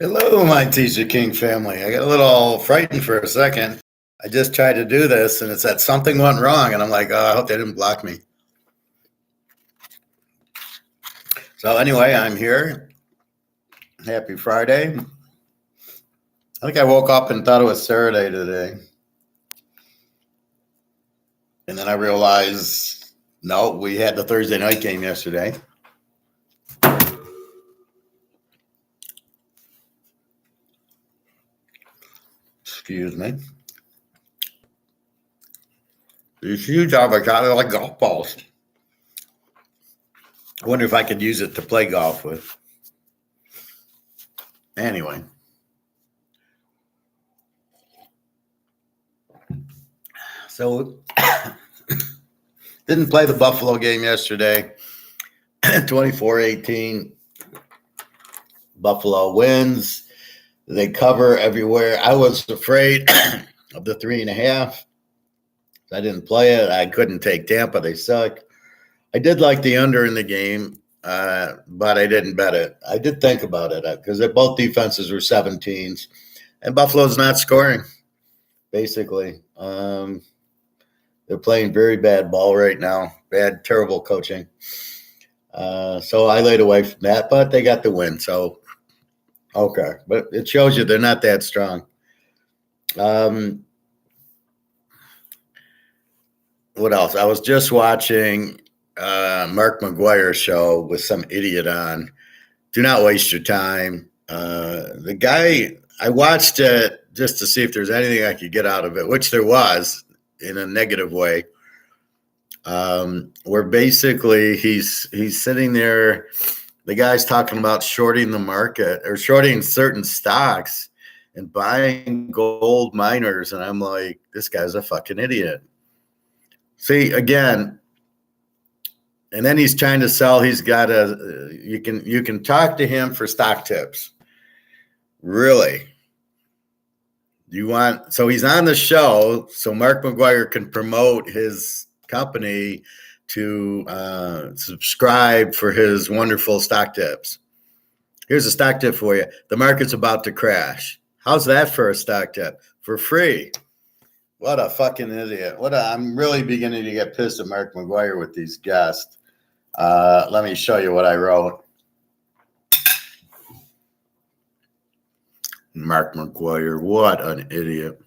Hello, my Teaserking family. I got a little frightened for a second. I just tried to do this and it said something went wrong, and I'm like, oh, I hope they didn't block me. So, anyway, I'm here. Happy Friday. I think I woke up and thought it was Saturday today. And then I realized, no, we had the Thursday night game yesterday. Excuse me. These huge avocado like golf balls. I wonder if I could use it to play golf with. Anyway. So, didn't play the Buffalo game yesterday. 24-18. Buffalo wins. They cover everywhere. I was afraid of the 3.5. I didn't play it. I couldn't take Tampa. They suck. I did like the under in the game, but I didn't bet it. I did think about it because both defenses were 17s, and Buffalo's not scoring, basically. They're playing very bad ball right now. Bad, terrible coaching. So I laid away from that, but they got the win. So, okay. But it shows you they're not that strong. What else? I was just watching Mark McGuire's show with some idiot on. Do not waste your time. The guy, I watched it just to see if there's anything I could get out of it, which there was in a negative way. Where basically he's sitting there, the guy's talking about shorting the market or shorting certain stocks and buying gold miners, and I'm like, this guy's a fucking idiot. See, again, and then he's trying to sell. He's got you can talk to him for stock tips. Really? So he's on the show so Mark McGuire can promote his company to subscribe for his wonderful stock tips. Here's a stock tip for you. The market's about to crash. How's that for a stock tip? For free. What a fucking idiot. I'm really beginning to get pissed at Mark McGuire with these guests. Let me show you what I wrote. Mark McGuire, what an idiot.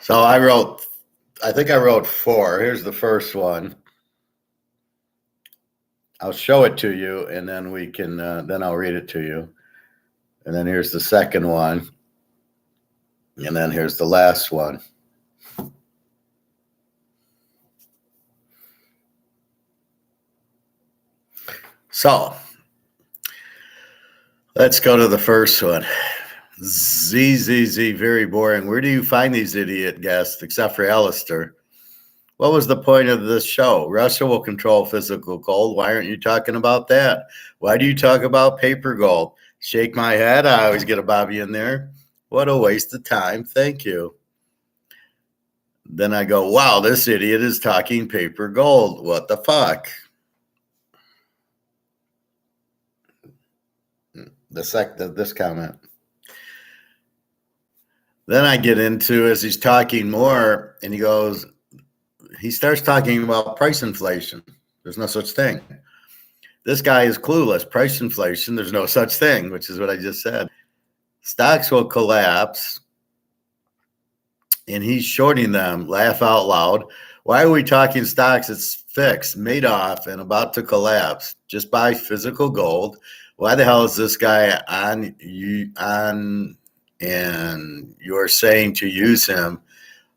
So I think I wrote 4. Here's the first one. I'll show it to you, and then we can. Then I'll read it to you. And then here's the second one. And then here's the last one. So let's go to the first one. ZZZ, very boring. Where do you find these idiot guests, except for Alistair? What was the point of this show? Russia will control physical gold. Why aren't you talking about that? Why do you talk about paper gold? Shake my head. I always get a Bobby in there. What a waste of time. Thank you. Then I go, wow, this idiot is talking paper gold. What the fuck? This comment. Then I get into, as he's talking more, and he starts talking about price inflation. There's no such thing. This guy is clueless. Price inflation, there's no such thing, which is what I just said. Stocks will collapse, and he's shorting them. Laugh out loud. Why are we talking stocks? It's fixed, Madoff, and about to collapse. Just buy physical gold. Why the hell is this guy on and you're saying to use him?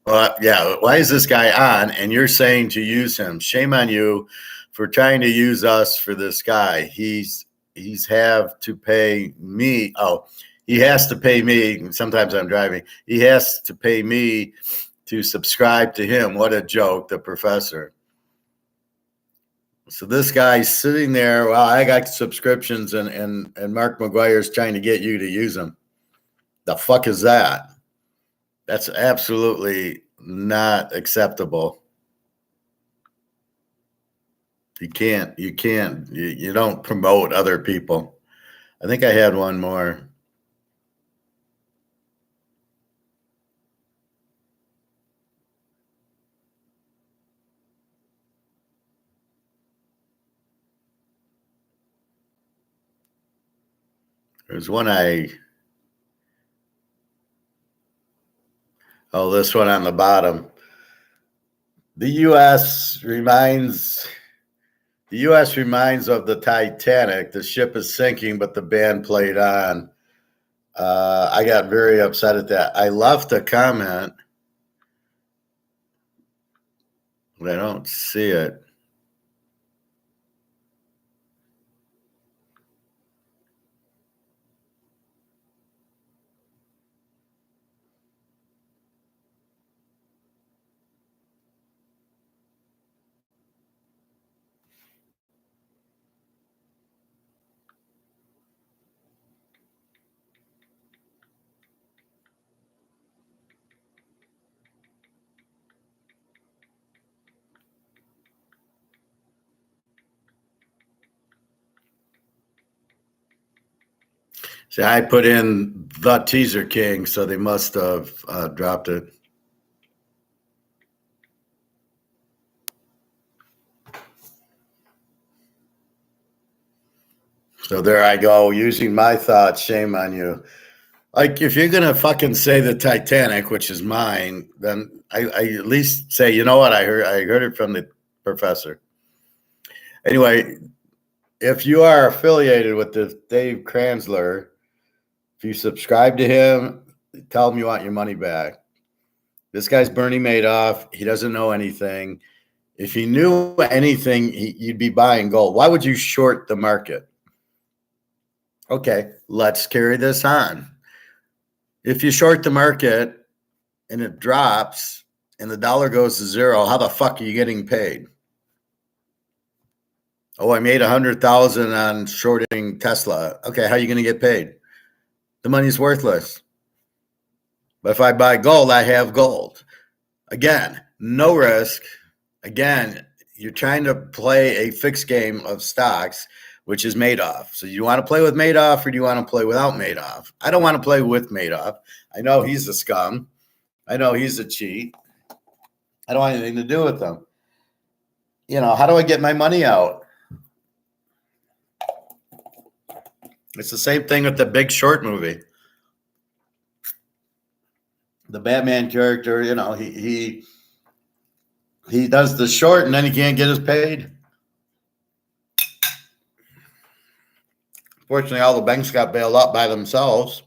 Yeah, why is this guy on and you're saying to use him? Shame on you for trying to use us for this guy. He's have to pay me. Oh, he has to pay me. Sometimes I'm driving. He has to pay me to subscribe to him. What a joke, the professor. So this guy's sitting there. Well, I got subscriptions, and Mark McGuire's trying to get you to use them. The fuck is that? That's absolutely not acceptable. You don't promote other people. I think I had one more. There's one this one on the bottom. The U.S. reminds of the Titanic. The ship is sinking, but the band played on. I got very upset at that. I left a comment, but I don't see it. See, I put in the Teaser King, so they must have dropped it. So there I go, using my thoughts. Shame on you. Like, if you're gonna fucking say the Titanic, which is mine, then I at least say, you know what, I heard it from the professor. Anyway, if you are affiliated with this Dave Kranzler, if you subscribe to him, tell him you want your money back. This guy's Bernie Madoff. He doesn't know anything. If he knew anything, you'd be buying gold. Why would you short the market? Okay, let's carry this on. If you short the market and it drops and the dollar goes to zero, how the fuck are you getting paid? Oh, I made 100,000 on shorting Tesla. Okay, how are you going to get paid? The money's worthless. But if I buy gold, I have gold. Again, no risk. Again, you're trying to play a fixed game of stocks, which is Madoff. So you want to play with Madoff or do you want to play without Madoff? I don't want to play with Madoff. I know he's a scum. I know he's a cheat. I don't want anything to do with him. How do I get my money out? It's the same thing with the Big Short movie. The Batman character, he does the short and then he can't get his paid. Fortunately, all the banks got bailed out by themselves.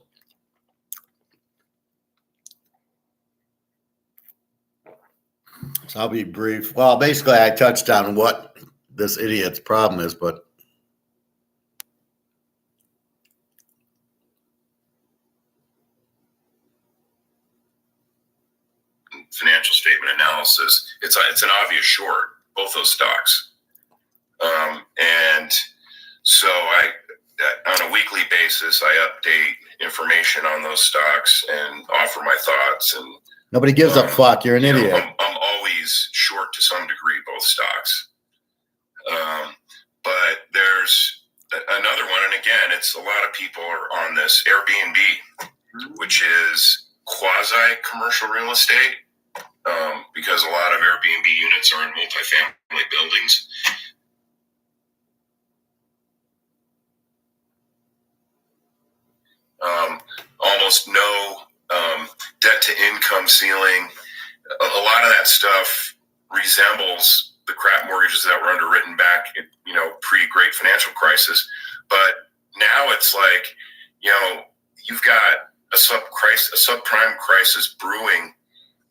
So I'll be brief. Well, basically, I touched on what this idiot's problem is, but financial statement analysis, it's an obvious short, both those stocks. And so on a weekly basis, I update information on those stocks and offer my thoughts. And nobody gives a fuck. You're an idiot. I'm always short to some degree, both stocks. But there's another one, and again, it's a lot of people are on this Airbnb, which is quasi-commercial real estate. Because a lot of Airbnb units are in multifamily buildings. Almost no debt to income ceiling. A lot of that stuff resembles the crap mortgages that were underwritten back, pre-Great Financial Crisis. But now it's like, you've got a subprime crisis brewing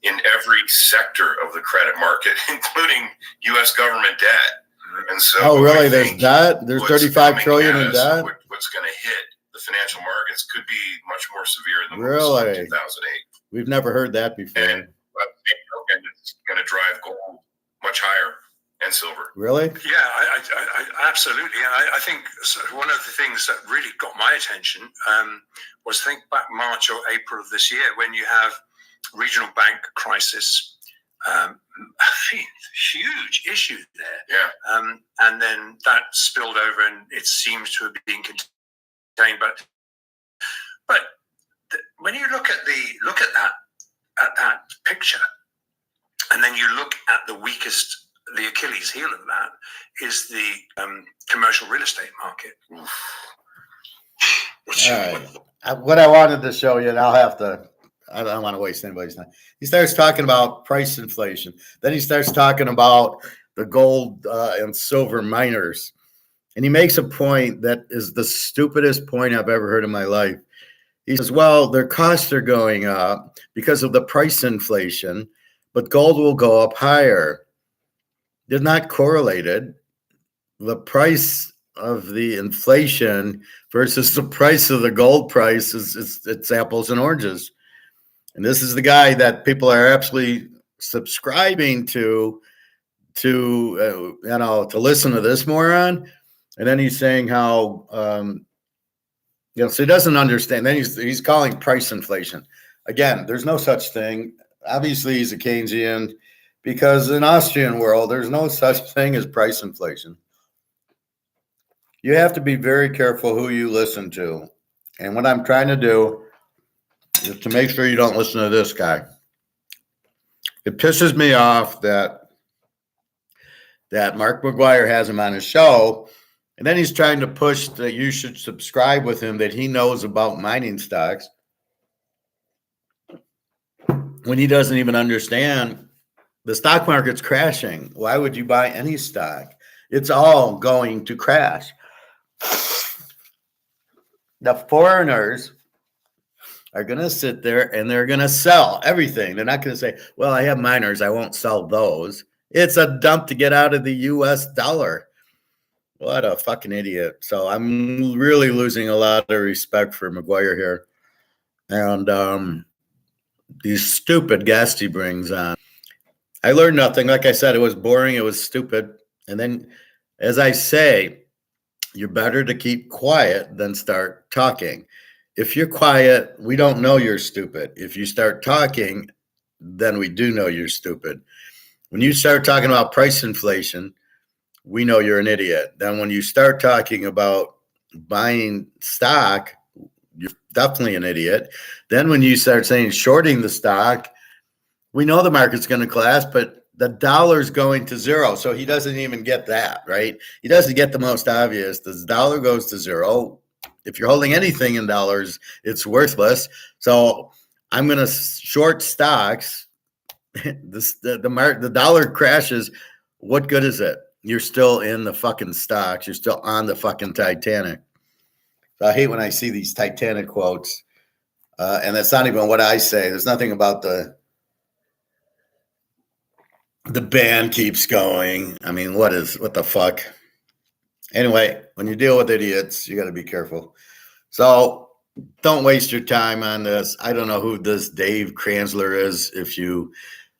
in every sector of the credit market, including U.S. government debt. And so, really? There's debt. There's 35 trillion in debt. What's going to hit the financial markets could be much more severe than what was in 2008. We've never heard that before. And it's going to drive gold much higher and silver. Really? Yeah, I absolutely. And I think one of the things that really got my attention was think back March or April of this year when you have regional bank crisis huge issue there. Yeah. And then that spilled over, and it seems to have been contained. But when you look at that picture, and then you look at the weakest, the Achilles heel of that is the commercial real estate market. What I wanted to show you, and I don't want to waste anybody's time. He starts talking about price inflation. Then he starts talking about the gold and silver miners. And he makes a point that is the stupidest point I've ever heard in my life. He says, well, their costs are going up because of the price inflation, but gold will go up higher. They're not correlated. The price of the inflation versus the price of the gold price it's apples and oranges. And this is the guy that people are absolutely subscribing to listen to this moron. And then he's saying how so he doesn't understand. Then he's calling price inflation. Again, there's no such thing. Obviously, he's a Keynesian, because in Austrian world, there's no such thing as price inflation. You have to be very careful who you listen to. And what I'm trying to do is to make sure you don't listen to this guy. It pisses me off that Mark McGuire has him on his show, and then he's trying to push that you should subscribe with him, that he knows about mining stocks, when he doesn't even understand the stock market's crashing. Why would you buy any stock? It's all going to crash. The foreigners are going to sit there and they're going to sell everything. They're not going to say, well, I have miners, I won't sell those. It's a dump to get out of the US dollar. What a fucking idiot. So I'm really losing a lot of respect for McGuire here. And these stupid guests he brings on. I learned nothing. Like I said, it was boring. It was stupid. And then, as I say, you're better to keep quiet than start talking. If you're quiet, we don't know you're stupid. If you start talking, then we do know you're stupid. When you start talking about price inflation, we know you're an idiot. Then when you start talking about buying stock, you're definitely an idiot. Then when you start saying shorting the stock, we know the market's going to collapse, but the dollar's going to zero. So he doesn't even get that, right? He doesn't get the most obvious. The dollar goes to zero. If you're holding anything in dollars, it's worthless. So I'm going to short stocks. The dollar crashes. What good is it? You're still in the fucking stocks. You're still on the fucking Titanic. So I hate when I see these Titanic quotes. And that's not even what I say. There's nothing about the band keeps going. I mean, what the fuck? Anyway, when you deal with idiots, you got to be careful. So don't waste your time on this. I don't know who this Dave Kranzler is. If you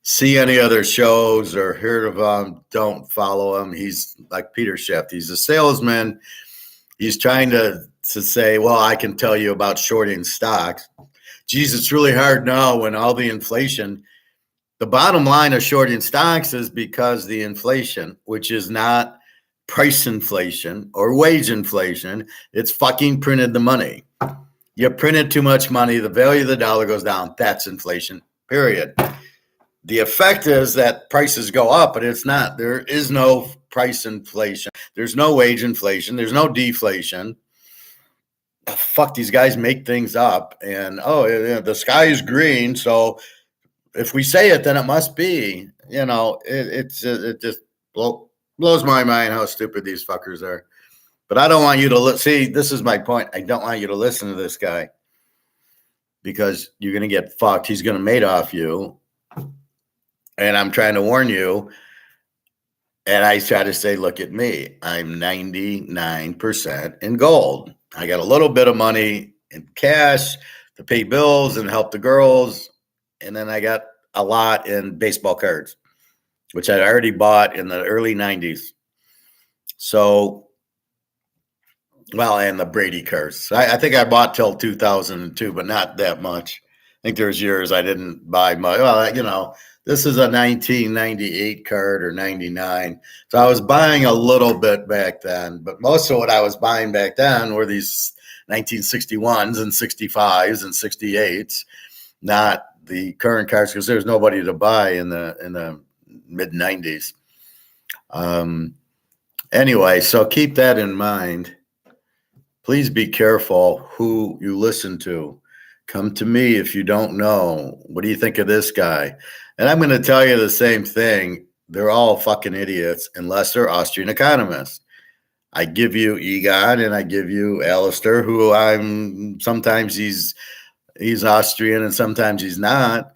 see any other shows or heard of him, don't follow him. He's like Peter Schiff. He's a salesman. He's trying to say, well, I can tell you about shorting stocks. Geez, it's really hard now when all the inflation. The bottom line of shorting stocks is because the inflation, which is not price inflation or wage inflation, it's fucking printed the money. You printed too much money, the value of the dollar goes down. That's inflation, period. The effect is that prices go up, but it's not. There is no price inflation. There's no wage inflation. There's no deflation. Fuck, these guys make things up. And, the sky is green, so if we say it, then it must be. It just blows my mind how stupid these fuckers are. But I don't want you to see, this is my point. I don't want you to listen to this guy because you're going to get fucked. He's going to Madoff you. And I'm trying to warn you. And I try to say, look at me. I'm 99% in gold. I got a little bit of money in cash to pay bills and help the girls. And then I got a lot in baseball cards, which I already bought in the early 90s. So, and the Brady cards. I think I bought till 2002, but not that much. I think there's years I didn't buy much. Well, This is a 1998 card or 99. So I was buying a little bit back then, but most of what I was buying back then were these 1961s and 65s and 68s, not the current cards, because there's nobody to buy in the mid 90s. Anyway, so keep that in mind. Please be careful who you listen to. Come to me if you don't know. What do you think of this guy? And I'm going to tell you the same thing. They're all fucking idiots unless they're Austrian economists. I give you Egon and I give you Alistair, who sometimes he's Austrian and sometimes he's not.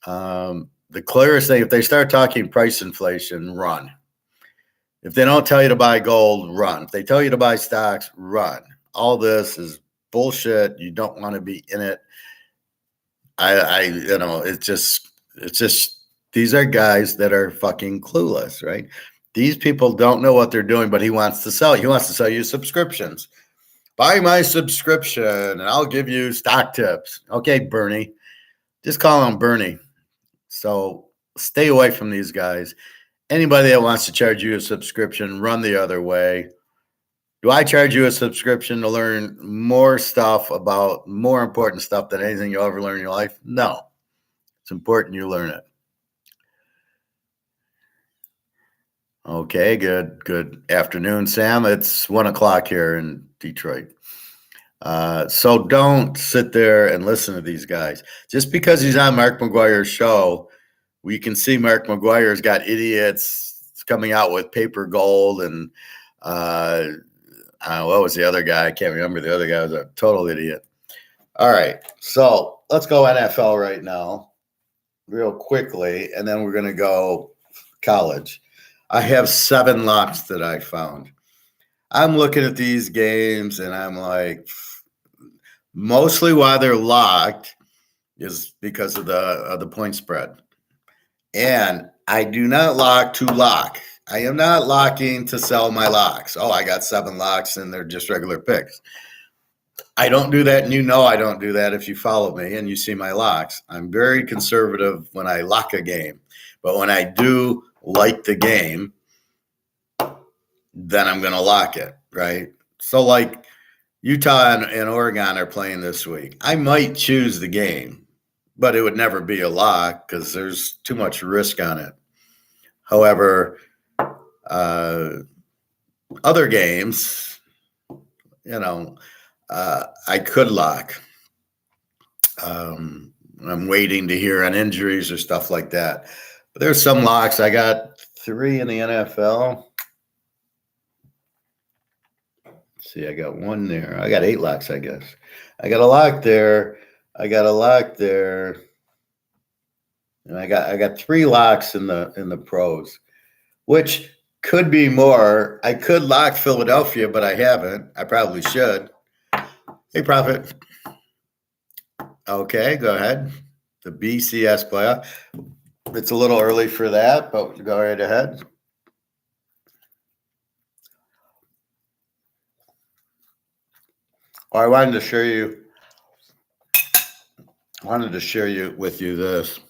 The clearest thing, if they start talking price inflation, run. If they don't tell you to buy gold, run. If they tell you to buy stocks, run. All this is bullshit. You don't want to be in it. It's just these are guys that are fucking clueless, right? These people don't know what they're doing, but he wants to sell. He wants to sell you subscriptions. Buy my subscription and I'll give you stock tips. Okay, Bernie. Just call him Bernie. So stay away from these guys. Anybody that wants to charge you a subscription, run the other way. Do I charge you a subscription to learn more stuff about more important stuff than anything you'll ever learn in your life? No. It's important you learn it. Okay, good afternoon, Sam. It's 1:00 here in Detroit. So don't sit there and listen to these guys. Just because he's on Mark McGuire's show, we can see Mark McGuire's got idiots coming out with paper gold and what was the other guy? I can't remember. The other guy was a total idiot. All right, so let's go NFL right now real quickly, and then we're going to go college. I have 7 locks that I found. I'm looking at these games, and I'm like, mostly why they're locked is because of the point spread. And I do not lock to lock. I am not locking to sell my locks. Oh, I got 7 locks, and they're just regular picks. I don't do that, and you know I don't do that if you follow me and you see my locks. I'm very conservative when I lock a game. But when I do like the game, then I'm going to lock it, right? So like Utah and Oregon are playing this week. I might choose the game, but it would never be a lock because there's too much risk on it. However, other games, I could lock. I'm waiting to hear on injuries or stuff like that. But there's some locks. I got 3 in the NFL. Let's see, I got 1 there. I got 8 locks, I guess. I got a lock there. I got a lock there. And I got 3 locks in the pros, which could be more. I could lock Philadelphia, but I haven't. I probably should. Hey, Prophet. Okay, go ahead. The BCS playoff. It's a little early for that, but go right ahead. Oh, I wanted to share with you this.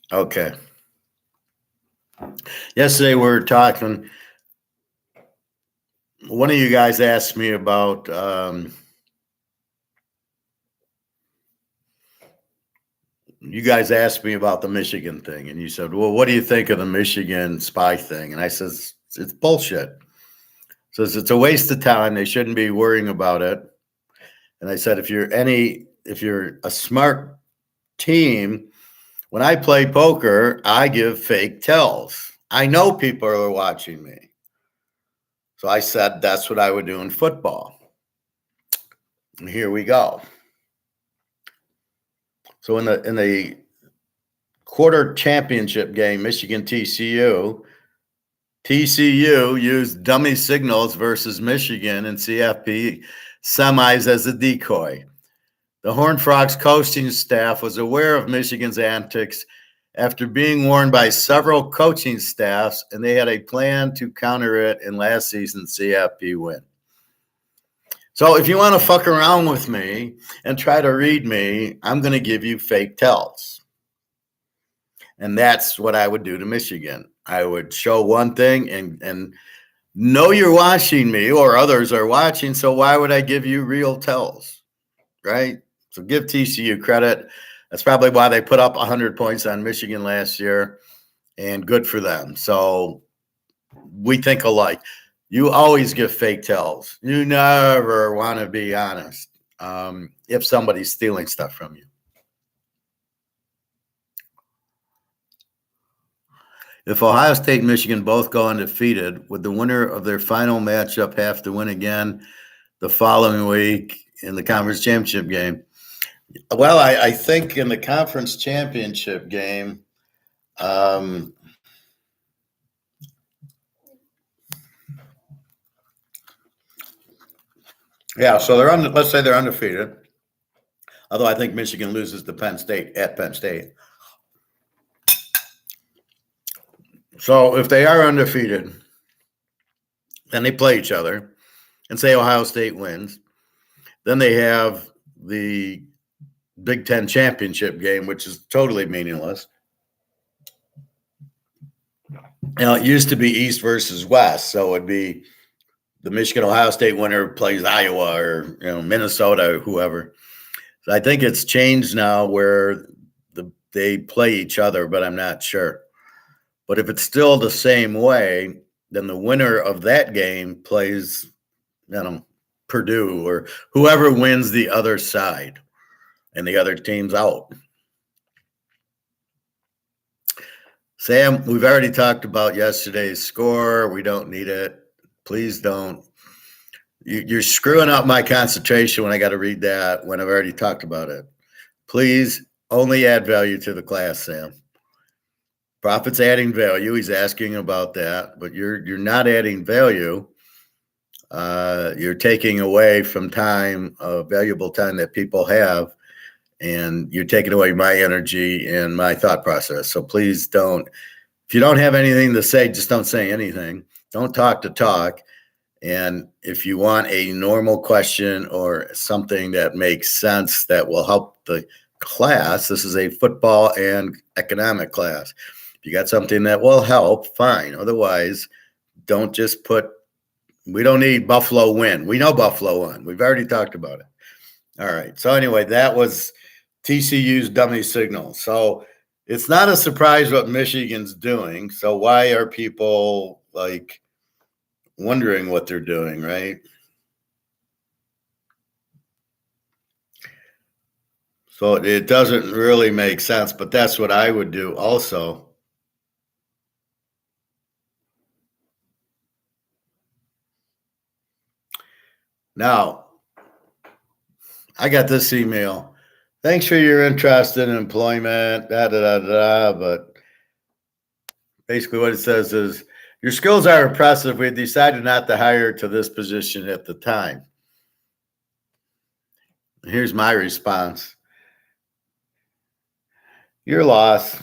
Okay. Yesterday we were talking. One of you guys asked me about the Michigan thing, and you said, "Well, what do you think of the Michigan spy thing?" And I says, "It's bullshit." Says it's a waste of time. They shouldn't be worrying about it. And I said, if you're a smart team, when I play poker, I give fake tells. I know people are watching me. So I said that's what I would do in football. And here we go. So in the quarter championship game, Michigan TCU used dummy signals versus Michigan and CFP semis as a decoy. The Horned Frogs coaching staff was aware of Michigan's antics after being warned by several coaching staffs, and they had a plan to counter it in last season's CFP win. So if you want to fuck around with me and try to read me, I'm going to give you fake tells. And that's what I would do to Michigan. I would show one thing and know you're watching me or others are watching, so why would I give you real tells, right? So give TCU credit. That's probably why they put up 100 points on Michigan last year, and good for them. So we think alike. You always give fake tells. You never want to be honest if somebody's stealing stuff from you. If Ohio State and Michigan both go undefeated, would the winner of their final matchup have to win again the following week in the conference championship game? Well, I think in the conference championship game, yeah, so let's say they're undefeated. Although I think Michigan loses to Penn State at Penn State. So if they are undefeated, then they play each other and say Ohio State wins. Then they have the Big Ten championship game, which is totally meaningless. It used to be East versus West, so it'd be the Michigan-Ohio State winner plays Iowa or Minnesota or whoever. So I think it's changed now where they play each other, but I'm not sure. But if it's still the same way, then the winner of that game plays, Purdue or whoever wins the other side, and the other team's out. Sam, we've already talked about yesterday's score. We don't need it. Please don't. You're screwing up my concentration when I got to read that when I've already talked about it. Please only add value to the class, Sam. Profit's adding value. He's asking about that, but you're not adding value. You're taking away from time, valuable time that people have, and you're taking away my energy and my thought process. So please don't. If you don't have anything to say, just don't say anything. Don't talk to talk. And if you want a normal question or something that makes sense that will help the class, this is a football and economic class. If you got something that will help, fine. Otherwise, don't just we don't need Buffalo win. We know Buffalo won. We've already talked about it. All right. So anyway, that was TCU's dummy signal. So it's not a surprise what Michigan's doing. So why are people wondering what they're doing, right? So it doesn't really make sense, but that's what I would do also. Now, I got this email. Thanks for your interest in employment, but basically what it says is, your skills are impressive. We decided not to hire to this position at the time. Here's my response. Your loss.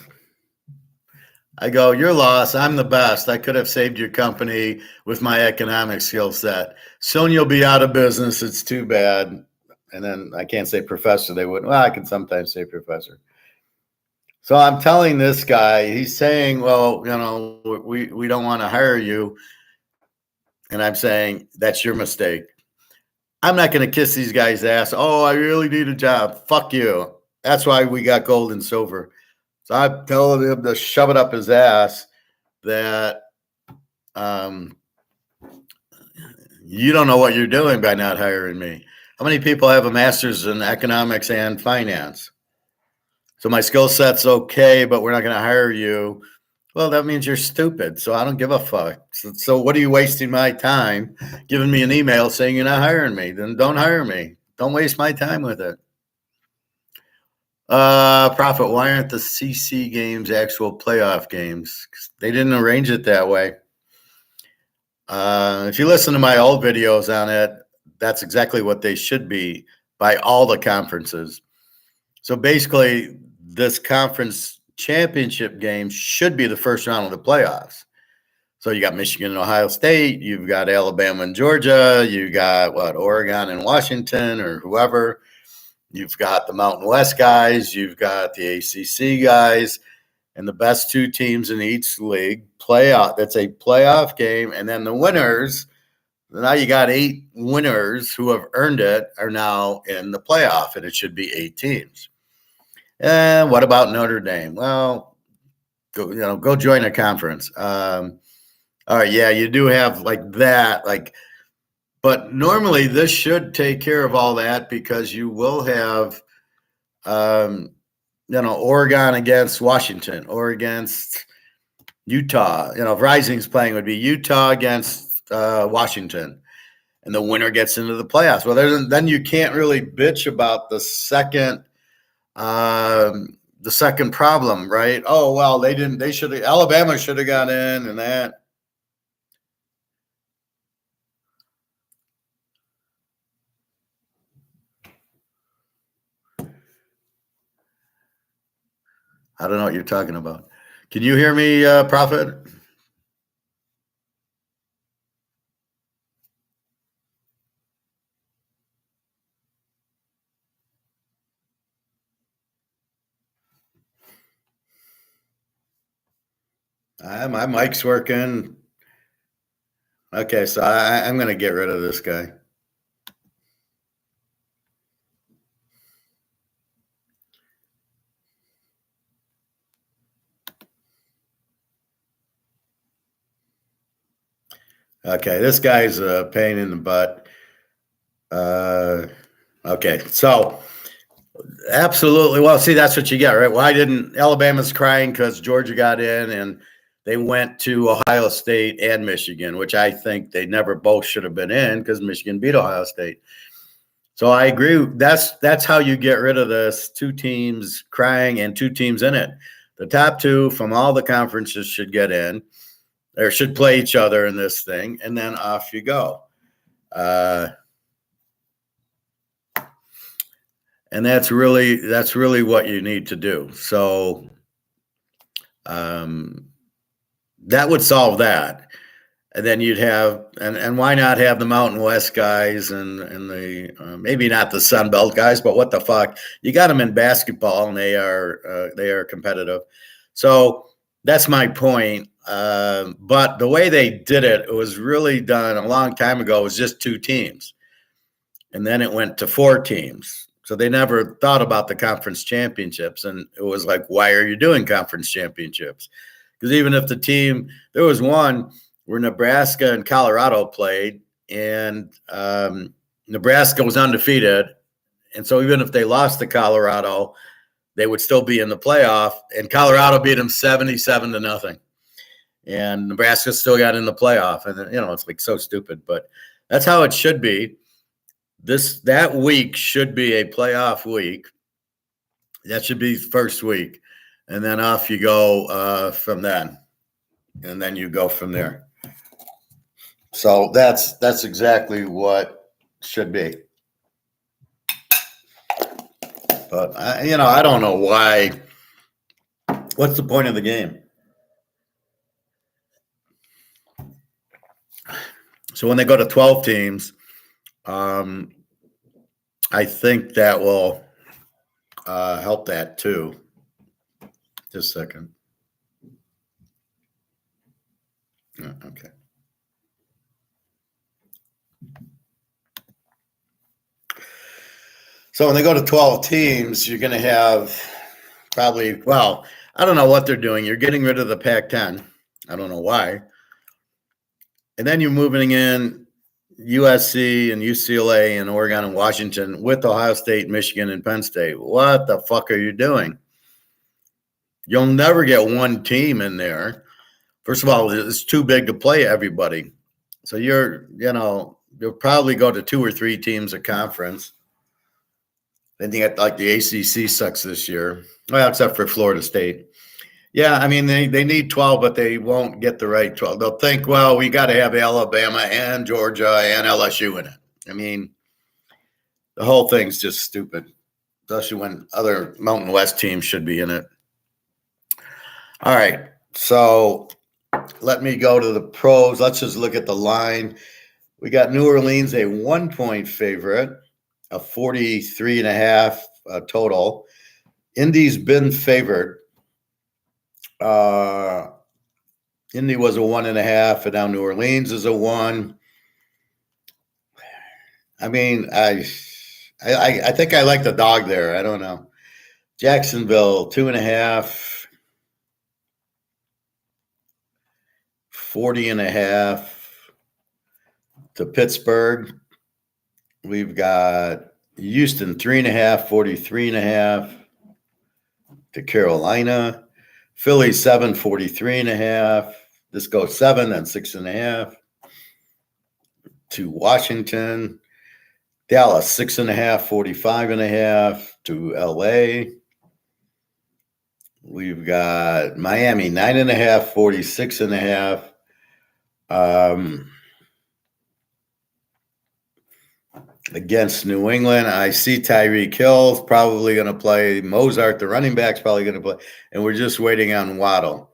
I go, your loss. I'm the best. I could have saved your company with my economic skill set. Soon you'll be out of business. It's too bad. And then I can't say professor. They wouldn't. Well, I can sometimes say professor. So I'm telling this guy, he's saying, well, we don't want to hire you. And I'm saying, that's your mistake. I'm not going to kiss these guys' ass. Oh, I really need a job. Fuck you. That's why we got gold and silver. So I'm telling him to shove it up his ass that you don't know what you're doing by not hiring me. How many people have a master's in economics and finance? So my skill set's okay, but we're not going to hire you. Well, that means you're stupid. So I don't give a fuck. So what are you wasting my time giving me an email saying you're not hiring me? Then don't hire me. Don't waste my time with it. Prophet, why aren't the CC games actual playoff games? They didn't arrange it that way. If you listen to my old videos on it, that's exactly what they should be by all the conferences. So basically, this conference championship game should be the first round of the playoffs. So you got Michigan and Ohio State, you've got Alabama and Georgia, you got Oregon and Washington or whoever. You've got the Mountain West guys, you've got the ACC guys, and the best two teams in each league play out. That's a playoff game, and then the winners. Now you got 8 winners who have earned it are now in the playoff, and it should be 8 teams. And what about Notre Dame? Well, go join a conference. All right, yeah, you do have like that, but normally this should take care of all that because you will have, Oregon against Washington or against Utah. If Rising's playing, it would be Utah against Washington, and the winner gets into the playoffs. Well, then you can't really bitch about the second problem, right? Oh, well, they didn't. They should have. Alabama should have got in, and that. I don't know what you're talking about. Can you hear me, Prophet? My mic's working. Okay, so I'm going to get rid of this guy. Okay, this guy's a pain in the butt. Okay, so absolutely. Well, see, that's what you get, right? Why didn't Alabama's crying because Georgia got in and they went to Ohio State and Michigan, which I think they never both should have been in because Michigan beat Ohio State. So I agree. That's how you get rid of this 2 teams crying and 2 teams in it. The top 2 from all the conferences should get in. Or should play each other in this thing, and then off you go. And that's really what you need to do. So that would solve that. And then you'd have, and why not have the Mountain West guys and the maybe not the Sun Belt guys, but what the fuck? You got them in basketball, and they are competitive. So that's my point. But the way they did it, it was really done a long time ago. It was just 2 teams. And then it went to 4 teams. So they never thought about the conference championships. And it was like, why are you doing conference championships? Because even if there was one where Nebraska and Colorado played, and Nebraska was undefeated. And so even if they lost to Colorado, they would still be in the playoff. And Colorado beat them 77-0. And Nebraska still got in the playoff. And it's like so stupid, but that's how it should be. That week should be a playoff week. That should be first week. And then off you go from then. And then you go from there. So that's exactly what should be. But I don't know why. What's the point of the game? So when they go to 12 teams, I think that will help that too. Just a second. Okay. So when they go to 12 teams, you're going to have probably, I don't know what they're doing. You're getting rid of the Pac-10. I don't know why. And then you're moving in USC and UCLA and Oregon and Washington with Ohio State, Michigan, and Penn State. What the fuck are you doing? You'll never get one team in there. First of all, it's too big to play everybody. So you'll probably go to 2 or 3 teams a conference. I think like the ACC sucks this year. Well, except for Florida State. Yeah, I mean, they need 12, but they won't get the right 12. They'll think, well, we got to have Alabama and Georgia and LSU in it. I mean, The whole thing's just stupid, especially when other Mountain West teams should be in it. All right, so let me go to the pros. Let's just look at the line. We got New Orleans, a 1-point favorite, a 43.5 total. Indy's been favored. Indy was a 1.5, and now New Orleans is a 1. I mean, I think I like the dog there. I don't know. Jacksonville, 2.5, 40.5 to Pittsburgh. We've got Houston, 3.5, 43.5 to Carolina. Philly, 7, 43.5. This goes 7 and 6.5 to Washington. Dallas, 6.5, 45.5 to LA. We've got Miami, 9.5, 46.5. Against New England, I see Tyreek Hill's probably going to play. Mozart, the running back's probably going to play. And we're just waiting on Waddle.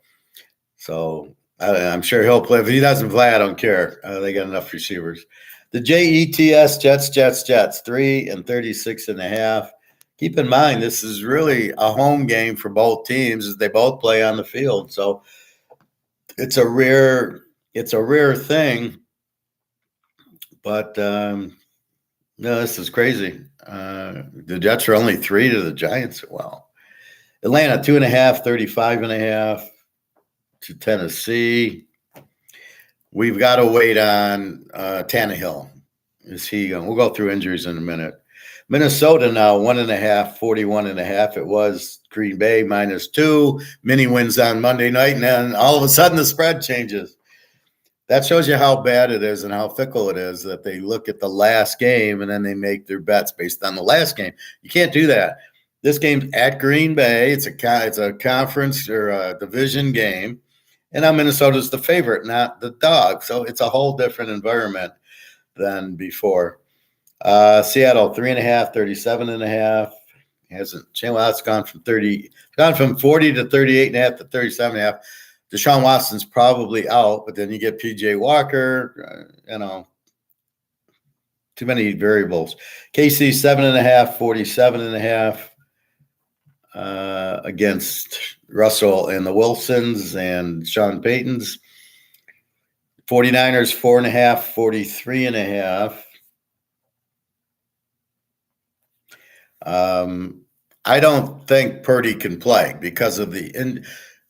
So I'm sure he'll play. If he doesn't play, I don't care. They got enough receivers. The Jets, Jets, 3 and 36.5. Keep in mind, this is really a home game for both teams as they both play on the field. So it's a rare thing. But no, this is crazy. The Jets are only 3 to the Giants. Wow. Atlanta, 2.5, 35.5 to Tennessee. We've got to wait on Tannehill. Is he going? We'll go through injuries in a minute. Minnesota now 1.5, 41.5. It was Green Bay -2. Mini wins on Monday night, and then all of a sudden the spread changes. That shows you how bad it is and how fickle it is that they look at the last game and then they make their bets based on the last game. You can't do that. This game's at Green Bay. It's a conference or a division game. And now Minnesota's the favorite, not the dog. So it's a whole different environment than before. Seattle, 3.5, 37.5. Hasn't changed. Well, it's gone from 40 to 38.5 to 37.5. Deshaun Watson's probably out, but then you get PJ Walker, too many variables. KC, 7.5, 47.5. Against Russell and the Wilsons and Sean Paytons. 49ers, 4.5, 43.5. I don't think Purdy can play because of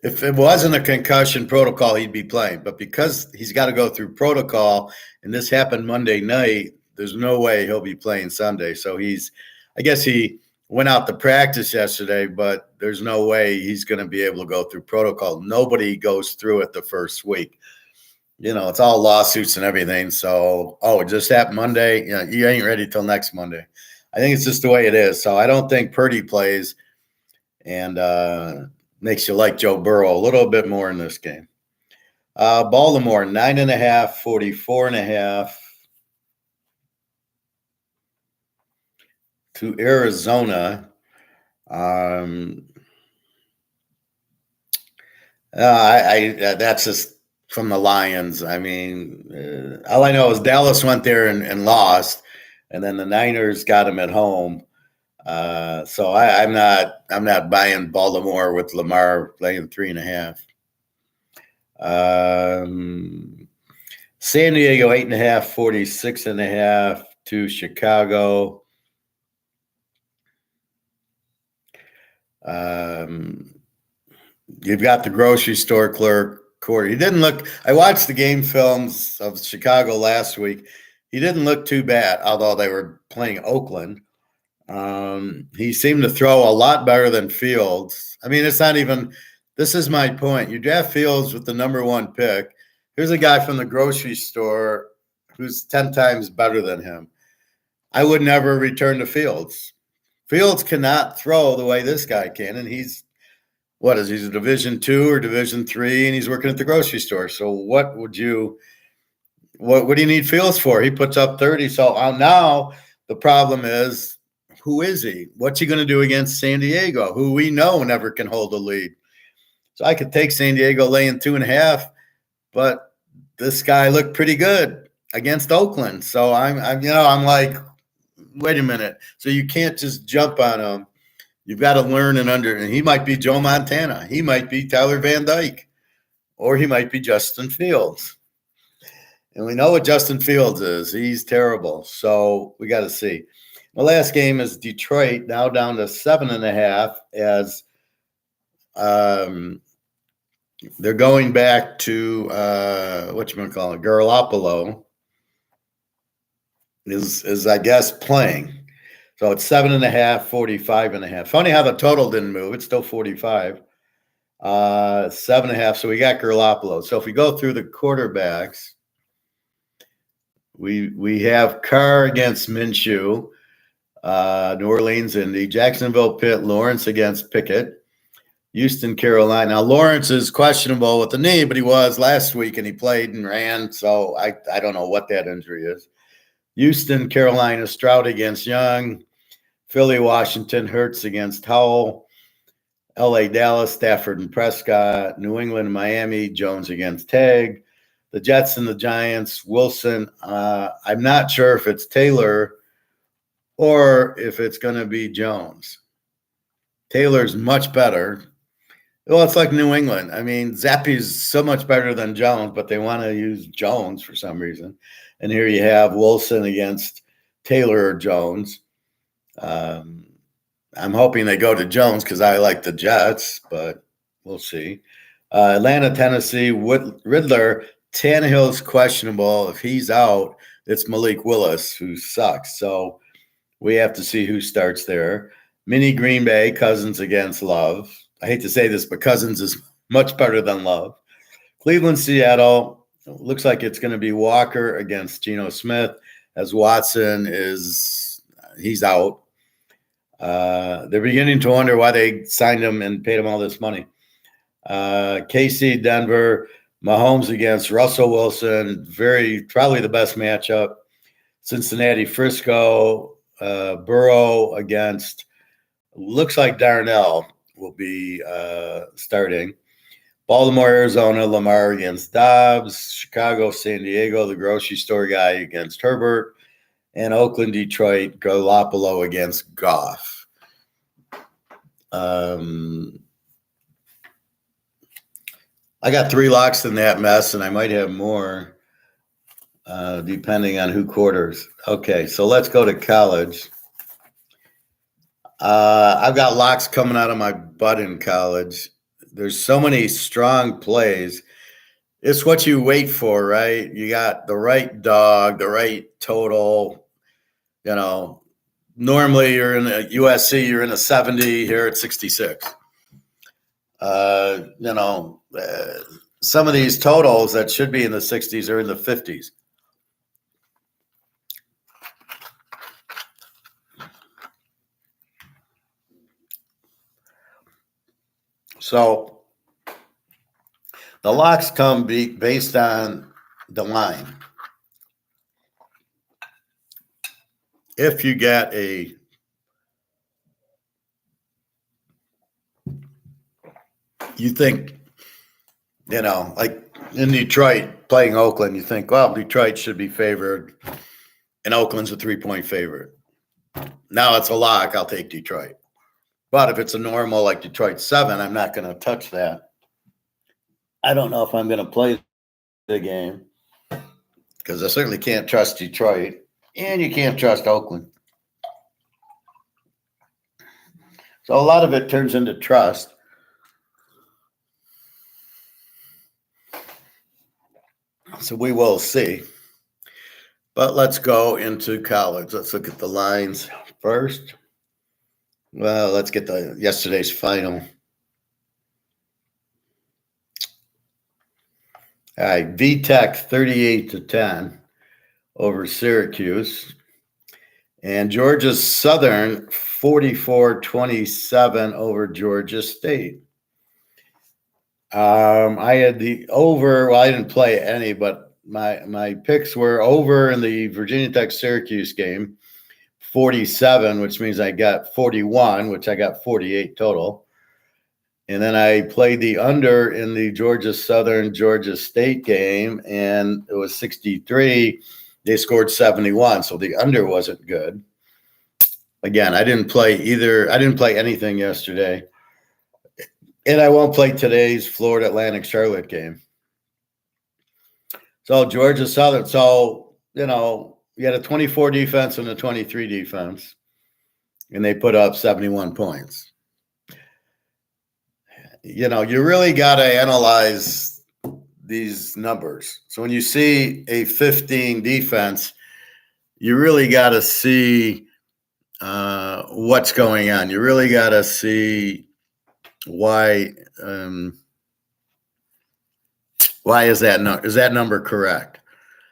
if it wasn't a concussion protocol, he'd be playing. But because he's got to go through protocol, and this happened Monday night, there's no way he'll be playing Sunday. So I guess he went out to practice yesterday, but there's no way he's going to be able to go through protocol. Nobody goes through it the first week. It's all lawsuits and everything. So, it just happened Monday. You ain't ready till next Monday. I think it's just the way it is. So I don't think Purdy plays, and makes you like Joe Burrow a little bit more in this game. Baltimore, 9.5, 44.5 to Arizona. That's just from the Lions. I mean, all I know is Dallas went there and lost, and then the Niners got them at home. So I'm not buying Baltimore with Lamar playing 3.5. San Diego, 8.5, 46.5 to Chicago. You've got the grocery store clerk, Corey. He didn't look. I watched the game films of Chicago last week. He didn't look too bad, although they were playing Oakland. He seemed to throw a lot better than Fields. I mean, it's not even – this is my point. You draft Fields with the number 1 pick. Here's a guy from the grocery store who's 10 times better than him. I would never return to Fields. Fields cannot throw the way this guy can, and he's a Division II or Division III, and he's working at the grocery store. So what do you need Fields for? He puts up 30. So now The problem is, who is he? What's he going to do against San Diego, who we know never can hold a lead? So I could take San Diego laying 2.5, but this guy looked pretty good against Oakland. So I'm like, wait a minute. So you can't just jump on him. You've got to learn and he might be Joe Montana. He might be Tyler Van Dyke, or he might be Justin Fields. And we know what Justin Fields is. He's terrible. So we got to see. The last game is Detroit, now down to 7.5 as they're going back to Garoppolo is I guess playing. So it's 7.5, 45.5. Funny how the total didn't move. It's still 45. 7.5. So we got Garoppolo. So if we go through the quarterbacks, we have Carr against Minshew, New Orleans, Indy, Jacksonville, Pitt, Lawrence against Pickett, Houston, Carolina. Now Lawrence is questionable with the knee, but he was last week and he played and ran. So I don't know what that injury is. Houston, Carolina, Stroud against Young, Philly, Washington, Hurts against Howell, LA, Dallas, Stafford and Prescott, New England, Miami, Jones against Tagg, the Jets and the Giants, Wilson. I'm not sure if it's Taylor or if it's going to be Jones. Taylor's much better. Well, it's like New England. I mean, Zappi's so much better than Jones, but they want to use Jones for some reason. And here you have Wilson against Taylor or Jones. I'm hoping they go to Jones because I like the Jets, but we'll see. Atlanta, Tennessee, Riddler, Tannehill's questionable. If he's out, it's Malik Willis, who sucks. So we have to see who starts there. Mini Green Bay, Cousins against Love. I hate to say this, but Cousins is much better than Love. Cleveland, Seattle, looks like it's going to be Walker against Geno Smith, as Watson he's out. They're beginning to wonder why they signed him and paid him all this money. KC, Denver, Mahomes against Russell Wilson, probably the best matchup. Cincinnati, Frisco, Burrow against, looks like Darnell will be starting. Baltimore, Arizona, Lamar against Dobbs. Chicago, San Diego, the grocery store guy against Herbert. And Oakland, Detroit, Garoppolo against Goff. I got 3 locks in that mess, and I might have more depending on who quarters. Okay, so let's go to college. I've got locks coming out of my butt in college. There's so many strong plays. It's what you wait for, right? You got the right dog, the right total. Normally you're in a USC, you're in a 70, here at 66. Some of these totals that should be in the 60s are in the 50s. So the locks come based on the line. If you get you think, like in Detroit playing Oakland, you think, well, Detroit should be favored and Oakland's a 3-point favorite. Now it's a lock. I'll take Detroit. But if it's a normal like Detroit 7, I'm not going to touch that. I don't know if I'm going to play the game because I certainly can't trust Detroit and you can't trust Oakland. So a lot of it turns into trust. So we will see. But let's go into college. Let's look at the lines first. Well, let's get yesterday's final. All right, VTech 38-10 over Syracuse. And Georgia Southern 44-27 over Georgia State. I had the over. Well, I didn't play any, but my picks were over in the Virginia Tech Syracuse game, 47, which means I got 41, which I got 48 total. And then I played the under in the Georgia Southern Georgia State game, and it was 63. They scored 71, so the under wasn't good. Again, I didn't play anything yesterday. And I won't play today's Florida Atlantic Charlotte game. So Georgia Southern. So, you had a 24 defense and a 23 defense, and they put up 71 points. You really got to analyze these numbers. So when you see a 15 defense, you really got to see what's going on. You really got to see why is that number correct?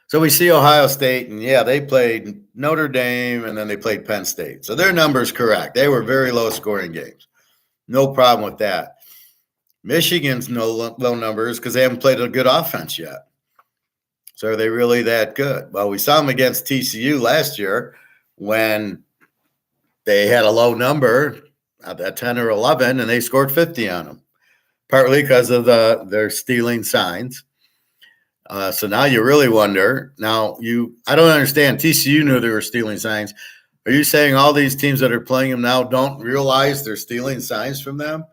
So we see Ohio State, and they played Notre Dame, and then they played Penn State. So their number's correct. They were very low scoring games. No problem with that. Michigan's low numbers because they haven't played a good offense yet. So are they really that good? Well, we saw them against TCU last year when they had a low number at 10 or 11, and they scored 50 on them, partly because of their stealing signs. So now you really wonder. I don't understand. TCU knew they were stealing signs. Are you saying all these teams that are playing them now don't realize they're stealing signs from them?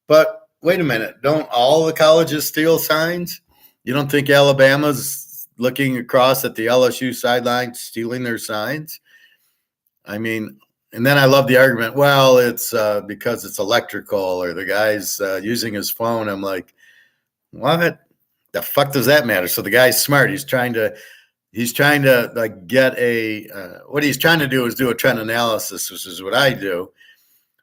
But wait a minute. Don't all the colleges steal signs? You don't think Alabama's looking across at the LSU sideline stealing their signs? I mean, and then I love the argument, well, it's because it's electrical or the guy's using his phone. I'm like, what the fuck does that matter? So the guy's smart. He's trying to get what he's trying to do is do a trend analysis, which is what I do.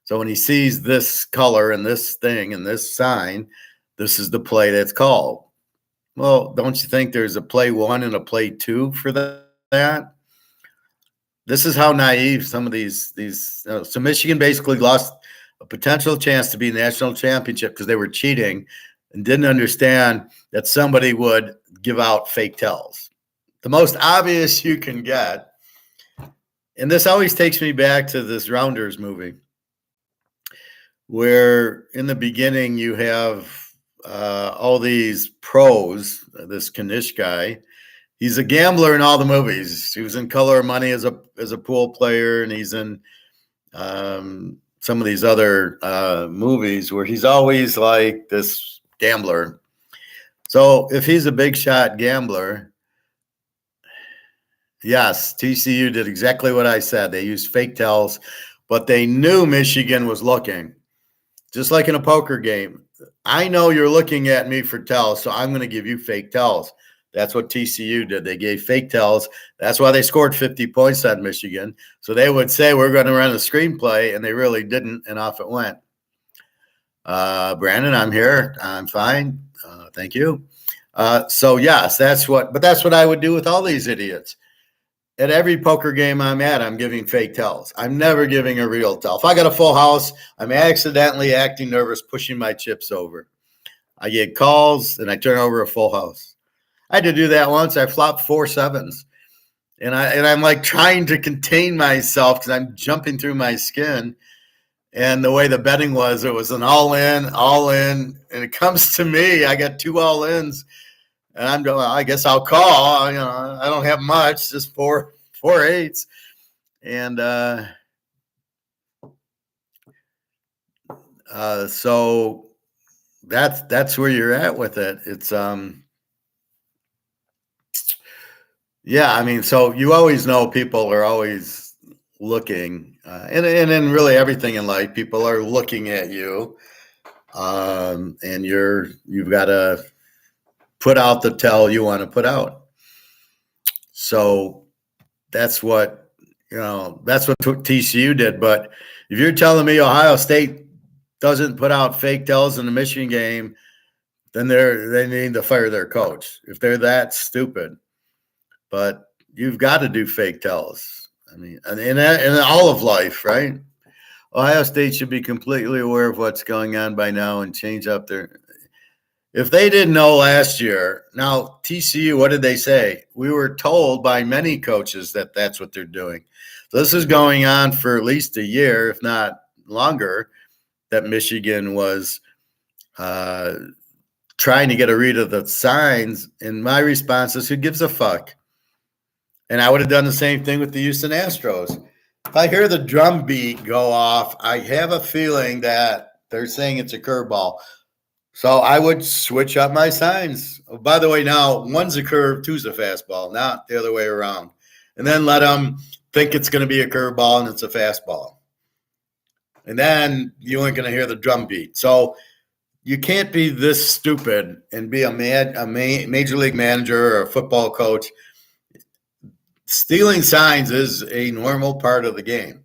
So when he sees this color and this thing and this sign, this is the play that's called. Well, don't you think there's a play 1 and a play 2 for that? This is how naive some of these. So Michigan basically lost a potential chance to be national championship because they were cheating and didn't understand that somebody would give out fake tells. The most obvious you can get, and this always takes me back to this Rounders movie, where in the beginning you have all these pros, this Kanish guy. He's a gambler in all the movies. He was in Color of Money as a pool player, and he's in some of these other movies where he's always like this gambler. So if he's a big shot gambler, yes, TCU did exactly what I said. They used fake tells, but they knew Michigan was looking. Just like in a poker game. I know you're looking at me for tells, so I'm going to give you fake tells. That's what TCU did. They gave fake tells. That's why they scored 50 points on Michigan. So they would say, we're going to run a screenplay, and they really didn't, and off it went. Brandon, I'm here. I'm fine. Thank you. So, yes, that's what I would do with all these idiots. At every poker game I'm at, I'm giving fake tells. I'm never giving a real tell. If I got a full house, I'm accidentally acting nervous, pushing my chips over. I get calls, and I turn over a full house. I had to do that once. I flopped 4 7s, and I'm like trying to contain myself because I'm jumping through my skin. And the way the betting was, it was an all in, and it comes to me. I got 2 all ins, and I'm going. I guess I'll call. I don't have much, just 4 8s, and so that's where you're at with it. It's Yeah, I mean, so you always know people are always looking, and in really everything in life, people are looking at you, and you've got to put out the tell you want to put out. So that's what TCU did. But if you're telling me Ohio State doesn't put out fake tells in the Michigan game, then they need to fire their coach if they're that stupid. But you've got to do fake tells. I mean, in all of life, right? Ohio State should be completely aware of what's going on by now and change up their. If they didn't know last year, now TCU, what did they say? We were told by many coaches that that's what they're doing. So this is going on for at least a year, if not longer, that Michigan was trying to get a read of the signs. And my response is, who gives a fuck? And I would have done the same thing with the Houston Astros. If I hear the drum beat go off, I have a feeling that they're saying it's a curveball. So I would switch up my signs. Oh, by the way, now one's a curve, two's a fastball, not the other way around. And then let them think it's going to be a curveball and it's a fastball. And then you ain't going to hear the drum beat. So you can't be this stupid and be a major league manager or a football coach. Stealing signs is a normal part of the game.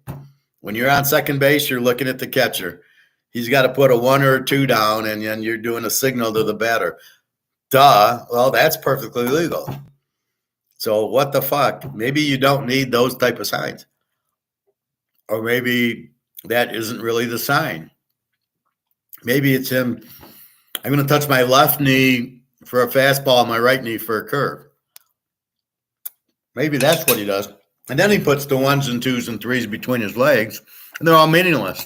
When you're on second base, you're looking at the catcher. He's got to put a 1 or a 2 down, and then you're doing a signal to the batter. Duh. Well, that's perfectly legal. So what the fuck? Maybe you don't need those type of signs. Or maybe that isn't really the sign. Maybe it's him. I'm going to touch my left knee for a fastball, my right knee for a curve. Maybe that's what he does. And then he puts the 1s and 2s and 3s between his legs, and they're all meaningless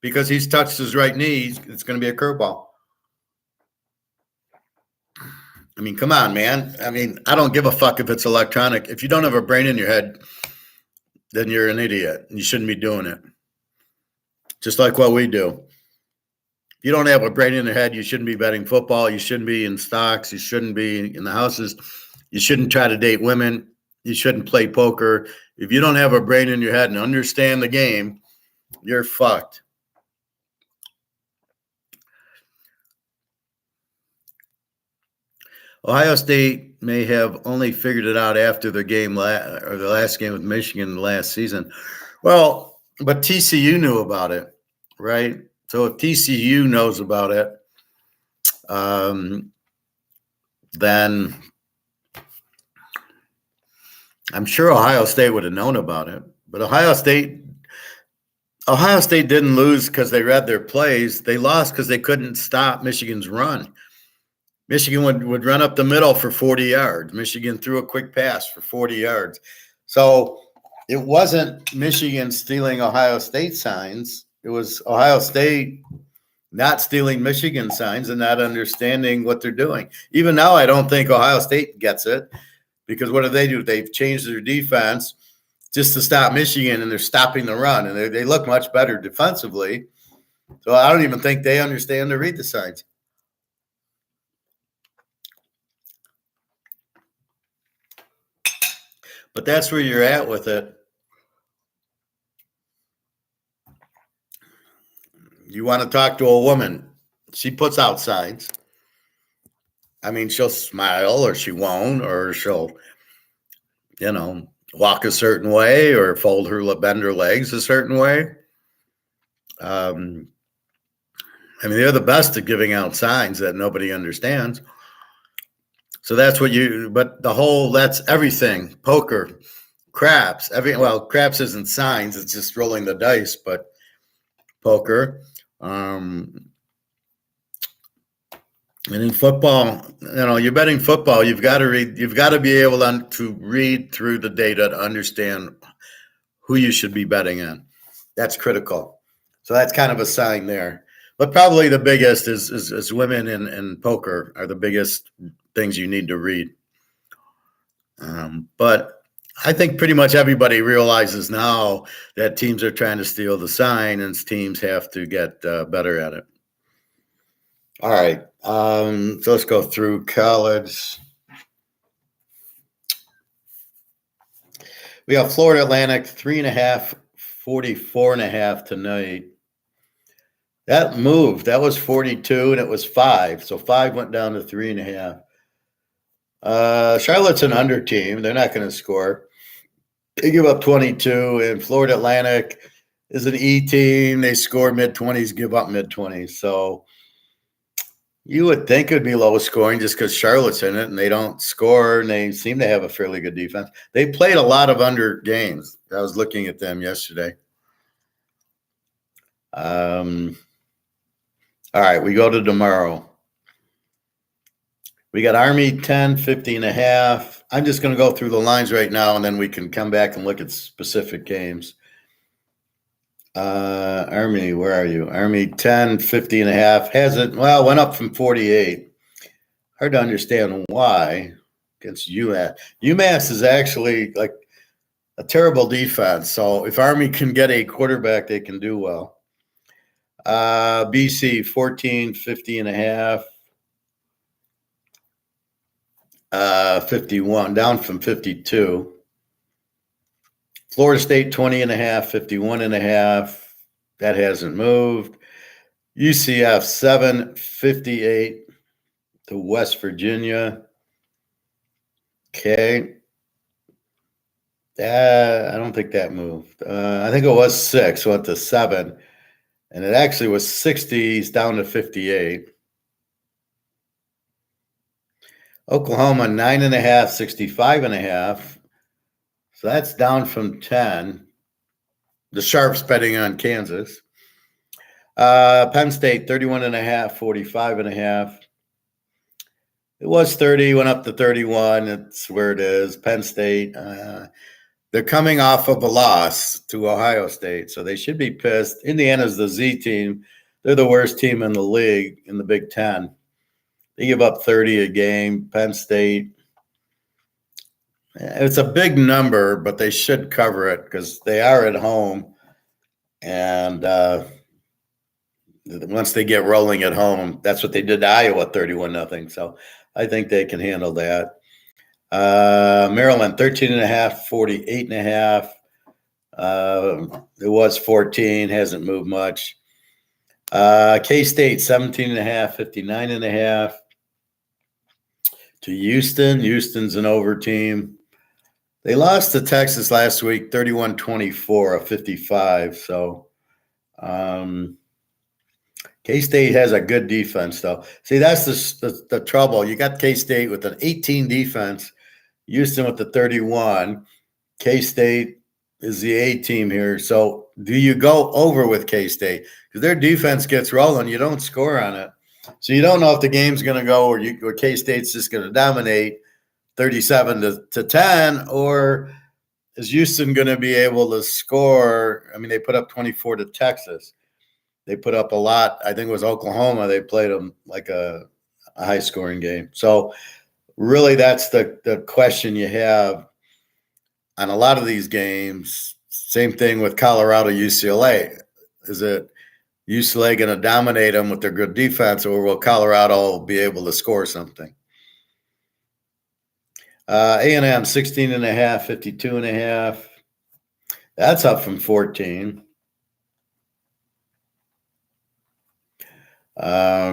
because he's touched his right knee. It's going to be a curveball. I mean, come on, man. I mean, I don't give a fuck if it's electronic. If you don't have a brain in your head, then you're an idiot, and you shouldn't be doing it. Just like what we do. If you don't have a brain in your head, you shouldn't be betting football. You shouldn't be in stocks. You shouldn't be in the houses. You shouldn't try to date women. You shouldn't play poker. If you don't have a brain in your head and understand the game, you're fucked. Ohio State may have only figured it out after the game or the last game with Michigan last season. Well, but TCU knew about it, right? So if TCU knows about it, then I'm sure Ohio State would have known about it. But Ohio State didn't lose because they read their plays. They lost because they couldn't stop Michigan's run. Michigan would run up the middle for 40 yards. Michigan threw a quick pass for 40 yards. So it wasn't Michigan stealing Ohio State signs. It was Ohio State not stealing Michigan signs and not understanding what they're doing. Even now, I don't think Ohio State gets it because what do? They've changed their defense just to stop Michigan, and they're stopping the run, and they look much better defensively. So I don't even think they understand to read the signs. But that's where you're at with it. You want to talk to a woman, she puts out signs. I mean, she'll smile or she won't, or she'll, walk a certain way or bend her legs a certain way. I mean, they're the best at giving out signs that nobody understands. So that's but that's everything. Poker, craps, craps isn't signs, it's just rolling the dice, but poker. And in football, you're betting football, you've got to be able to read through the data to understand who you should be betting on. That's critical. So that's kind of a sign there. But probably the biggest is women in poker are the biggest things you need to read. But I think pretty much everybody realizes now that teams are trying to steal the sign, and teams have to get better at it. All right. So let's go through college. We have Florida Atlantic 3.5, 44.5 tonight. That moved. That was 42, and it was 5. So 5 went down to 3.5. Charlotte's an under team. They're not going to score. They give up 22, and Florida Atlantic is an E team. They score mid-20s, give up mid-20s. So you would think it would be low scoring just because Charlotte's in it, and they don't score, and they seem to have a fairly good defense. They played a lot of under games. I was looking at them yesterday. All right, we go to tomorrow. We got Army 10, 50.5. I'm just going to go through the lines right now, and then we can come back and look at specific games. Army, where are you? Army 10, 50 and a half. Went up from 48. Hard to understand why against UMass. UMass is actually like a terrible defense. So if Army can get a quarterback, they can do well. BC 14, 50 and a half. 51, down from 52. Florida State 20 and a half, 51 and a half. That hasn't moved. UCF 7, 58 to West Virginia. Okay. I don't think that moved. I think it was 6, went to 7. And it actually was 60s down to 58. Oklahoma 9 and a half, 65 and a half. So that's down from 10. The Sharps betting on Kansas. Penn State 31 and a half, 45 and a half. It was 30, went up to 31. It's where it is. Penn State, they're coming off of a loss to Ohio State, so they should be pissed. Indiana's the Z team. They're the worst team in the league in the Big Ten. They give up 30 a game. Penn State, it's a big number, but they should cover it because they are at home. And once they get rolling at home, that's what they did to Iowa, 31-0. So I think they can handle that. Maryland, 13 and a half, 48 and a half. It was 14, hasn't moved much. K-State, 17 and a half, 59 and a half. To Houston. Houston's an over team. They lost to Texas last week, 31-24, a 55. So K-State has a good defense, though. See, that's the trouble. You got K-State with an 18 defense, Houston with the 31. K-State is the A team here. So do you go over with K-State? Because their defense gets rolling. You don't score on it. So you don't know if the game's going to go or K-State's just going to dominate 37 to 10, or is Houston going to be able to score? I mean, they put up 24 to Texas. They put up a lot. I think it was Oklahoma. They played them like a high-scoring game. So really that's the question you have on a lot of these games. Same thing with Colorado, UCLA. Is it UCLA going to dominate them with their good defense, or will Colorado be able to score something? A&M 16 and a half, 52 and a half. That's up from 14. A&M,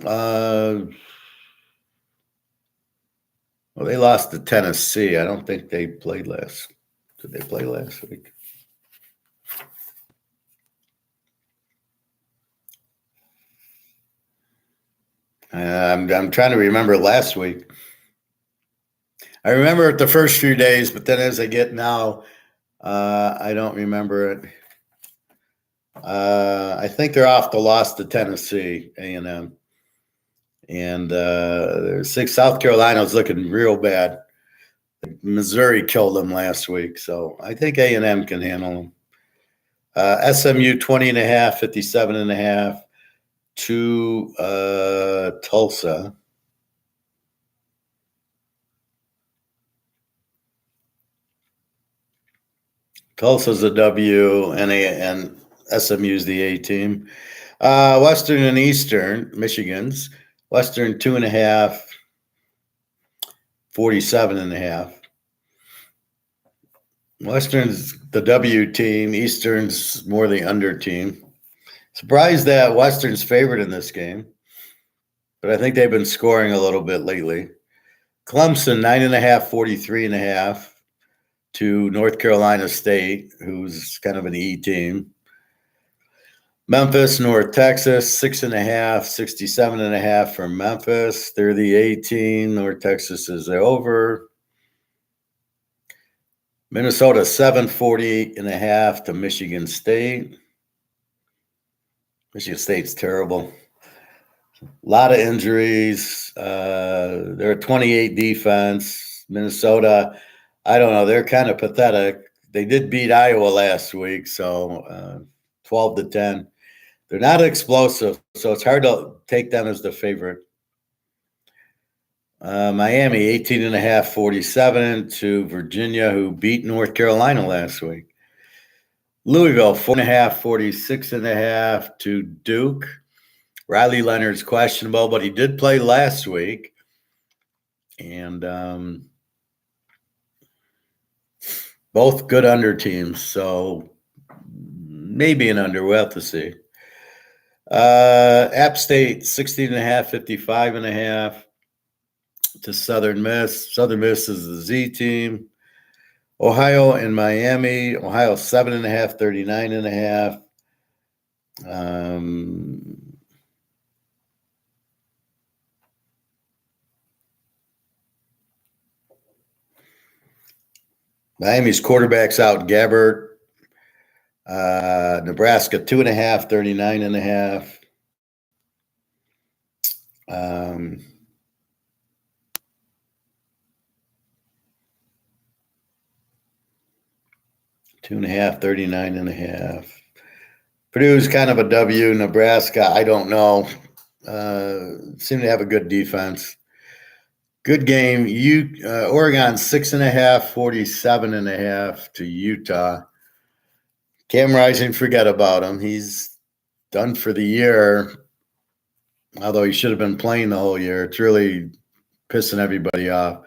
well, they lost to Tennessee. I don't think they played last. Did they play last week? I'm trying to remember last week. I remember it the first few days, but then as I get now, I don't remember it. I think they're off the loss to Tennessee, A&M. And South Carolina's looking real bad. Missouri killed them last week, so I think A&M can handle them. SMU 20 and a half, 57 and a half to Tulsa. Tulsa's a W, and SMU's the A team. Western and Eastern, Michigan's. Western 2.5, 47 and a half. Western's the W team. Eastern's more the under team. Surprised that Western's favored in this game, but I think they've been scoring a little bit lately. Clemson 9.5, 43 and a half to North Carolina State, who's kind of an E team. Memphis, North Texas, 6.5, 67 and a half for Memphis. They're the A team. North Texas is over. Minnesota 7, 48 and a half to Michigan State. Michigan State's terrible. A lot of injuries. They're a 28 defense. Minnesota, I don't know. They're kind of pathetic. They did beat Iowa last week, so 12-10. They're not explosive, so it's hard to take them as the favorite. Miami, 18.5, 47 to Virginia, who beat North Carolina last week. Louisville, 4.5, 46.5 to Duke. Riley Leonard's questionable, but he did play last week. And both good under teams, so maybe an under. We'll have to see. App State, 16.5, 55.5 to Southern Miss. Southern Miss is the Z team. Ohio and Miami. Ohio, 7.5, 39.5. Miami's quarterback's out, Gabbert. Nebraska, 2.5, 39.5. 2.5, 39.5. Purdue's kind of a W. Nebraska, I don't know. Seem to have a good defense. Good game. Oregon, 6.5, 47.5 to Utah. Cam Rising, forget about him. He's done for the year, although he should have been playing the whole year. It's really pissing everybody off.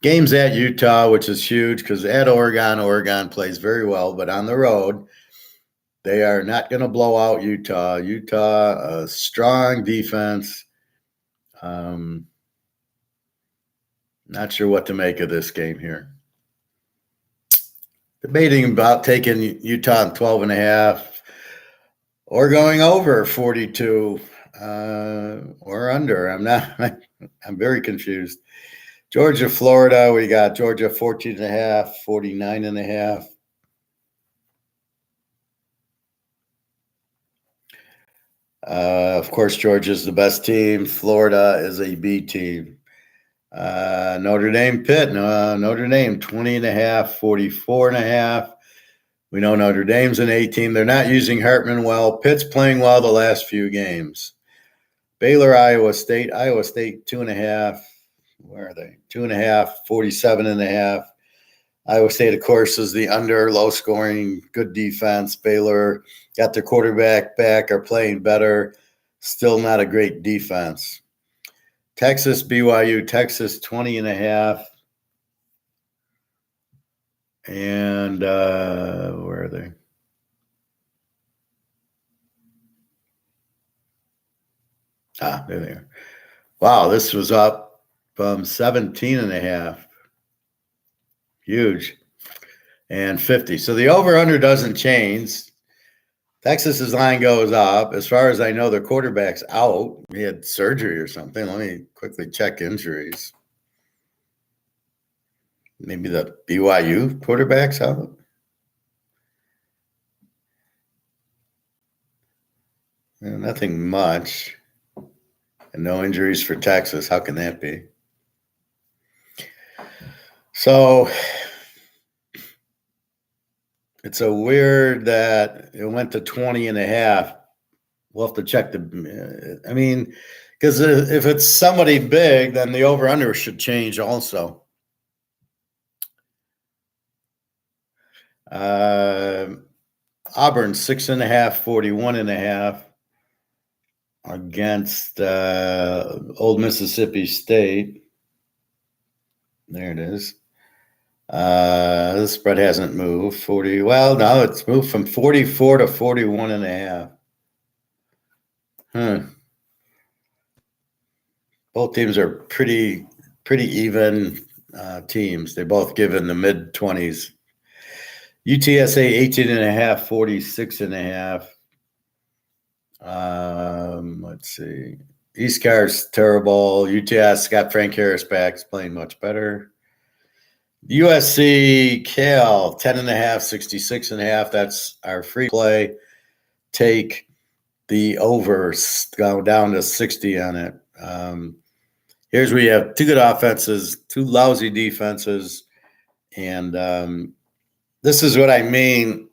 Game's at Utah, which is huge because at Oregon plays very well, but on the road, they are not going to blow out Utah. Utah, a strong defense. Not sure what to make of this game here. Debating about taking Utah at 12.5 or going over 42 or under. I'm very confused. Georgia, Florida, we got Georgia 14.5, 49.5. Of course, Georgia's the best team. Florida is a B team. Notre Dame, Pitt. Notre Dame, 20.5, 44.5. We know Notre Dame's an A team. They're not using Hartman well. Pitt's playing well the last few games. Baylor, Iowa State. Iowa State, 2.5. Where are they? 2.5, 47.5. Iowa State, of course, is the under, low scoring, good defense. Baylor got their quarterback back, are playing better. Still not a great defense. Texas, BYU, Texas, 20.5. And where are they? There they are. Wow, this was up from 17.5. Huge. And 50. So the over-under doesn't change. Texas's line goes up. As far as I know, their quarterback's out. He had surgery or something. Let me quickly check injuries. Maybe the BYU quarterback's out. Nothing much. And no injuries for Texas. How can that be? So it's a weird that it went to 20.5. We'll have to check because if it's somebody big, then the over-under should change also. Auburn, 6.5, 41.5 against Old Mississippi State. There it is. The spread hasn't moved. 40. Well, no, it's moved from 44 to 41.5. Both teams are pretty even teams. They both give in the mid-20s. UTSA 18.5, 46.5. Let's see. East Car's terrible. UTS got Frank Harris back. He's playing much better. USC, Cal, 10.5, 66.5. That's our free play. Take the over go down to 60 on it. Here's where you have two good offenses, two lousy defenses, and this is what I mean.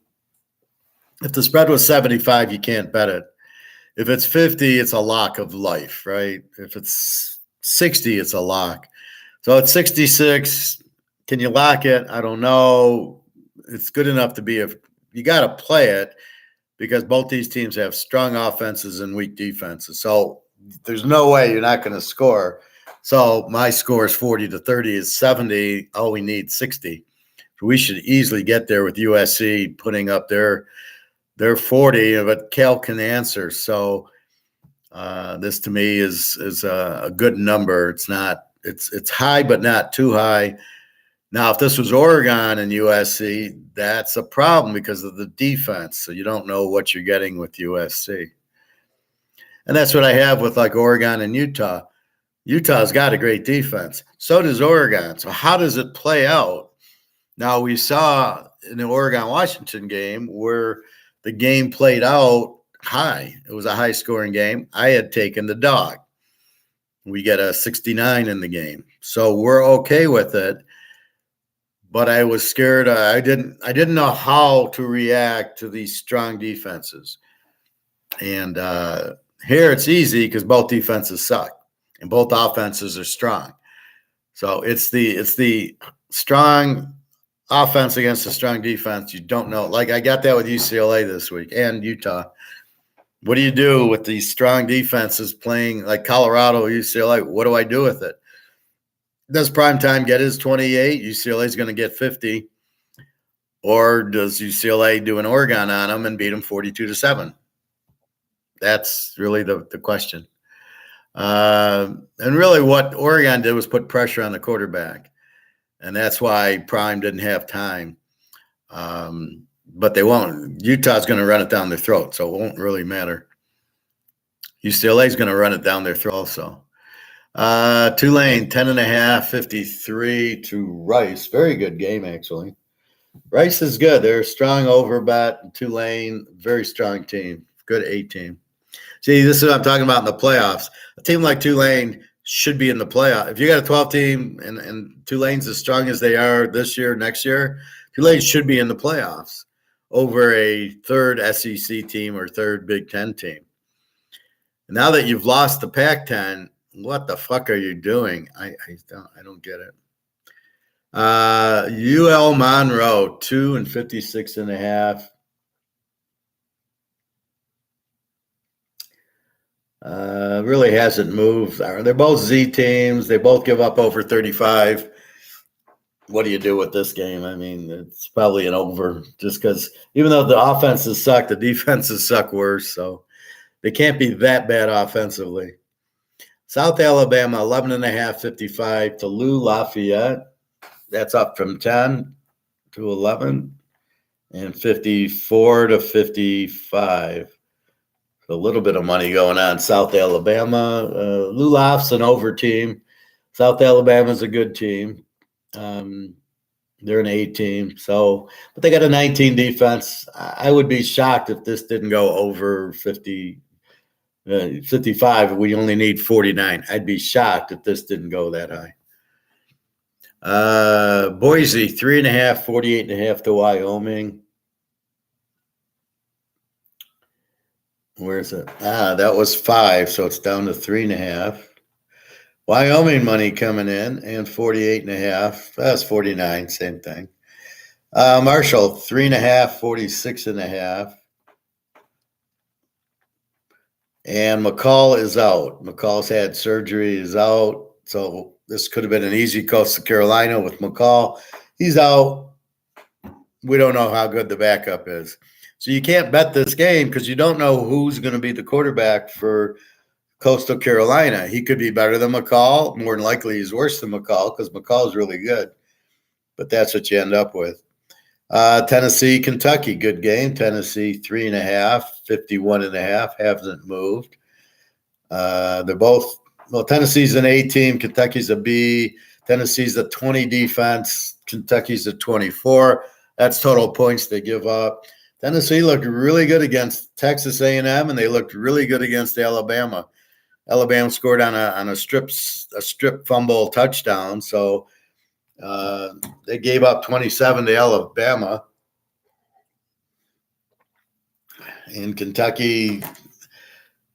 If the spread was 75, you can't bet it. If it's 50, it's a lock of life, right? If it's 60, it's a lock. So at 66, can you lock it? I don't know. It's good enough to be you got to play it because both these teams have strong offenses and weak defenses. So there's no way you're not going to score. So my score is 40-30 is 70. All we need 60. So we should easily get there with USC putting up their 40, but Cal can answer. So this to me is a good number. It's high, but not too high. Now, if this was Oregon and USC, that's a problem because of the defense. So you don't know what you're getting with USC. And that's what I have with like Oregon and Utah. Utah's got a great defense. So does Oregon. So how does it play out? Now, we saw in the Oregon-Washington game where the game played out high. It was a high-scoring game. I had taken the dog. We get a 69 in the game. So we're okay with it. But I was scared. I didn't know how to react to these strong defenses. And here it's easy because both defenses suck and both offenses are strong. So it's the strong offense against a strong defense. You don't know. Like I got that with UCLA this week and Utah. What do you do with these strong defenses playing like Colorado, UCLA? What do I do with it? Does Primetime get his 28? UCLA is going to get 50. Or does UCLA do an Oregon on them and beat them 42-7? That's really the question. And really what Oregon did was put pressure on the quarterback. And that's why Prime didn't have time. But they won't. Utah's going to run it down their throat, so it won't really matter. UCLA is going to run it down their throat also. Tulane, 10.5, 53 to Rice. Very good game, actually. Rice is good. They're a strong over bet. Tulane, very strong team. Good A team. See, this is what I'm talking about in the playoffs. A team like Tulane should be in the playoff. If you got a 12 team and Tulane's as strong as they are this year, next year, Tulane should be in the playoffs over a third SEC team or third Big Ten team. Now that you've lost the Pac-10, what the fuck are you doing? I don't get it. UL Monroe, 2 and 56.5. Really hasn't moved. They're both Z teams. They both give up over 35. What do you do with this game? I mean, it's probably an over just because even though the offenses suck, the defenses suck worse. So they can't be that bad offensively. South Alabama, 11.5, 55 to Lou Lafayette. That's up from 10 to 11 and 54 to 55. A little bit of money going on. South Alabama. Lou Laf's an over team. South Alabama's a good team. They're an A team. So, but they got a 19 defense. I would be shocked if this didn't go over 50. 55, we only need 49. I'd be shocked if this didn't go that high. Boise, 3.5, 48.5 to Wyoming. Where's it? That was 5, so it's down to 3.5. Wyoming money coming in and 48.5. That's 49, same thing. Marshall, 3.5, 46.5. And McCall is out. McCall's had surgery, is out. So this could have been an easy Coastal Carolina with McCall. He's out. We don't know how good the backup is. So you can't bet this game because you don't know who's going to be the quarterback for Coastal Carolina. He could be better than McCall. More than likely he's worse than McCall because McCall is really good. But that's what you end up with. Tennessee, Kentucky, good game. Tennessee, 3.5, 51.5, hasn't moved. They're both, well, Tennessee's an A team, Kentucky's a B. Tennessee's a 20 defense, Kentucky's a 24. That's total points they give up. Tennessee looked really good against Texas A&M, and they looked really good against Alabama. Alabama scored on a strip fumble touchdown, so they gave up 27 to Alabama. In Kentucky,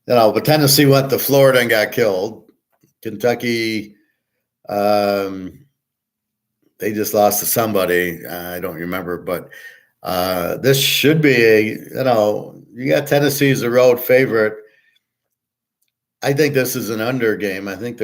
but Tennessee went to Florida and got killed. Kentucky, they just lost to somebody. I don't remember, but this should be you got Tennessee as a road favorite. I think this is an under game. I think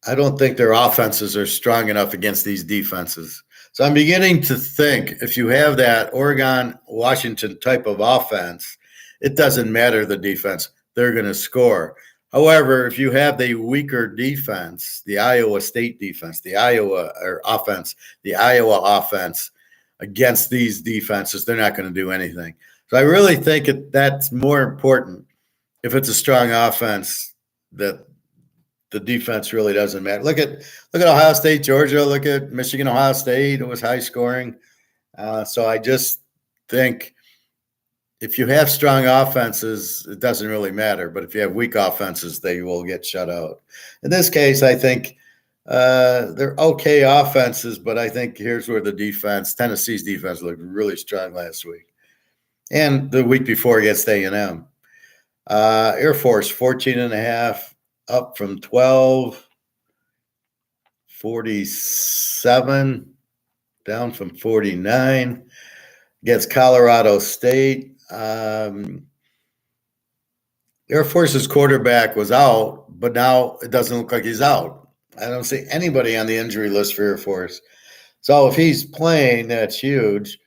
I don't think their offenses are strong enough against these defenses. So I'm beginning to think if you have that Oregon-Washington type of offense, it doesn't matter the defense. They're going to score. However, if you have the weaker defense, the Iowa State defense, the Iowa offense against these defenses, they're not going to do anything. So I really think that's more important. If it's a strong offense, that the defense really doesn't matter. Look at Ohio State, Georgia. Look at Michigan, Ohio State. It was high scoring. So I just think if you have strong offenses, it doesn't really matter. But if you have weak offenses, they will get shut out. In this case, I think they're okay offenses, but I think here's where Tennessee's defense looked really strong last week. And the week before against A&M. Air Force, 14.5. Up from 12, 47, down from 49 against Colorado State. Air Force's quarterback was out, but now it doesn't look like he's out. I don't see anybody on the injury list for Air Force. So if he's playing, that's huge.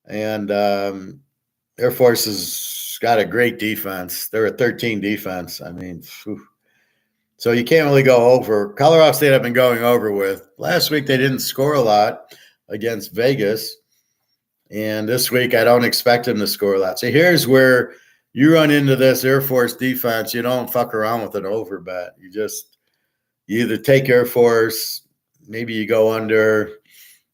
And Air Force has got a great defense. They're a 13 defense. I mean, so you can't really go over. Colorado State I've been going over with. Last week they didn't score a lot against Vegas. And this week I don't expect them to score a lot. So here's where you run into this Air Force defense. You don't fuck around with an over bet. You either take Air Force, maybe you go under.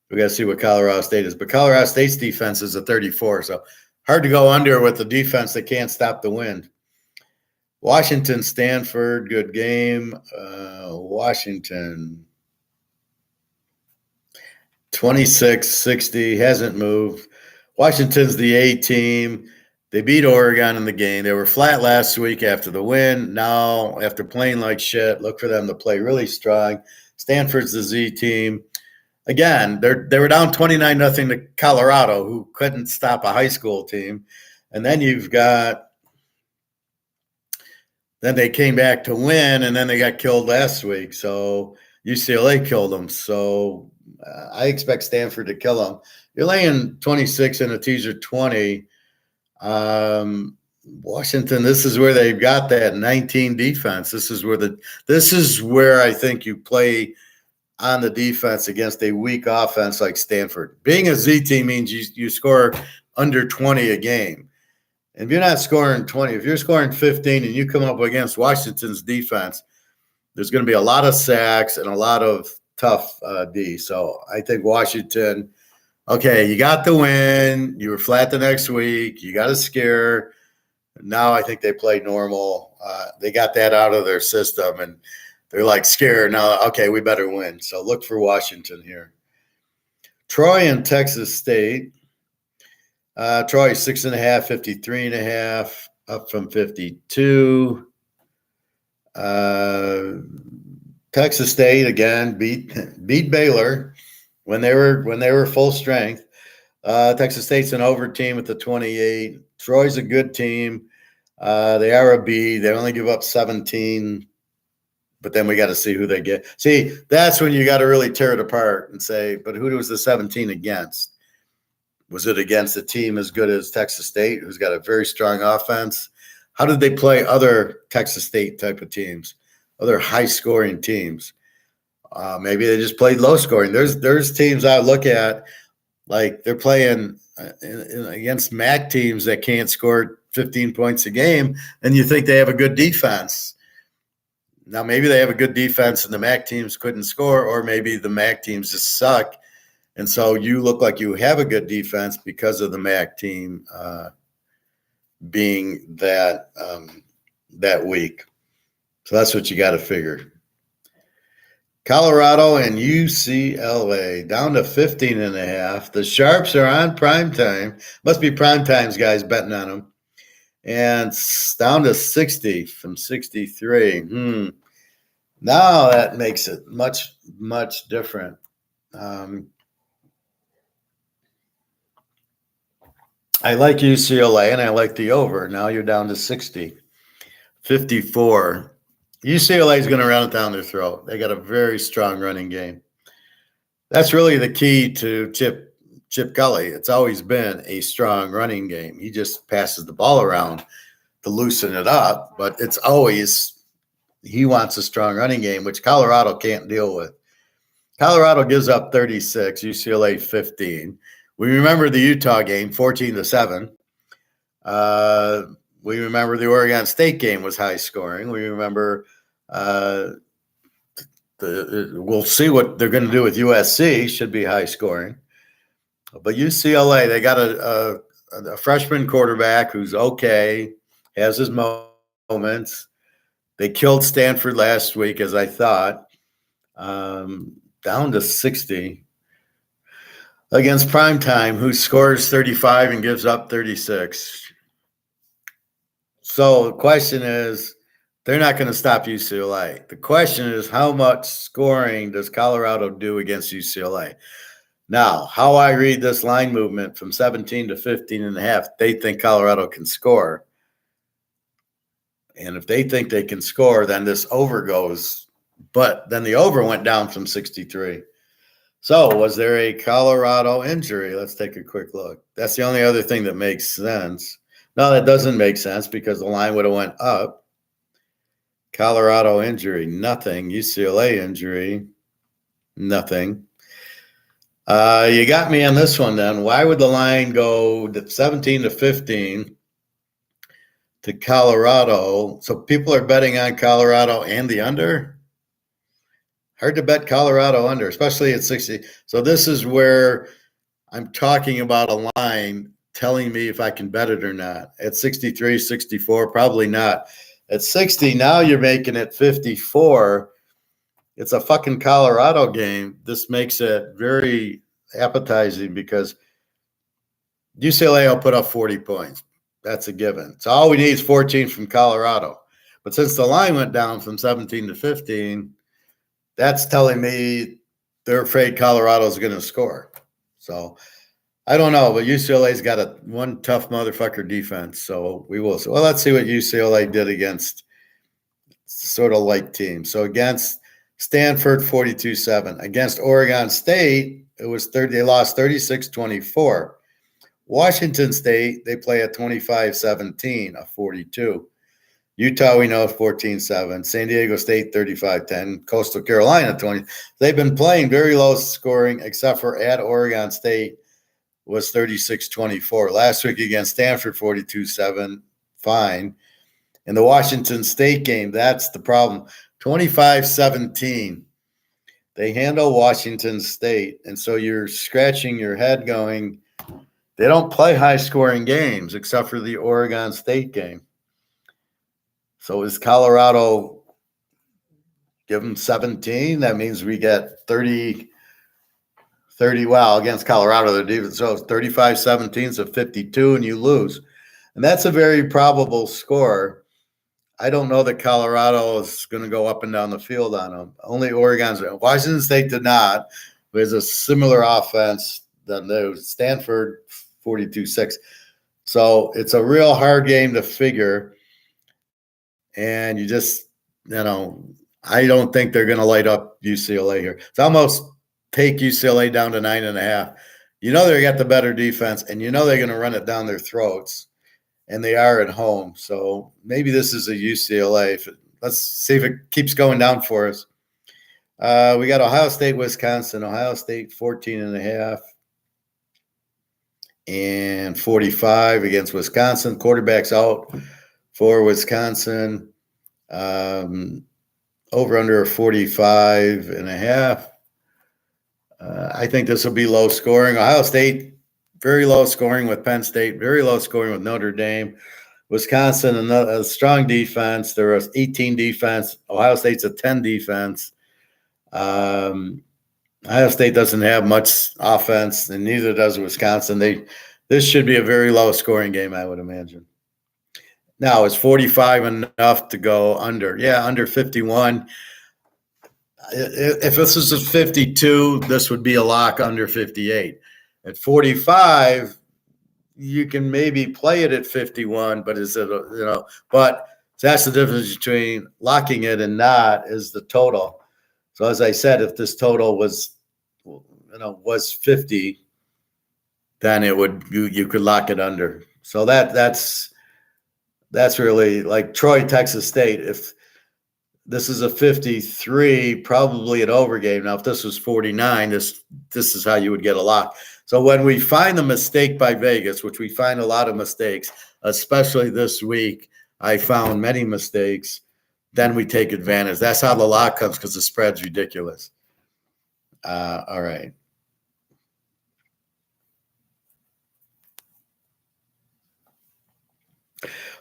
We got to see what Colorado State is. But Colorado State's defense is a 34. So hard to go under with the defense that can't stop the wind. Washington, Stanford, good game. Washington, 26-60, hasn't moved. Washington's the A team. They beat Oregon in the game. They were flat last week after the win. Now, after playing like shit, look for them to play really strong. Stanford's the Z team. Again, they were down 29-0 to Colorado, who couldn't stop a high school team. And then then they came back to win, and then they got killed last week. So UCLA killed them. So I expect Stanford to kill them. You're laying 26 in a teaser 20. Washington, this is where they've got that 19 defense. This is where I think you play on the defense against a weak offense like Stanford. Being a Z team means you score under 20 a game. And if you're not scoring 20, if you're scoring 15 and you come up against Washington's defense, there's going to be a lot of sacks and a lot of tough D. So I think Washington, okay, you got the win. You were flat the next week. You got a scare. Now I think they play normal. They got that out of their system, and they're like scared. Now, okay, we better win. So look for Washington here. Troy and Texas State. Troy 6.5, 53.5, up from 52. Texas State again beat Baylor when they were full strength. Texas State's an over team with the 28. Troy's a good team. They are a B. They only give up 17, but then we got to see who they get. See, that's when you got to really tear it apart and say, but who was the 17 against? Was it against a team as good as Texas State, who's got a very strong offense? How did they play other Texas State type of teams, other high-scoring teams? Maybe they just played low-scoring. There's teams I look at, like they're playing against MAC teams that can't score 15 points a game, and you think they have a good defense. Now, maybe they have a good defense and the MAC teams couldn't score, or maybe the MAC teams just suck And so you look like you have a good defense because of the MAC team being that weak. So that's what you got to figure. Colorado and UCLA down to 15.5. The Sharps are on prime time. Must be prime times guys betting on them. And down to 60 from 63. Now that makes it much, much different. I like UCLA and I like the over. Now you're down to 60. 54. UCLA is going to run it down their throat. They got a very strong running game. That's really the key to Chip Kelly. It's always been a strong running game. He just passes the ball around to loosen it up, but it's always he wants a strong running game, which Colorado can't deal with. Colorado gives up 36, UCLA 15. We remember the Utah game, 14-7. We remember the Oregon State game was high scoring. We remember we'll see what they're going to do with USC. Should be high scoring. But UCLA, they got a freshman quarterback who's okay, has his moments. They killed Stanford last week, as I thought, down to 60 against Primetime, who scores 35 and gives up 36. So the question is, they're not going to stop UCLA. The question is, how much scoring does Colorado do against UCLA? Now, how I read this line movement from 17 to 15.5, they think Colorado can score. And if they think they can score, then this over goes. But then the over went down from 63. So was there a Colorado injury? Let's take a quick look. That's the only other thing that makes sense. No, that doesn't make sense because the line would have went up. Colorado injury, nothing. UCLA injury, nothing. You got me on this one then. Why would the line go 17 to 15 to Colorado? So people are betting on Colorado and the under? Hard to bet Colorado under, especially at 60. So this is where I'm talking about a line telling me if I can bet it or not. At 63, 64, probably not. At 60, now you're making it 54. It's a fucking Colorado game. This makes it very appetizing because UCLA will put up 40 points. That's a given. So all we need is 14 from Colorado. But since the line went down from 17 to 15, that's telling me they're afraid Colorado's going to score. So I don't know, but UCLA's got one tough motherfucker defense. So we will. Well, let's see what UCLA did against sort of light teams. So against Stanford, 42-7. Against Oregon State, it was 30. They lost 36-24. Washington State, they play at 25-17, a 42. Utah, we know, 14-7. San Diego State, 35-10. Coastal Carolina, 20. They've been playing very low scoring, except for at Oregon State was 36-24. Last week against Stanford, 42-7. Fine. In the Washington State game, that's the problem. 25-17. They handle Washington State. And so you're scratching your head going, they don't play high-scoring games except for the Oregon State game. So is Colorado give them 17? That means we get 30, well, against Colorado, their defense. So 35-17 is a 52, and you lose. And that's a very probable score. I don't know that Colorado is going to go up and down the field on them. Only Oregon's. Washington State did not. There's a similar offense than those. Stanford, 42-6. So it's a real hard game to figure. And you just, I don't think they're going to light up UCLA here. It's almost take UCLA down to 9.5. They got the better defense, and they're going to run it down their throats. And they are at home. So maybe this is a UCLA. Let's see if it keeps going down for us. We got Ohio State, Wisconsin. Ohio State, 14.5. And 45 against Wisconsin. Quarterback's out for Wisconsin. Over under 45.5. I think this will be low scoring. Ohio State, very low scoring with Penn State, very low scoring with Notre Dame. Wisconsin, a strong defense. There was 18 defense. Ohio State's a 10 defense. Ohio State doesn't have much offense, and neither does Wisconsin. This should be a very low scoring game, I would imagine. Now, is 45 enough to go under? Yeah, under 51. If this is a 52, this would be a lock under 58. At 45, you can maybe play it at 51, but is it, but that's the difference between locking it and not, is the total. So as I said, if this total was 50, then it would, you could lock it under. So that's really like Troy, Texas State. If this is a 53, probably an over game. Now, if this was 49, this is how you would get a lock. So when we find the mistake by Vegas, which we find a lot of mistakes, especially this week, I found many mistakes, then we take advantage. That's how the lock comes, because the spread's ridiculous. All right.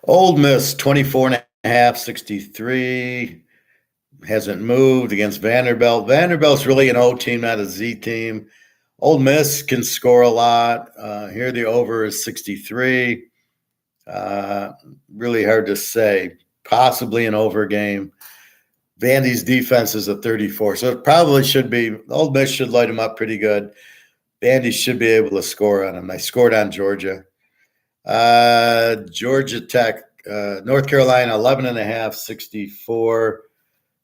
Ole Miss, 24.5, 63. Hasn't moved against Vanderbilt. Vanderbilt's really an O team, not a Z team. Ole Miss can score a lot. Here the over is 63. Really hard to say. Possibly an over game. Vandy's defense is a 34, so it probably should be. Ole Miss should light them up pretty good. Vandy should be able to score on them. I scored on Georgia. Georgia Tech, North Carolina, 11.5, 64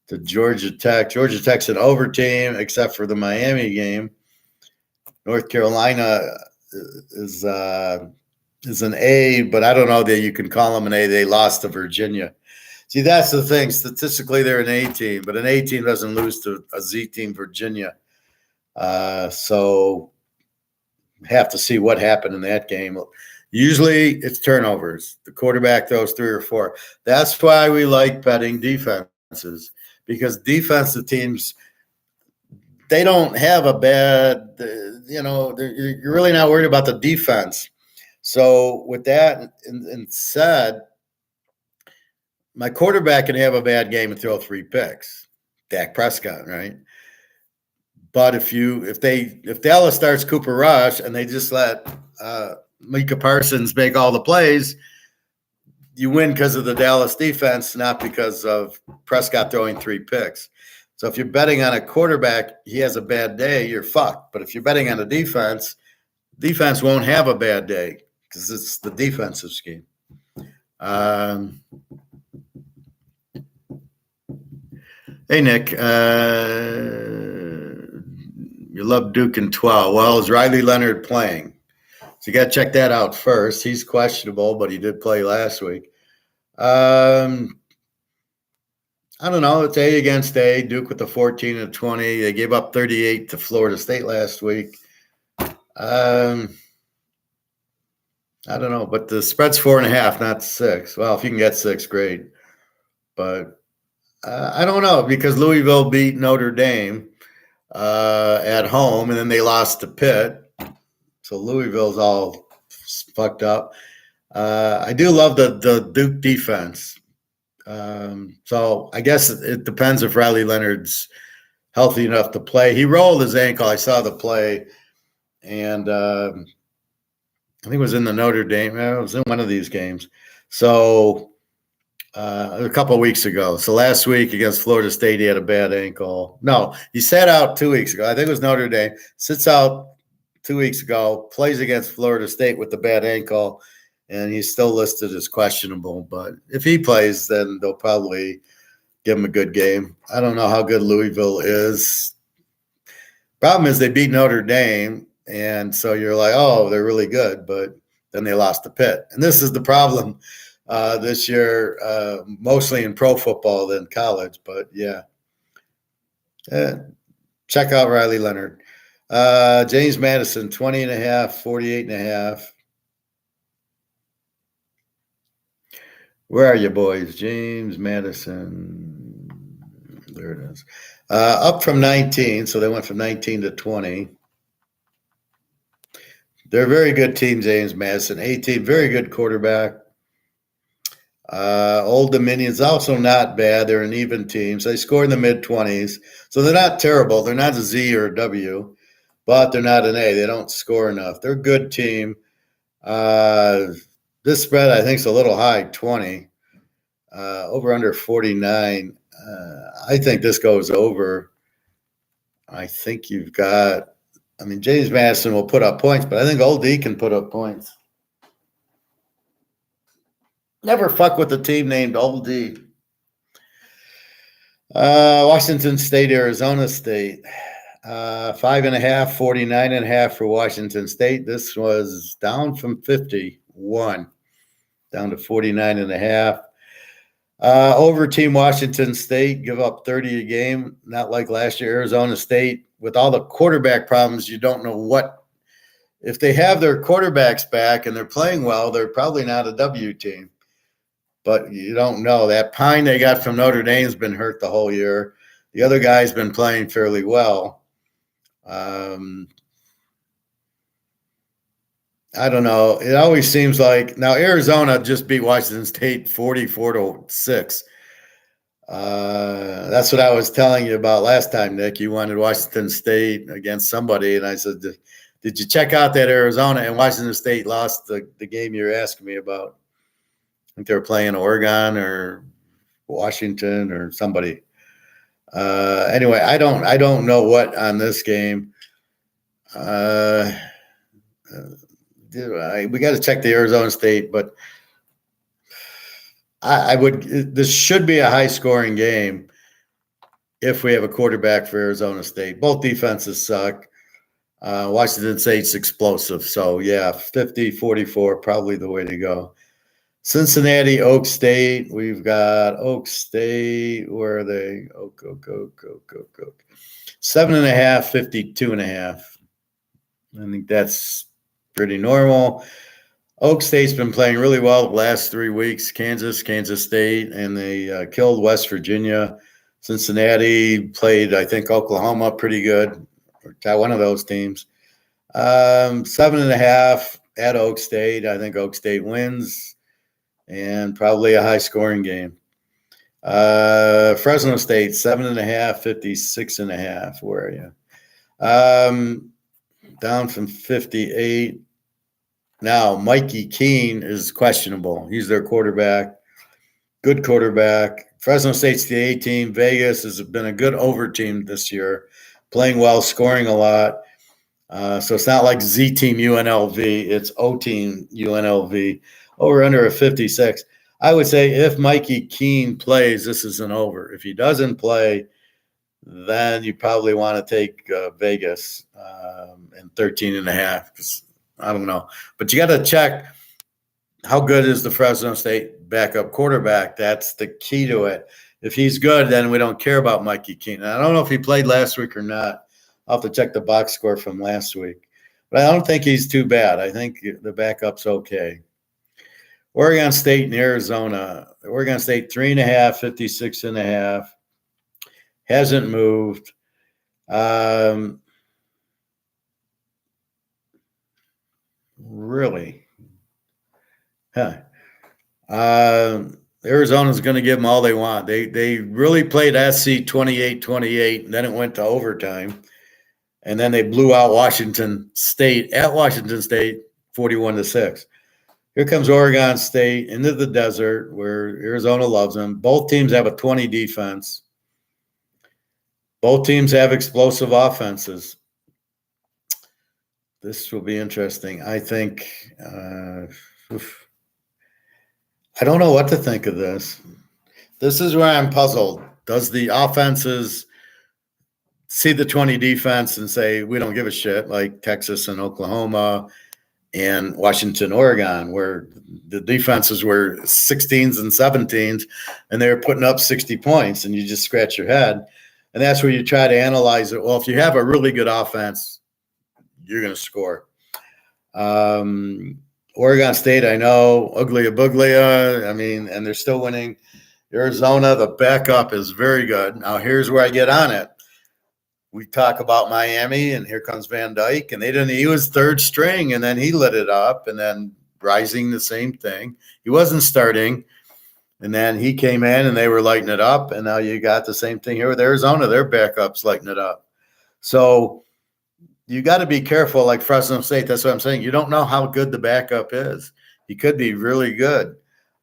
to Georgia Tech. Georgia Tech's an over team, except for the Miami game. North Carolina is an A, but I don't know that you can call them an A. They lost to Virginia. See, that's the thing. Statistically, they're an A team, but an A team doesn't lose to a Z team, Virginia. So have to see what happened in that game. Usually it's turnovers. The quarterback throws 3 or 4. That's why we like betting defenses, because defensive teams, they don't have a bad, you're really not worried about the defense. So with that and said, my quarterback can have a bad game and throw 3 picks, Dak Prescott, right? But if Dallas starts Cooper Rush and they just let Micah Parsons make all the plays, you win because of the Dallas defense, not because of Prescott throwing 3 picks. So if you're betting on a quarterback, he has a bad day, you're fucked. But if you're betting on a defense won't have a bad day because it's the defensive scheme. Hey, Nick. You love Duke in 12. Well, is Riley Leonard playing? So you got to check that out first. He's questionable, but he did play last week. I don't know. It's A against A. Duke with the 14 and 20. They gave up 38 to Florida State last week. I don't know, but the spread's 4.5, not 6. Well, if you can get 6, great. But I don't know, because Louisville beat Notre Dame at home, and then they lost to Pitt. So Louisville's all fucked up. I do love the Duke defense. So I guess it depends if Riley Leonard's healthy enough to play. He rolled his ankle. I saw the play, and I think it was in the Notre Dame. It was in one of these games. So a couple of weeks ago. So last week against Florida State, he had a bad ankle. No, he sat out 2 weeks ago. I think it was Notre Dame. Sits out 2 weeks ago, plays against Florida State with the bad ankle, and he's still listed as questionable. But if he plays, then they'll probably give him a good game. I don't know how good Louisville is. Problem is they beat Notre Dame, and so you're like, oh, they're really good, but then they lost to Pitt. And this is the problem this year, mostly in pro football than college. But, yeah. Check out Riley Leonard. James Madison, 20.5, 48.5. Where are you, boys? James Madison. There it is. Up from 19, so they went from 19 to 20. They're a very good team, James Madison. 18, very good quarterback. Old Dominion's also not bad. They're an even team. So they score in the mid-20s. So they're not terrible. They're not a Z or a W, but they're not an A. They don't score enough. They're a good team. This spread, I think, is a little high, 20. Over under 49. I think this goes over. I think you've got – I mean, James Madison will put up points, but I think Old D can put up points. Never fuck with a team named Old D. Washington State, Arizona State. 5.5, 49.5 for Washington State. This was down from 51, down to 49.5. Over Team Washington State, give up 30 a game. Not like last year, Arizona State. With all the quarterback problems, you don't know what. If they have their quarterbacks back and they're playing well, they're probably not a W team. But you don't know. That Pine they got from Notre Dame's been hurt the whole year. The other guy's been playing fairly well. I don't know. It always seems like now Arizona just beat Washington State 44-6. That's what I was telling you about last time, Nick. You wanted Washington State against somebody, and I said, "Did you check out that Arizona?" And Washington State lost the game you were asking me about. I think they were playing Oregon or Washington or somebody. Anyway, I don't know what on this game. We got to check the Arizona State, but I would. This should be a high-scoring game if we have a quarterback for Arizona State. Both defenses suck. Washington State's explosive, so yeah, 50-44 probably the way to go. Cincinnati, Oak State. We've got Oak State. Where are they? Oak. 7.5, 52.5. I think that's pretty normal. Oak State's been playing really well the last 3 weeks. Kansas State, and they killed West Virginia. Cincinnati played, I think, Oklahoma pretty good. Or one of those teams. 7.5 at Oak State. I think Oak State wins. And probably a high-scoring game. Fresno State, 7.5, 56.5. Where are you? Down from 58. Now, Mikey Keene is questionable. He's their quarterback. Good quarterback. Fresno State's the A team. Vegas has been a good over team this year, playing well, scoring a lot. So it's not like Z team UNLV. It's O team UNLV. Over under a 56. I would say if Mikey Keene plays, this is an over. If he doesn't play, then you probably want to take Vegas and 13.5. I don't know. But you got to check how good is the Fresno State backup quarterback. That's the key to it. If he's good, then we don't care about Mikey Keene. And I don't know if he played last week or not. I'll have to check the box score from last week. But I don't think he's too bad. I think the backup's okay. Oregon State and Arizona. Oregon State 3.5, 56.5. Hasn't moved. Really? Huh. Arizona's going to give them all they want. They really played SC 28-28, and then it went to overtime. And then they blew out Washington State at Washington State 41-6. Here comes Oregon State into the desert where Arizona loves them. Both teams have a 20 defense. Both teams have explosive offenses. This will be interesting. I think I don't know what to think of this. This is where I'm puzzled. Does the offenses see the 20 defense and say, we don't give a shit, like Texas and Oklahoma and Washington, Oregon, where the defenses were 16s and 17s, and they were putting up 60 points, and you just scratch your head. And that's where you try to analyze it. Well, if you have a really good offense, you're going to score. Oregon State, I know, Uglia Buglia, I mean, and they're still winning. Arizona, the backup is very good. Now, here's where I get on it. We talk about Miami, and here comes Van Dyke, and he was third string, and then he lit it up, and then Rising, the same thing. He wasn't starting, and then he came in, and they were lighting it up, and now you got the same thing here with Arizona. Their backup's lighting it up. So you got to be careful, like Fresno State. That's what I'm saying. You don't know how good the backup is. He could be really good.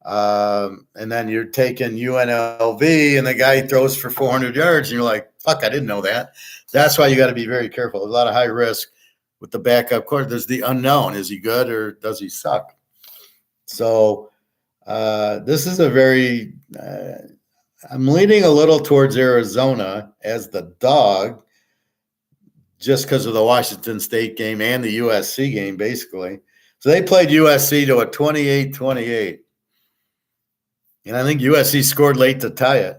And then you're taking UNLV, and the guy throws for 400 yards, and you're like, fuck, I didn't know that. That's why you got to be very careful. There's a lot of high risk with the backup court. There's the unknown. Is he good or does he suck? So this is a very I'm leaning a little towards Arizona as the dog just because of the Washington State game and the USC game, basically. So they played USC to a 28-28. And I think USC scored late to tie it.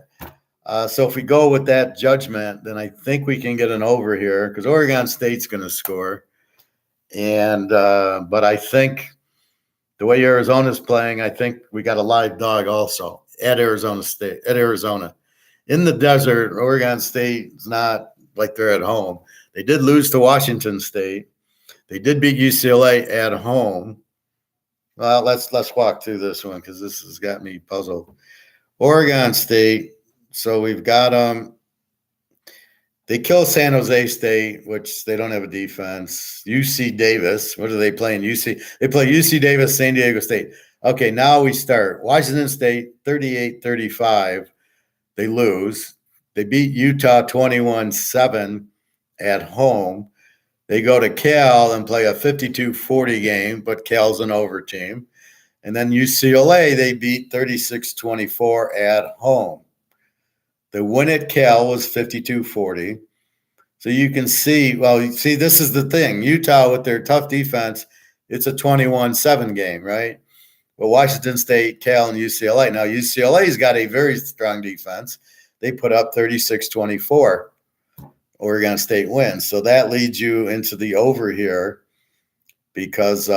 So if we go with that judgment, then I think we can get an over here because Oregon State's going to score. And but I think the way Arizona's playing, I think we got a live dog also at Arizona State, at Arizona. In the desert, Oregon State is not like they're at home. They did lose to Washington State. They did beat UCLA at home. Well, let's walk through this one because this has got me puzzled. Oregon State. So we've got them. They kill San Jose State, which they don't have a defense. UC Davis. What are they playing? They play UC Davis, San Diego State. Okay, now we start. Washington State, 38-35. They lose. They beat Utah 21-7 at home. They go to Cal and play a 52-40 game, but Cal's an over team. And then UCLA, they beat 36-24 at home. The win at Cal was 52-40. So you can see, this is the thing. Utah, with their tough defense, it's a 21-7 game, right? Well, Washington State, Cal, and UCLA. Now, UCLA's got a very strong defense. They put up 36-24. Oregon State wins. So that leads you into the over here because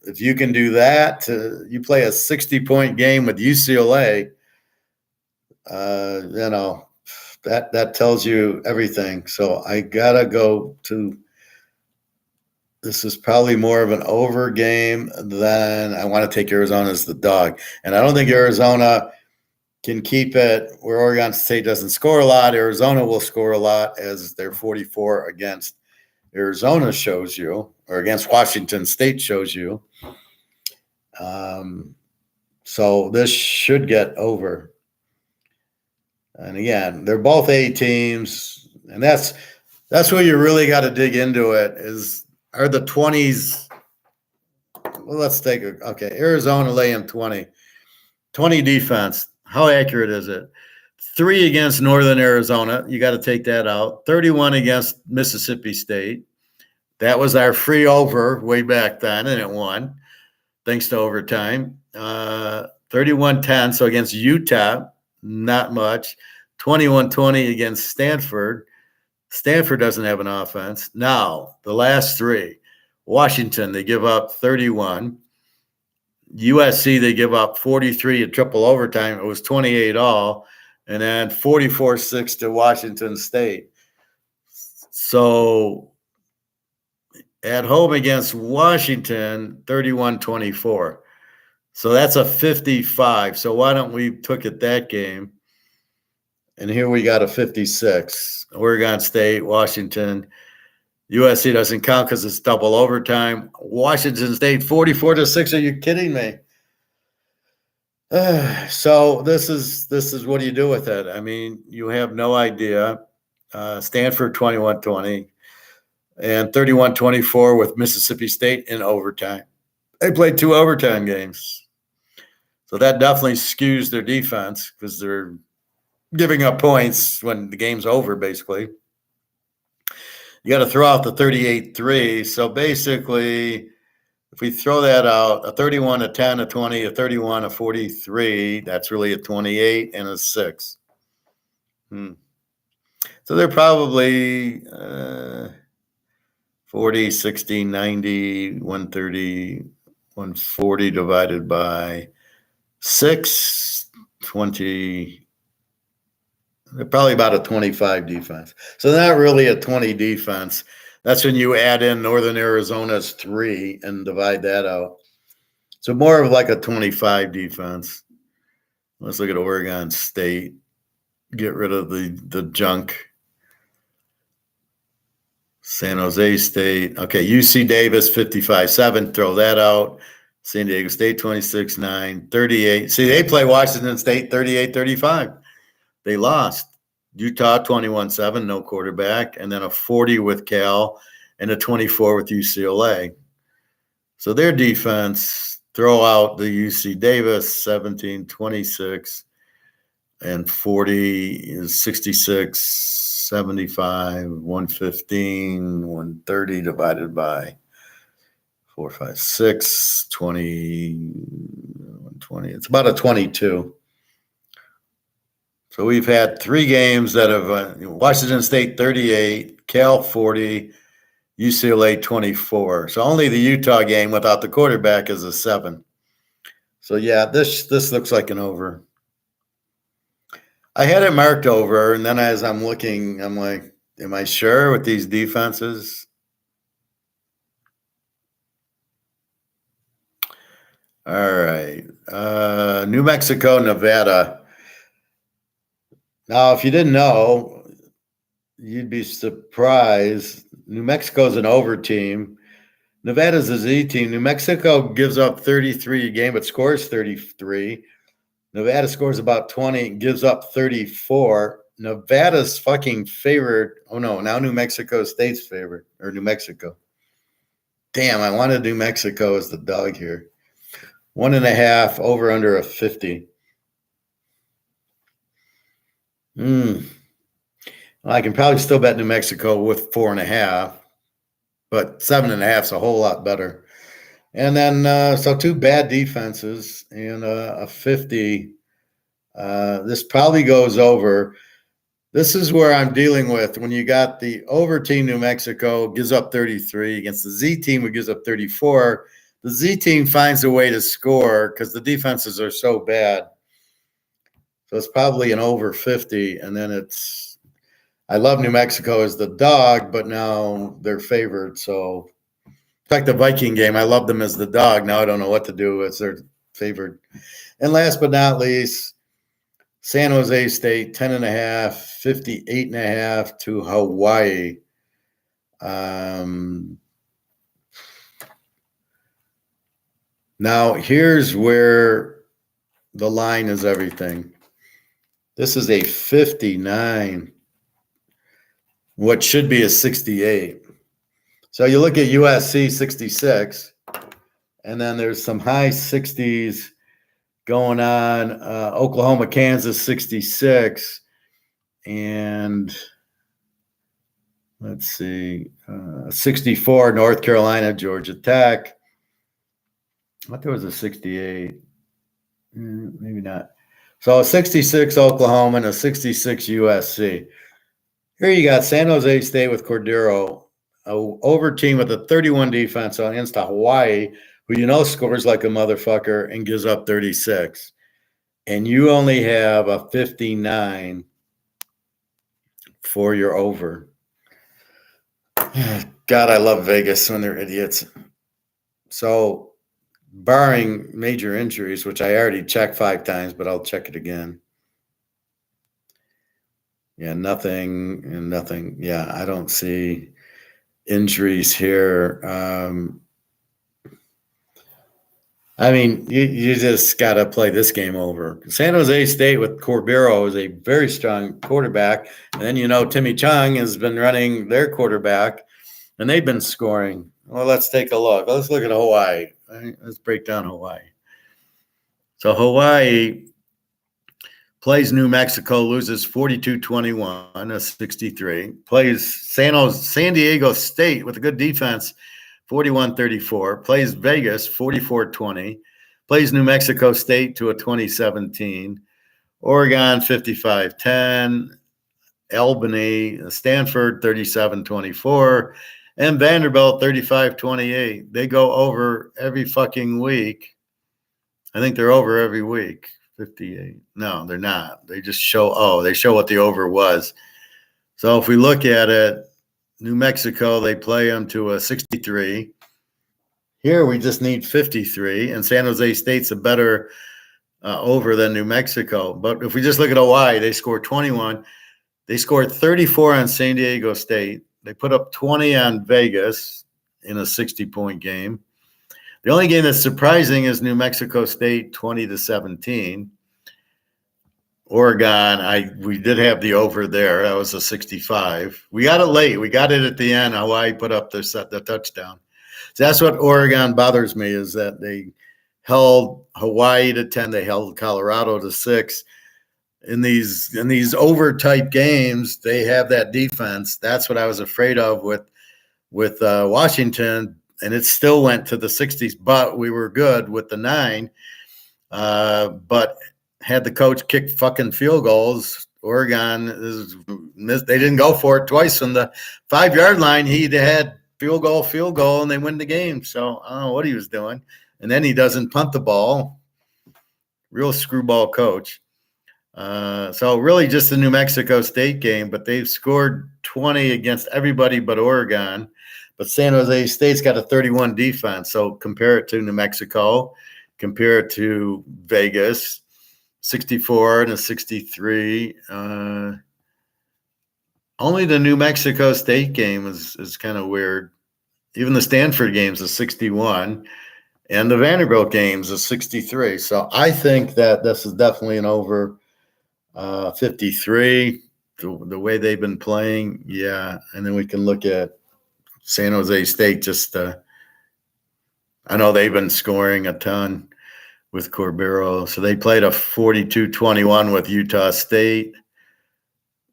if you can do that, you play a 60-point game with UCLA, that tells you everything. So I got to go to – this is probably more of an over game than I want to take Arizona as the dog. And I don't think Arizona – can keep it where Oregon State doesn't score a lot. Arizona will score a lot as their 44 against Arizona shows you, or against Washington State shows you. So this should get over. And again, they're both A teams, and that's where you really got to dig into it. Are the 20s? Well, let's take Arizona laying 20 defense. How accurate is it? 3 against Northern Arizona. You got to take that out. 31 against Mississippi State. That was our free over way back then, and it won thanks to overtime. 31-10. So against Utah, not much. 21-20 against Stanford. Stanford doesn't have an offense. Now, the last 3. Washington, they give up 31. USC, they give up 43 at triple overtime. It was 28 all, and then 44-6 to Washington State. So at home against Washington, 31-24. So that's a 55. So why don't we look at that game? And here we got a 56. Oregon State, Washington. USC doesn't count because it's double overtime. Washington State 44-6. Are you kidding me? So this is what do you do with it? I mean, you have no idea. Stanford 21-20 and 31-24 with Mississippi State in overtime. They played 2 overtime games. So that definitely skews their defense because they're giving up points when the game's over, basically. You got to throw out the 38-3. So basically, if we throw that out, a 31, a 10, a 20, a 31, a 43, that's really a 28 and a 6. So they're probably 40, 60, 90, 130, 140 divided by 6, 20. They're probably about a 25 defense. So they're not really a 20 defense. That's when you add in Northern Arizona's 3 and divide that out. So more of like a 25 defense. Let's look at Oregon State. Get rid of the junk. San Jose State. Okay, UC Davis 55-7. Throw that out. San Diego State 26-9. 38. See, they play Washington State 38-35. They lost. Utah 21-7, no quarterback, and then a 40 with Cal and a 24 with UCLA. So their defense, throw out the UC Davis 17-26 and 40 is 66, 75, 115, 130 divided by 4, 5, 6, 20, 120. It's about a 22. So we've had 3 games that have Washington State 38, Cal 40, UCLA 24. So only the Utah game without the quarterback is a 7. So yeah, this looks like an over. I had it marked over, and then as I'm looking, I'm like, am I sure with these defenses? All right. New Mexico, Nevada. Now, if you didn't know, you'd be surprised. New Mexico's an over team. Nevada's a Z team. New Mexico gives up 33 a game, but scores 33. Nevada scores about 20 and gives up 34. Nevada's fucking favored. Oh, no, now New Mexico State's favored, or New Mexico. Damn, I wanted New Mexico as the dog here. 1.5, over under a 50. Well, I can probably still bet New Mexico with 4.5, but 7.5 is a whole lot better. And then, so 2 bad defenses and a 50. This probably goes over. This is where I'm dealing with when you got the over team, New Mexico gives up 33 against the Z team who gives up 34. The Z team finds a way to score because the defenses are so bad. So it's probably an over 50. And then I love New Mexico as the dog, but now they're favored. So in fact, the Viking game, I love them as the dog. Now I don't know what to do as they're favored. And last but not least, San Jose State, 10.5, 58.5 to Hawaii. Now, here's where the line is everything. This is a 59, what should be a 68. So you look at USC 66, and then there's some high 60s going on. Oklahoma, Kansas 66, and let's see, 64 North Carolina, Georgia Tech. I thought there was a 68. Maybe not. So a 66 Oklahoma and a 66 USC. Here you got San Jose State with Cordero, a over team with a 31 defense against Hawaii, who you know scores like a motherfucker and gives up 36. And you only have a 59 for your over. God, I love Vegas when they're idiots. So barring major injuries, which I already checked 5 times, but I'll check it again. Yeah, nothing and nothing. Yeah, I don't see injuries here. I mean, you just got to play this game over. San Jose State with Corbero is a very strong quarterback. And then, you know, Timmy Chung has been running their quarterback, and they've been scoring. Well, let's take a look. Let's look at Hawaii. Let's break down Hawaii. So Hawaii plays New Mexico, loses 42-21, a 63. Plays San Diego State with a good defense, 41-34. Plays Vegas, 44-20. Plays New Mexico State to a 2017. Oregon, 55-10. Albany, Stanford, 37-24. And Vanderbilt, 35-28. They go over every fucking week. I think they're over every week. 58. No, they're not. They just show, they show what the over was. So if we look at it, New Mexico, they play them to a 63. Here we just need 53, and San Jose State's a better over than New Mexico. But if we just look at Hawaii, they scored 21. They scored 34 on San Diego State. They put up 20 on Vegas in a 60-point game. The only game that's surprising is New Mexico State 20-17. Oregon, we did have the over there. That was a 65. We got it late. We got it at the end. Hawaii put up the touchdown. So that's what Oregon bothers me, is that they held Hawaii to 10. They held Colorado to 6. In these over type games, they have that defense. That's what I was afraid of with Washington, and it still went to the 60s. But we were good with the 9. But had the coach kick fucking field goals, Oregon they didn't go for it twice from the 5-yard line. He had field goal, and they win the game. So I don't know what he was doing. And then he doesn't punt the ball. Real screwball coach. So really just the New Mexico State game, but they've scored 20 against everybody but Oregon. But San Jose State's got a 31 defense. So compare it to New Mexico, compare it to Vegas, 64 and a 63. Only the New Mexico State game is kind of weird. Even the Stanford game's a 61, and the Vanderbilt game's a 63. So I think that this is definitely an over 53. The way they've been playing, yeah. And then we can look at San Jose State. I know they've been scoring a ton with Corbero. So they played a 42-21 with Utah State,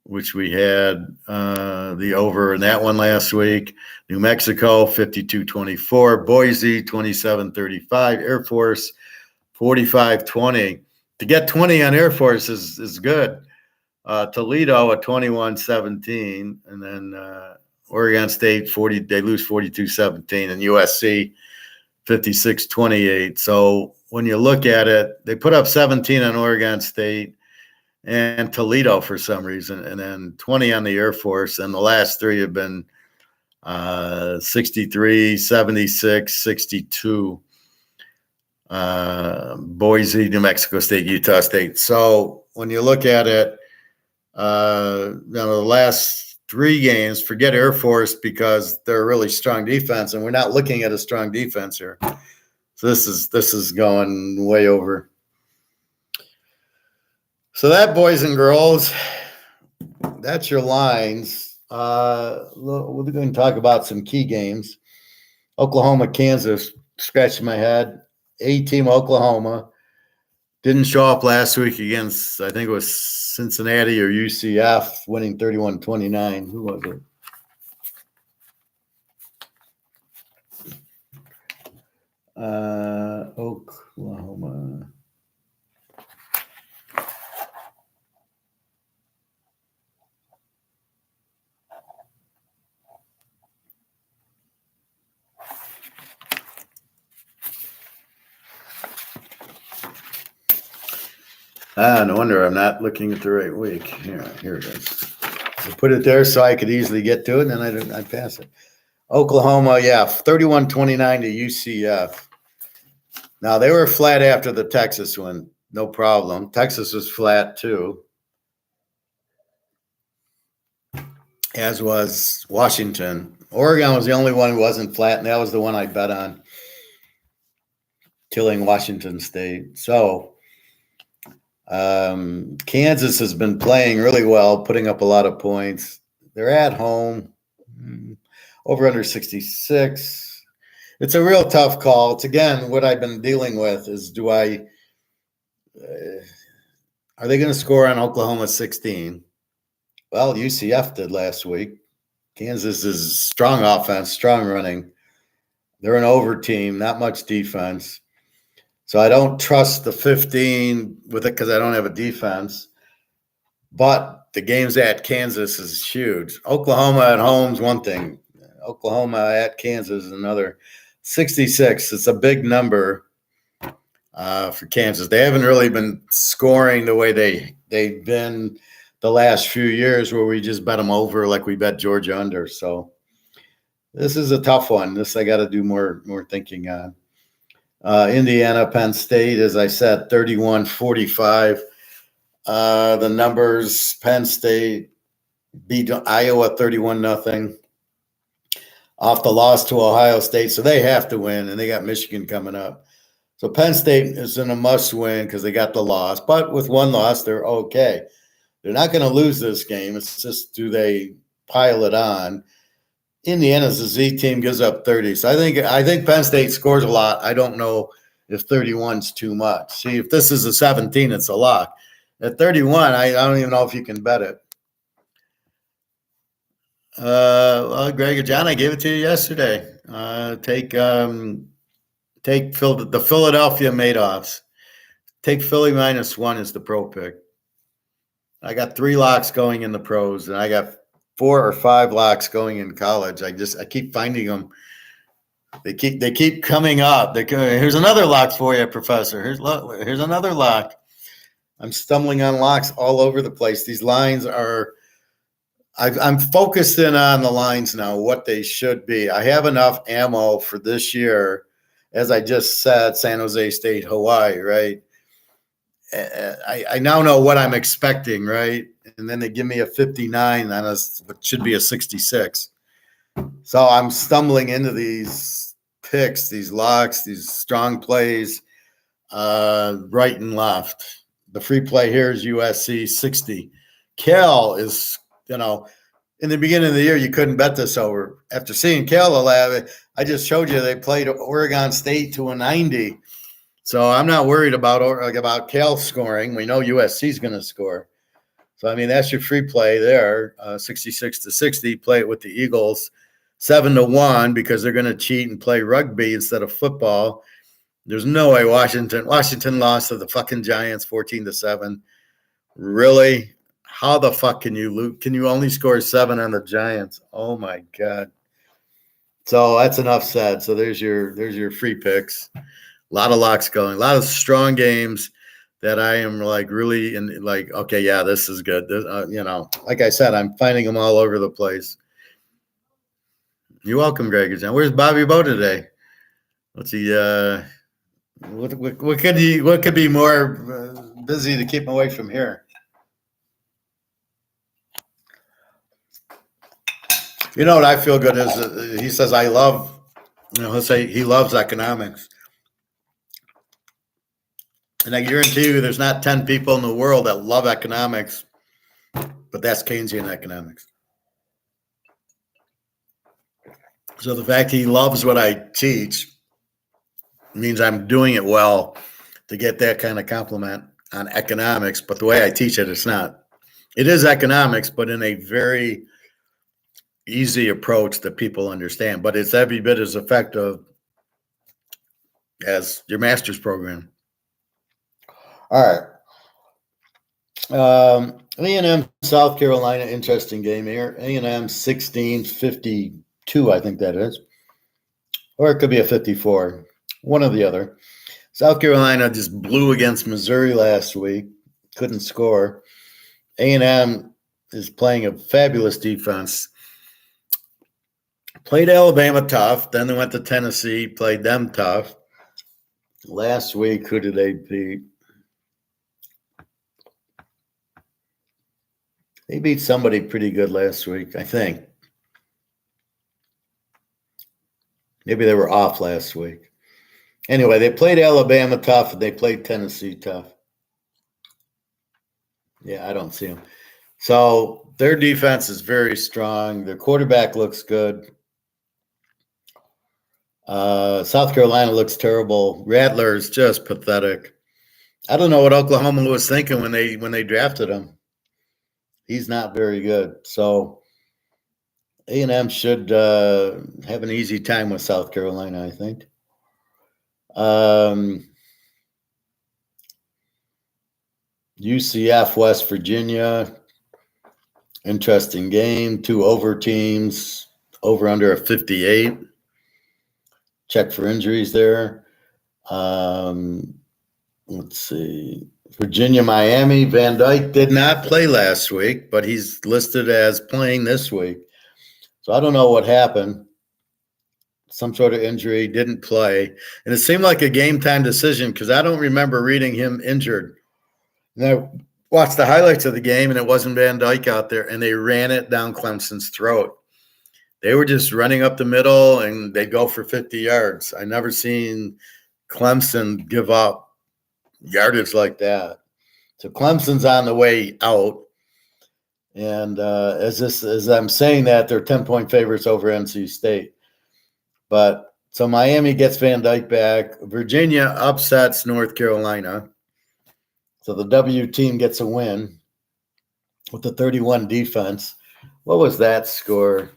which we had the over in that one last week. New Mexico, 52-24. Boise, 27-35. Air Force, 45-20. To get 20 on Air Force is good. Toledo, a 21-17. And then Oregon State, they lose 42-17. And USC, 56-28. So when you look at it, they put up 17 on Oregon State and Toledo for some reason, and then 20 on the Air Force. And the last 3 have been 63, 76, 62. Boise, New Mexico State, Utah State. So when you look at it, the last 3 games, forget Air Force because they're a really strong defense, and we're not looking at a strong defense here. So this is going way over. So that, boys and girls, that's your lines. We're going to talk about some key games. Oklahoma, Kansas, scratching my head. A-team Oklahoma didn't show up last week against, I think it was Cincinnati or UCF, winning 31-29. Who was it? Oklahoma. No wonder I'm not looking at the right week. Here it is. I put it there so I could easily get to it, and then I'd pass it. Oklahoma, 31-29 to UCF. Now, they were flat after the Texas one, no problem. Texas was flat, too, as was Washington. Oregon was the only one who wasn't flat, and that was the one I bet on, killing Washington State. So Kansas has been playing really well, putting up a lot of points. They're at home, over under 66. It's a real tough call. It's, again, what I've been dealing with is are they going to score on Oklahoma 16? Well, UCF did last week. Kansas is strong offense, strong running. They're an over team, not much defense. So I don't trust the 15 with it because I don't have a defense. But the games at Kansas is huge. Oklahoma at home is one thing. Oklahoma at Kansas is another. 66. It's a big number. for Kansas. They haven't really been scoring the way they've been the last few years, where we just bet them over like we bet Georgia under. So this is a tough one. This I got to do more thinking on. Indiana, Penn State, as I said, 31-45. The numbers: Penn State beat Iowa 31-0 off the loss to Ohio State, so they have to win, and they got Michigan coming up. So Penn State is in a must-win because they got the loss, but with one loss, they're okay. They're not going to lose this game. It's just, do they pile it on? Indiana's a Z team, gives up 30. So I think Penn State scores a lot. I don't know if 31's too much. See, if this is a 17, it's a lock. At 31, I don't even know if you can bet it. Well, Greg or John, I gave it to you yesterday. Take the Philadelphia Madoffs. Take Philly -1 as the pro pick. I got 3 locks going in the pros, and I got 4 or 5 locks going in college. I keep finding them. They keep coming up. Here's another lock for you, Professor. Here's another lock. I'm stumbling on locks all over the place. These lines are. I'm focused in on the lines now, what they should be. I have enough ammo for this year, as I just said, San Jose State, Hawaii, right? I now know what I'm expecting, right? And then they give me a 59 on what should be a 66. So I'm stumbling into these picks, these locks, these strong plays, right and left. The free play here is USC 60. Cal is, in the beginning of the year, you couldn't bet this over. After seeing Cal, I just showed you they played Oregon State to a 90. So I'm not worried about Cal scoring. We know USC is going to score. So, I mean, that's your free play there, 66-60. Play it with the Eagles, 7-1, because they're going to cheat and play rugby instead of football. There's no way Washington lost to the fucking Giants 14-7. Really? How the fuck can you lose? Can you only score 7 on the Giants? Oh my God. So that's enough said. So there's your free picks. A lot of locks going, a lot of strong games that I am really okay, yeah, this is good. Like I said, I'm finding them all over the place. You're welcome, Greg. Where's Bobby Bow today? Let's see. What could be more busy to keep him away from here? You know what I feel good is he says I love. He'll say he loves economics. And I guarantee you there's not 10 people in the world that love economics, but that's Keynesian economics. So the fact he loves what I teach means I'm doing it well to get that kind of compliment on economics. But the way I teach it, it's not. It is economics, but in a very easy approach that people understand. But it's every bit as effective as your master's program. All right. A&M, South Carolina, interesting game here. A&M 16-52, I think that is. Or it could be a 54. One or the other. South Carolina just blew against Missouri last week. Couldn't score. A&M is playing a fabulous defense. Played Alabama tough. Then they went to Tennessee, played them tough. Last week, who did they beat? They beat somebody pretty good last week, I think. Maybe they were off last week. Anyway, they played Alabama tough, and they played Tennessee tough. Yeah, I don't see them. So their defense is very strong. Their quarterback looks good. South Carolina looks terrible. Rattler is just pathetic. I don't know what Oklahoma was thinking when they drafted him. He's not very good. So A&M should have an easy time with South Carolina, I think. UCF, West Virginia. Interesting game. 2 over teams. Over under a 58. Check for injuries there. let's see. Virginia, Miami. Van Dyke did not play last week, but he's listed as playing this week. So I don't know what happened. Some sort of injury, didn't play. And it seemed like a game time decision because I don't remember reading him injured. And I watched the highlights of the game, and it wasn't Van Dyke out there, and they ran it down Clemson's throat. They were just running up the middle, and they'd go for 50 yards. I never seen Clemson give up yardage like that. So Clemson's on the way out. And as I'm saying that, they're 10-point favorites over NC State. But so Miami gets Van Dyke back. Virginia upsets North Carolina. So the W team gets a win with the 31 defense. What was that score?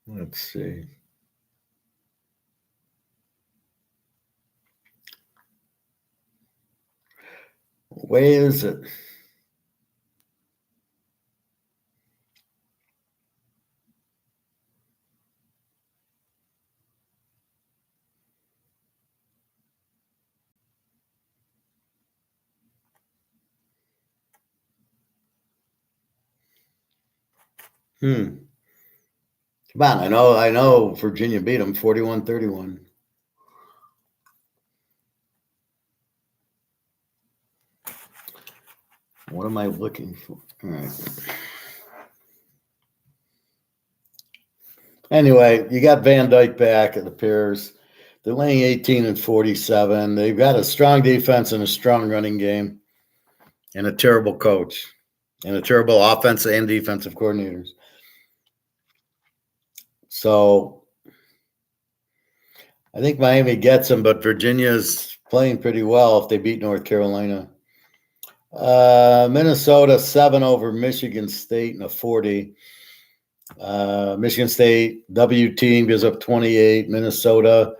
Let's see. Where is it? Come on, I know Virginia beat them 41-31. What am I looking for? All right. Anyway, you got Van Dyke back, it appears. They're laying 18-47. They've got a strong defense and a strong running game and a terrible coach and a terrible offensive and defensive coordinators. So I think Miami gets them, but Virginia's playing pretty well if they beat North Carolina. Minnesota 7 over Michigan State in a 40. Michigan State W team gives up 28. Minnesota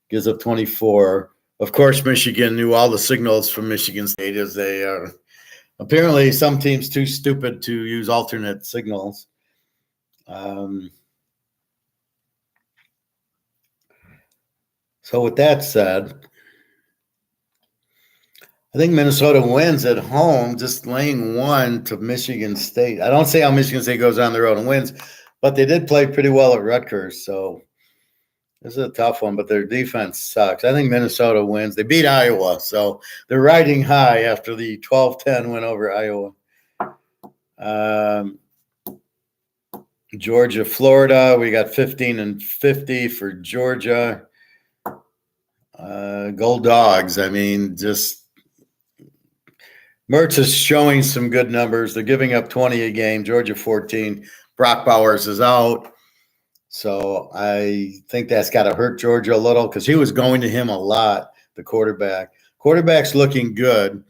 gives up 24. Of course, Michigan knew all the signals from Michigan State as they are. Apparently, some teams too stupid to use alternate signals. So with that said, I think Minnesota wins at home, just laying 1 to Michigan State. I don't say how Michigan State goes on the road and wins, but they did play pretty well at Rutgers. So this is a tough one, but their defense sucks. I think Minnesota wins. They beat Iowa, so they're riding high after the 12-10 win over Iowa. Georgia, Florida, we got 15-50 for Georgia. Gold Dogs. I mean, just Mertz is showing some good numbers. They're giving up 20 a game. Georgia 14. Brock Bowers is out. So I think that's got to hurt Georgia a little because he was going to him a lot, the quarterback. Quarterback's looking good.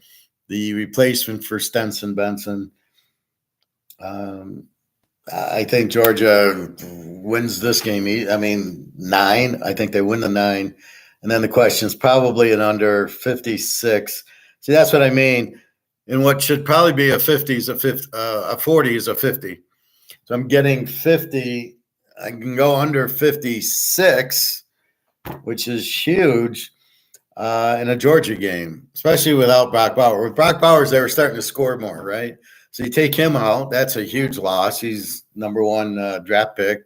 The replacement for Stenson Benson. I think Georgia wins this game. I mean, 9. I think they win the 9. And then the question is probably an under 56. See, that's what I mean. And what should probably be a 50 is a 40 is a 50. So I'm getting 50. I can go under 56, which is huge in a Georgia game, especially without Brock Bowers. With Brock Bowers, they were starting to score more, right? So you take him out, that's a huge loss. He's number 1 draft pick,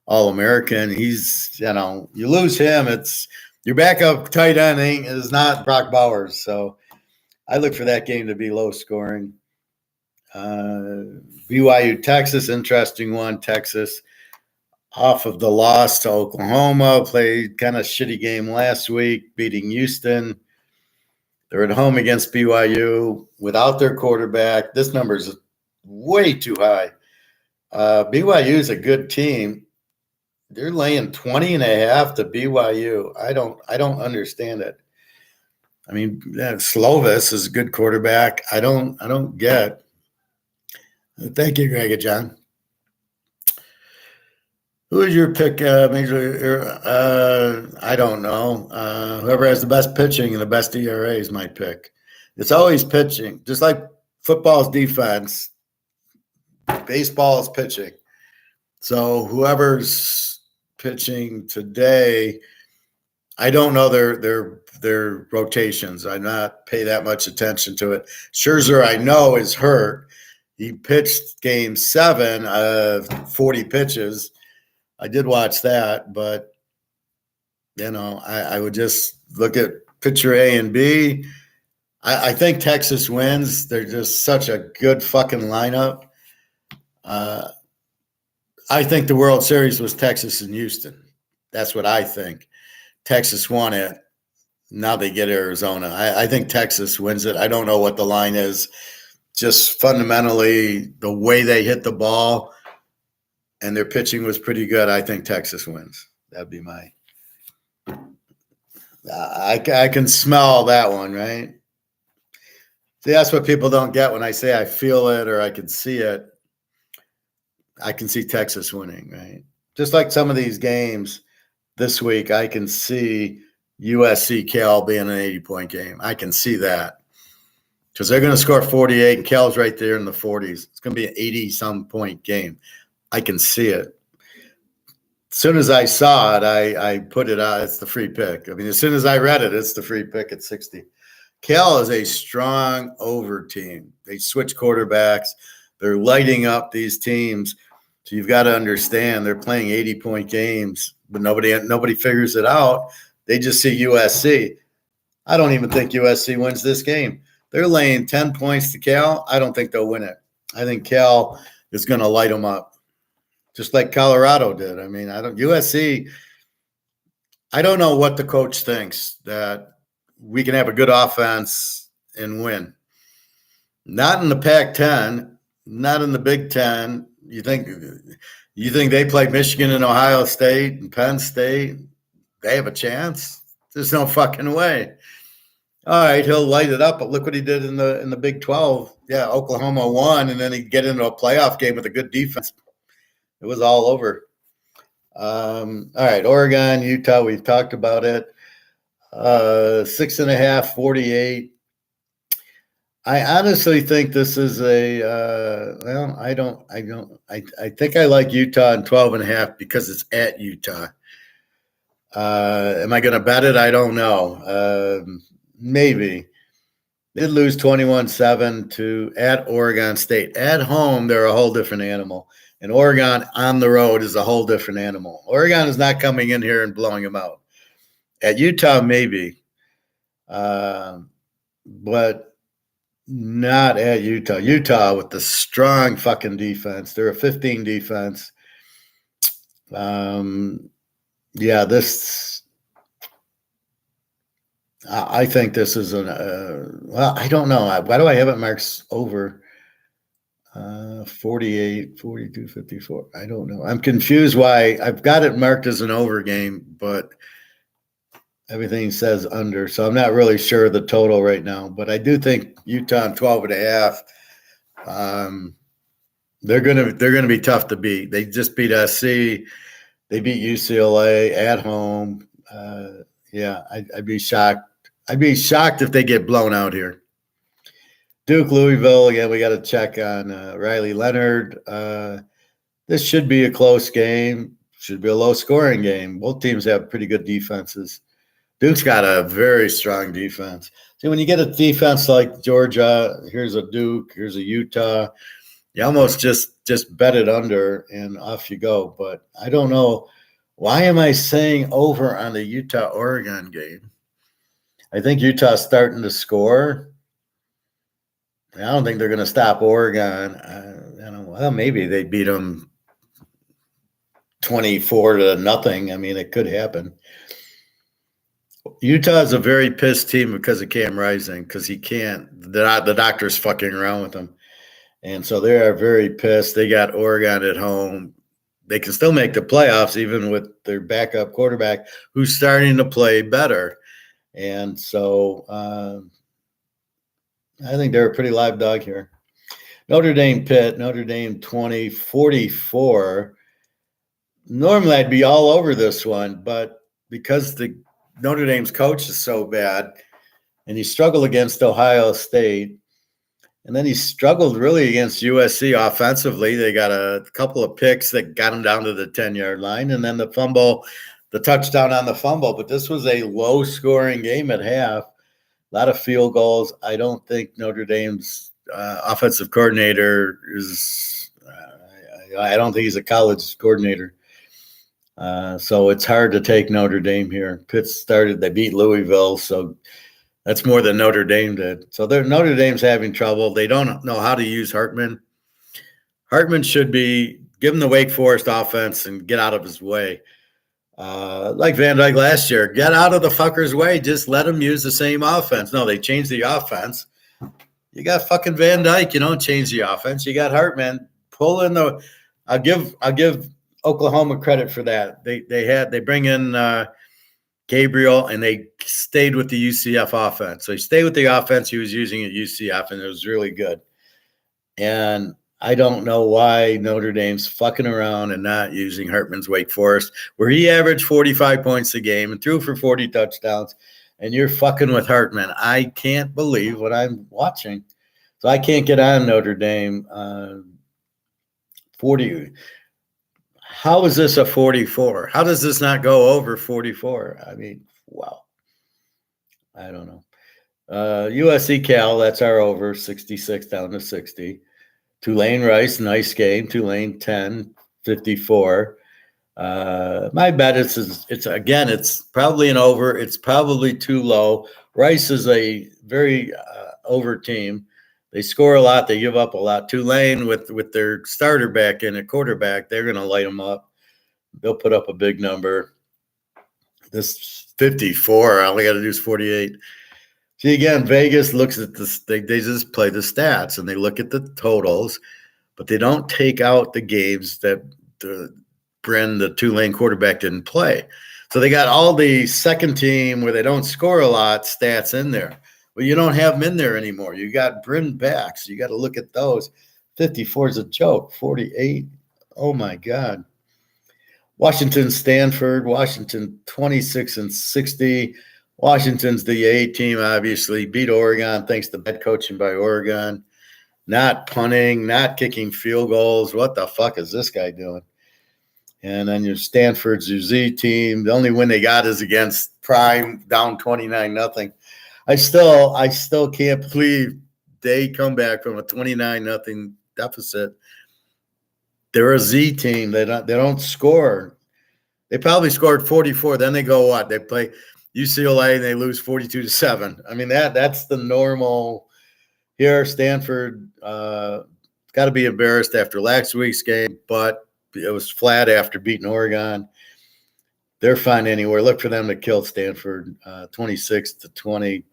All-American. He's, you lose him, it's your backup tight end is not Brock Bowers. So I look for that game to be low scoring. BYU, Texas, interesting one. Texas off of the loss to Oklahoma, played kind of shitty game last week, beating Houston. They're at home against BYU without their quarterback. This number is way too high. BYU is a good team. They're laying 20.5 to BYU. I don't understand it. I mean, Slovis is a good quarterback. I don't get. Thank you, Greg and John. Who is your pick, Major? I don't know. Whoever has the best pitching and the best ERA is my pick. It's always pitching, just like football's defense. Baseball is pitching. So whoever's pitching today, I don't know their rotations. I not pay that much attention to it. Scherzer, I know, is hurt. He pitched game 7 of 40 pitches. I did watch that, but I would just look at pitcher A and B. I think Texas wins. They're just such a good fucking lineup. I think the World Series was Texas and Houston. That's what I think. Texas won it. Now they get Arizona. I think Texas wins it. I don't know what the line is. Just fundamentally, the way they hit the ball and their pitching was pretty good. I think Texas wins. That'd be my. I can smell that one, right? See, that's what people don't get when I say I feel it or I can see it. I can see Texas winning, right? Just like some of these games this week, I can see USC Cal being an 80-point game. I can see that because they're going to score 48 and Cal's right there in the 40s. It's going to be an 80-some point game. I can see it. As soon as I saw it, I put it out. It's the free pick. I mean, as soon as I read it, it's the free pick at 60. Cal is a strong over team. They switch quarterbacks. They're lighting up these teams. So you've got to understand they're playing 80-point games, but nobody figures it out. They just see USC. I don't even think USC wins this game. They're laying 10 points to Cal. I don't think they'll win it. I think Cal is going to light them up, just like Colorado did. I mean, USC, I don't know what the coach thinks that we can have a good offense and win. Not in the Pac-10, not in the Big Ten. You think they play Michigan and Ohio State and Penn State? They have a chance? There's no fucking way. All right, he'll light it up, but look what he did in the Big 12. Yeah, Oklahoma won, and then he'd get into a playoff game with a good defense. It was all over. All right, Oregon, Utah, we've talked about it. 6.5, 48. I honestly think this is I think I like Utah in 12.5 because it's at Utah. Am I going to bet it? I don't know. Maybe. They did lose 21-7 at Oregon State. At home, they're a whole different animal. And Oregon on the road is a whole different animal. Oregon is not coming in here and blowing them out. At Utah, maybe. But not at Utah. Utah with the strong fucking defense. They're a 15 defense. I think this is I don't know. Why do I have it marked over 48, 42, 54? I don't know. I'm confused why I've got it marked as an over game, but everything says under. So I'm not really sure the total right now, but I do think Utah in 12.5. They're gonna be tough to beat. They just beat SC. They beat UCLA at home. I'd be shocked. I'd be shocked if they get blown out here. Duke, Louisville, again, we got to check on Riley Leonard. This should be a close game. Should be a low-scoring game. Both teams have pretty good defenses. Duke's got a very strong defense. See, when you get a defense like Georgia, here's a Duke, here's a Utah, you almost just bet it under and off you go. But I don't know. Why am I saying over on the Utah-Oregon game? I think Utah's starting to score. I don't think they're going to stop Oregon. Maybe they beat them 24-0. I mean, it could happen. Utah is a very pissed team because of Cam Rising, because he can't. The doctor's fucking around with him. And so they are very pissed. They got Oregon at home. They can still make the playoffs even with their backup quarterback who's starting to play better. And so I think they're a pretty live dog here. Notre Dame Pitt, Notre Dame 20-44. normally I'd be all over this one, but because the Notre Dame's coach is so bad, and he struggled against Ohio State, and then he struggled really against USC offensively. They got a couple of picks that got him down to the 10-yard line, and then the fumble, the touchdown on the fumble. But this was a low-scoring game at half. A lot of field goals. I don't think Notre Dame's offensive coordinator is I don't think he's a college coordinator. So it's hard to take Notre Dame here. They beat Louisville, so that's more than Notre Dame did. So Notre Dame's having trouble. They don't know how to use Hartman. Hartman should give him the Wake Forest offense and get out of his way. Like Van Dyke last year, get out of the fucker's way. Just let him use the same offense. No, they changed the offense. You got fucking Van Dyke. You don't change the offense. You got Hartman. Pull in the. I'll give Oklahoma credit for that. They bring in Gabriel, and they stayed with the UCF offense. So he stayed with the offense he was using at UCF, and it was really good. And I don't know why Notre Dame's fucking around and not using Hartman's Wake Forest, where he averaged 45 points a game and threw for 40 touchdowns, and you're fucking with Hartman. I can't believe what I'm watching. So I can't get on Notre Dame. 40. How is this a 44? How does this not go over 44? I mean, wow. I don't know. USC Cal, that's our over, 66 down to 60. Tulane Rice, nice game. Tulane 10, 54. My bet it's probably an over. It's probably too low. Rice is a very over team. They score a lot. They give up a lot. Tulane, with their starter back in at quarterback, they're going to light them up. They'll put up a big number. This 54, all they got to do is 48. See, again, Vegas looks at this. They just play the stats, and they look at the totals, but they don't take out the games that the Tulane quarterback didn't play. So they got all the second team where they don't score a lot stats in there. Well, you don't have them in there anymore. You got Bryn back, so you got to look at those. 54 is a joke. 48, oh my God. Washington, Stanford, Washington 26 and 60. Washington's the A team, obviously. Beat Oregon thanks to bad coaching by Oregon. Not punting, not kicking field goals. What the fuck is this guy doing? And then your Stanford's your Z team. The only win they got is against Prime, down 29-0. I still can't believe they come back from a 29-0 deficit. They're a Z team. They don't score. They probably scored 44. Then they go what? They play UCLA and they lose 42-7. I mean, that's the normal. Here, Stanford got to be embarrassed after last week's game, but it was flat after beating Oregon. They're fine anywhere. Look for them to kill Stanford, 26-20.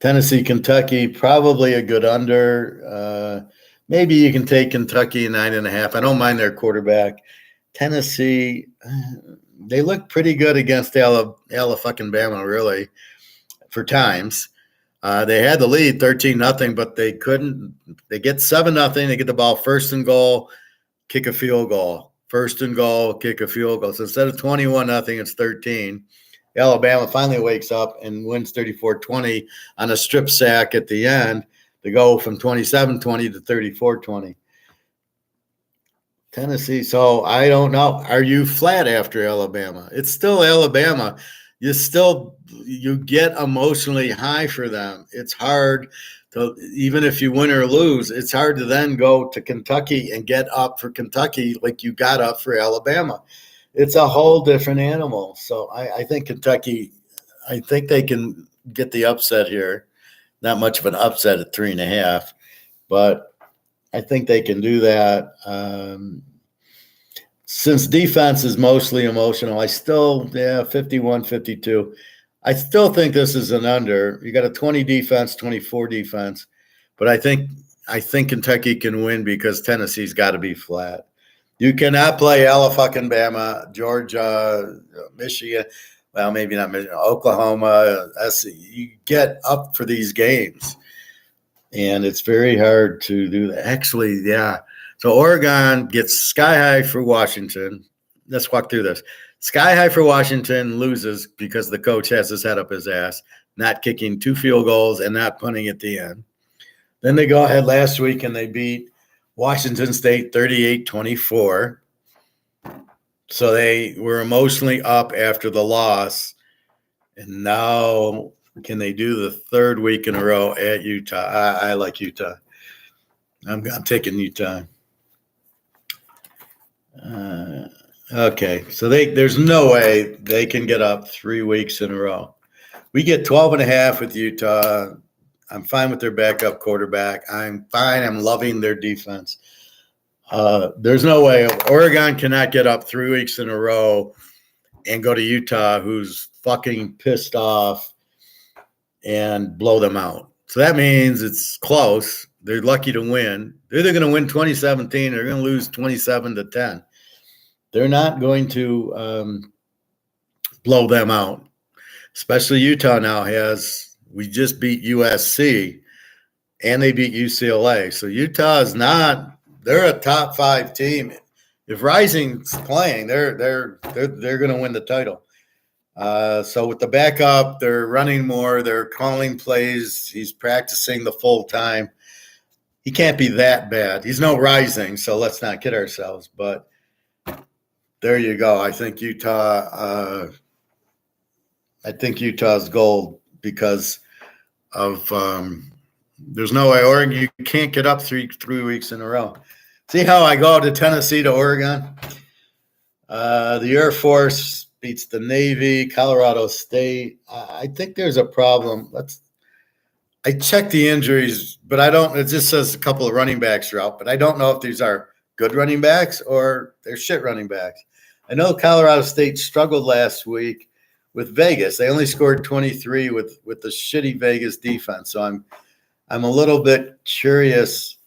Tennessee, Kentucky, probably a good under. Maybe you can take Kentucky 9.5. I don't mind their quarterback. Tennessee, they look pretty good against Alabama, really, for times. They had the lead 13-0, but they couldn't. They get 7-0. They get the ball first and goal, kick a field goal. First and goal, kick a field goal. So instead of 21-0, it's 13. Alabama finally wakes up and wins 34-20 on a strip sack at the end to go from 27-20 to 34-20. Tennessee, so I don't know. Are you flat after Alabama? It's still Alabama. You get emotionally high for them. It's hard to, even if you win or lose, it's hard to then go to Kentucky and get up for Kentucky like you got up for Alabama. It's a whole different animal. So I think Kentucky, I think they can get the upset here. Not much of an upset at 3.5, but I think they can do that. Since defense is mostly emotional, I still, 51-52. I still think this is an under. You got a 20 defense, 24 defense, but I think Kentucky can win because Tennessee's got to be flat. You cannot play Alabama, Georgia, Michigan. Well, maybe not Michigan, Oklahoma. You get up for these games, and it's very hard to do that. Actually, yeah. So Oregon gets sky high for Washington. Let's walk through this. Sky high for Washington, loses because the coach has his head up his ass, not kicking 2 field goals and not punting at the end. Then they go ahead last week and they beat Washington State 38-24. So they were emotionally up after the loss. And now can they do the 3rd week in a row at Utah? I like Utah. I'm taking Utah. Okay, so there's no way they can get up 3 weeks in a row. We get 12.5 with Utah. I'm fine with their backup quarterback. I'm fine. I'm loving their defense. There's no way. Oregon cannot get up 3 weeks in a row and go to Utah, who's fucking pissed off, and blow them out. So that means it's close. They're lucky to win. They're either going to win 2017 or they're going to lose 27-10. They're not going to blow them out. Especially Utah now we just beat USC and they beat UCLA. So Utah is not, they're a top 5 team. If Rising's playing, they're going to win the title. So with the backup, they're running more, they're calling plays. He's practicing the full time. He can't be that bad. He's no Rising, so let's not kid ourselves. But there you go. I think Utah's gold because of there's no way Oregon, you can't get up three weeks in a row. See how I go to Tennessee to Oregon? The Air Force beats the Navy, Colorado State. I think there's a problem. I checked the injuries, but I don't. It just says a couple of running backs are out, but I don't know if these are good running backs or they're shit running backs. I know Colorado State struggled last week with Vegas. They only scored 23 with the shitty Vegas defense. So I'm a little bit curious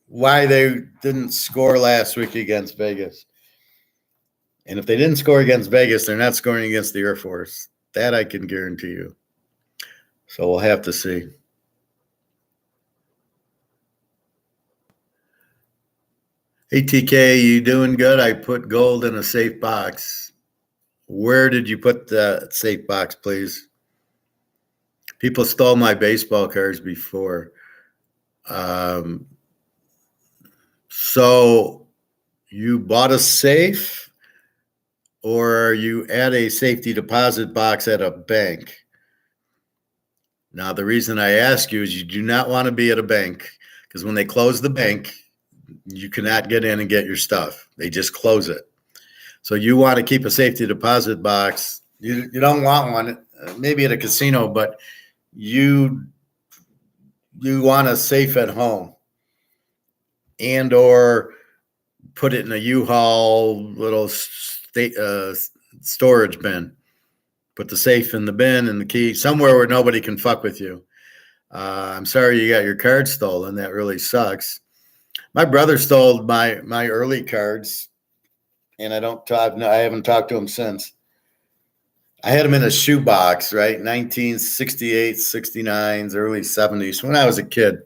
why they didn't score last week against Vegas. And if they didn't score against Vegas, they're not scoring against the Air Force. That I can guarantee you. So we'll have to see. Hey, TK, you doing good? I put gold in a safe box. Where did you put the safe box, please? People stole my baseball cards before. So you bought a safe or are you at a safety deposit box at a bank? Now, the reason I ask you is you do not want to be at a bank because when they close the bank, you cannot get in and get your stuff. They just close it. So you want to keep a safety deposit box. You don't want one, maybe at a casino, but you want a safe at home and or put it in a U-Haul little storage bin. Put the safe in the bin and the key somewhere where nobody can fuck with you. I'm sorry you got your card stolen. That really sucks. My brother stole my early cards, and I haven't talked to him since. I had them in a shoebox, right? 1968, 69s, early 70s, when I was a kid.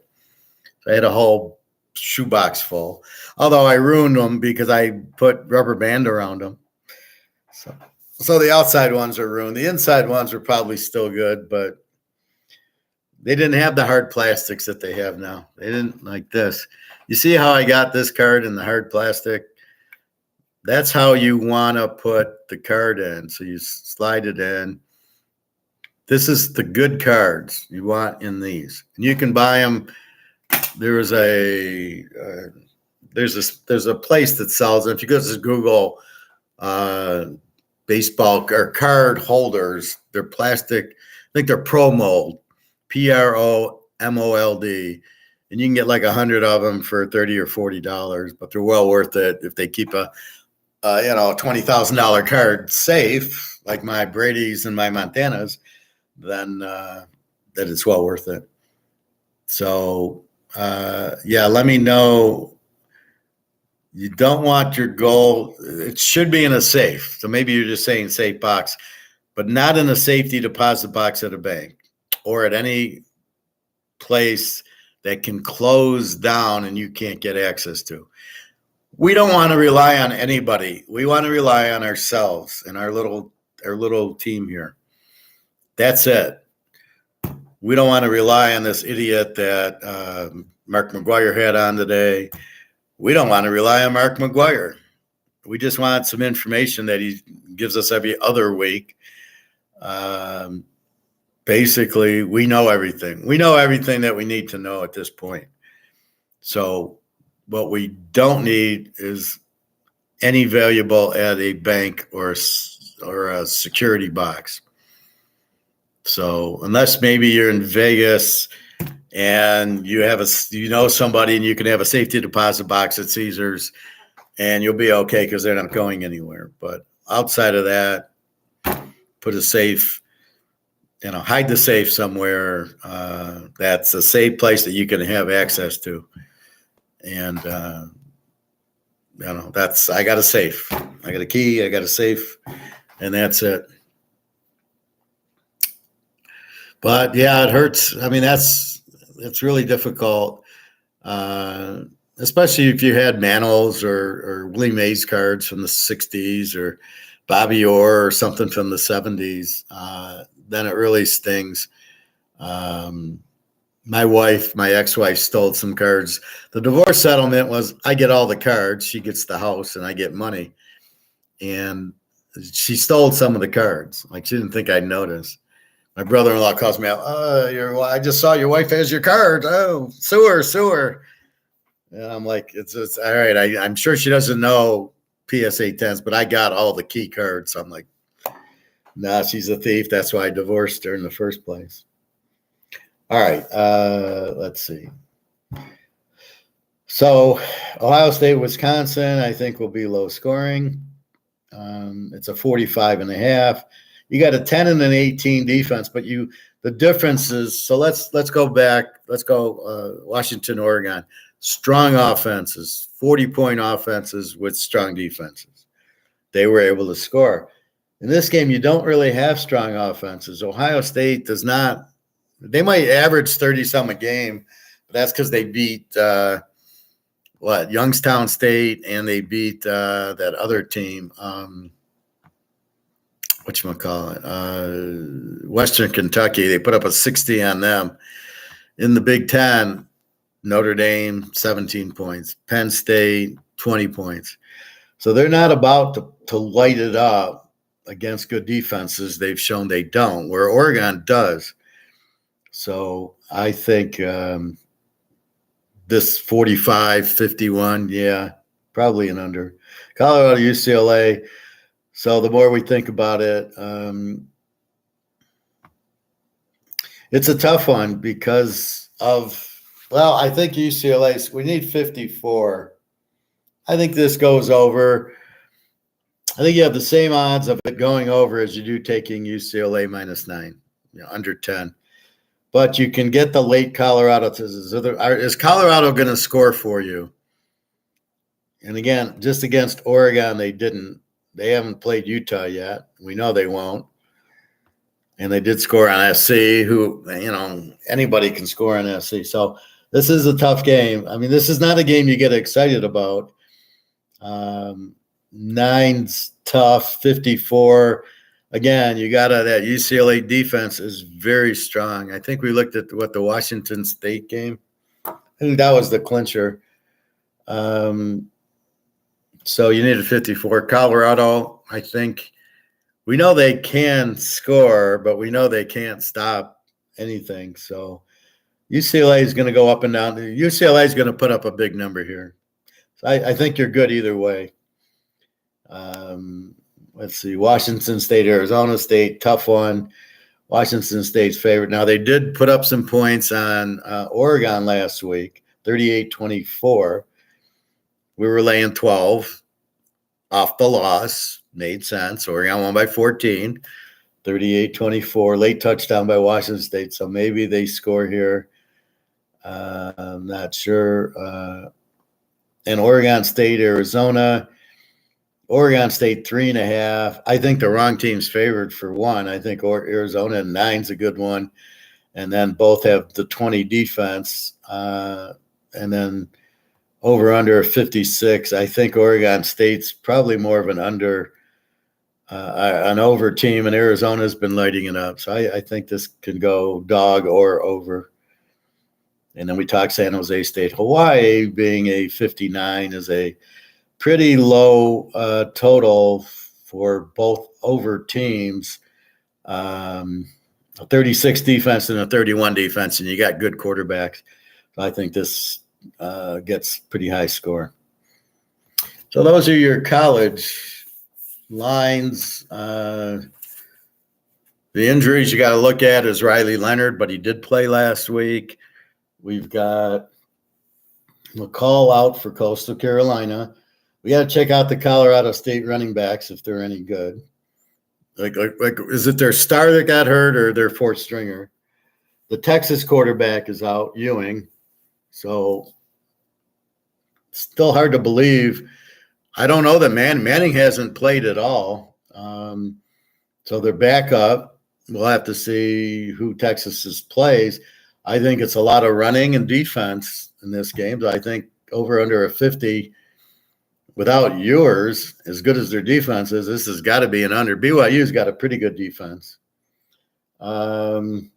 I had a whole shoebox full. Although I ruined them because I put rubber band around them. So the outside ones are ruined. The inside ones were probably still good, but they didn't have the hard plastics that they have now. They didn't like this. You see how I got this card in the hard plastic? That's how you want to put the card in. So you slide it in. This is the good cards you want in these. And you can buy them. There's a place that sells them. If you go to Google baseball or card holders, they're plastic. I think they're Pro Mold, PROMOLD, and you can get like 100 of them for $30 or $40, but they're well worth it if they keep a $20,000 card safe, like my Brady's and my Montanas, then that it's well worth it. So let me know. You don't want your gold. It should be in a safe. So maybe you're just saying safe box, but not in a safety deposit box at a bank or at any place that can close down and you can't get access to. We don't want to rely on anybody. We want to rely on ourselves and our little team here. That's it. We don't want to rely on this idiot that Mark McGuire had on today. We don't want to rely on Mark McGuire. We just want some information that he gives us every other week. Basically, we know everything. We know everything that we need to know at this point. So what we don't need is any valuable at a bank or a security box. So unless maybe you're in Vegas and you have somebody and you can have a safety deposit box at Caesars and you'll be okay because they're not going anywhere. But outside of that, put a safe, hide the safe somewhere. That's a safe place that you can have access to. And, I got a safe. I got a key, I got a safe, and that's it. But yeah, it hurts. I mean, it's really difficult, especially if you had Manos or Willie Mays cards from the 60s or Bobby Orr or something from the 70s. Then it really stings. My ex-wife stole some cards. The divorce settlement was I get all the cards, she gets the house, and I get money. And she stole some of the cards. Like she didn't think I'd notice. My brother-in-law calls me out. I just saw your wife has your card. Oh, sue her. And I'm like, it's all right. I'm sure she doesn't know PSA 10s, but I got all the key cards. So I'm like, nah, she's a thief. That's why I divorced her in the first place. All right. Let's see. So Ohio State, Wisconsin, I think will be low scoring. It's a 45.5. You got a 10 and an 18 defense, but the difference is, so let's go back. Let's go Washington, Oregon. Strong offenses, 40-point offenses with strong defenses. They were able to score. In this game, you don't really have strong offenses. Ohio State does not. They might average 30-some a game, but that's because they beat Youngstown State, and they beat that other team. Western Kentucky. They put up a 60 on them. In the Big Ten, Notre Dame, 17 points. Penn State, 20 points. So they're not about to light it up against good defenses. They've shown they don't, where Oregon does. So I think this 45-51, yeah, probably an under. Colorado, UCLA. So the more we think about it, it's a tough one because I think UCLA, we need 54. I think this goes over. I think you have the same odds of it going over as you do taking UCLA -9, under 10. But you can get the late Colorado. Is Colorado going to score for you? And again, just against Oregon, they didn't. They haven't played Utah yet. We know they won't. And they did score on SC, who, anybody can score on SC. So this is a tough game. I mean, this is not a game you get excited about. 9's tough, 54. Again, you got that UCLA defense is very strong. I think we looked at the Washington State game. I think that was the clincher. So you need a 54. Colorado, I think we know they can score, but we know they can't stop anything. So UCLA is going to go up and down. UCLA is going to put up a big number here. So I think you're good either way. Let's see. Washington State, Arizona State, tough one. Washington State's favorite. Now, they did put up some points on Oregon last week, 38-24. We were laying 12 off the loss. Made sense. Oregon won by 14, 38-24. Late touchdown by Washington State. So maybe they score here. I'm not sure. And Oregon State, Arizona. Oregon State 3.5. I think the wrong team's favored for 1. I think Arizona 9's a good one. and then both have the 20 defense, and then over under 56. I think Oregon State's probably more of an over team, and Arizona's been lighting it up. So I think this can go dog or over. And then we talk San Jose State. Hawaii being a 59 is a pretty low total for both over teams. A 36 defense and a 31 defense, and you got good quarterbacks. So I think this gets pretty high score. So those are your college lines. The injuries you got to look at is Riley Leonard, but he did play last week. We've got McCall out for Coastal Carolina. We got to check out the Colorado State running backs if they're any good. Like, is it their star that got hurt or their fourth stringer? The Texas quarterback is out, Ewing. So still hard to believe. I don't know that Manning hasn't played at all. So they're back up. We'll have to see who Texas plays. I think it's a lot of running and defense in this game. But I think over under a 50 without yours, as good as their defense is, this has got to be an under. BYU's got a pretty good defense. Van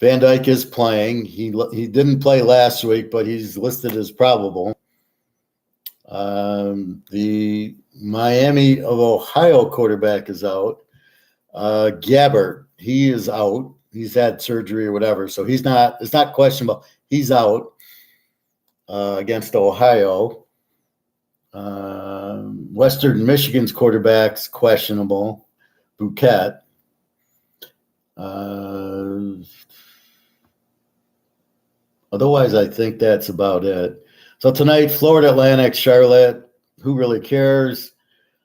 Dyke is playing. He didn't play last week, but he's listed as probable. The Miami of Ohio quarterback is out. Gabbert, he is out. He's had surgery or whatever, so it's not questionable. He's out against Ohio. Western Michigan's quarterback's questionable. Bouquet. Otherwise, I think that's about it. So tonight, Florida Atlantic, Charlotte. Who really cares?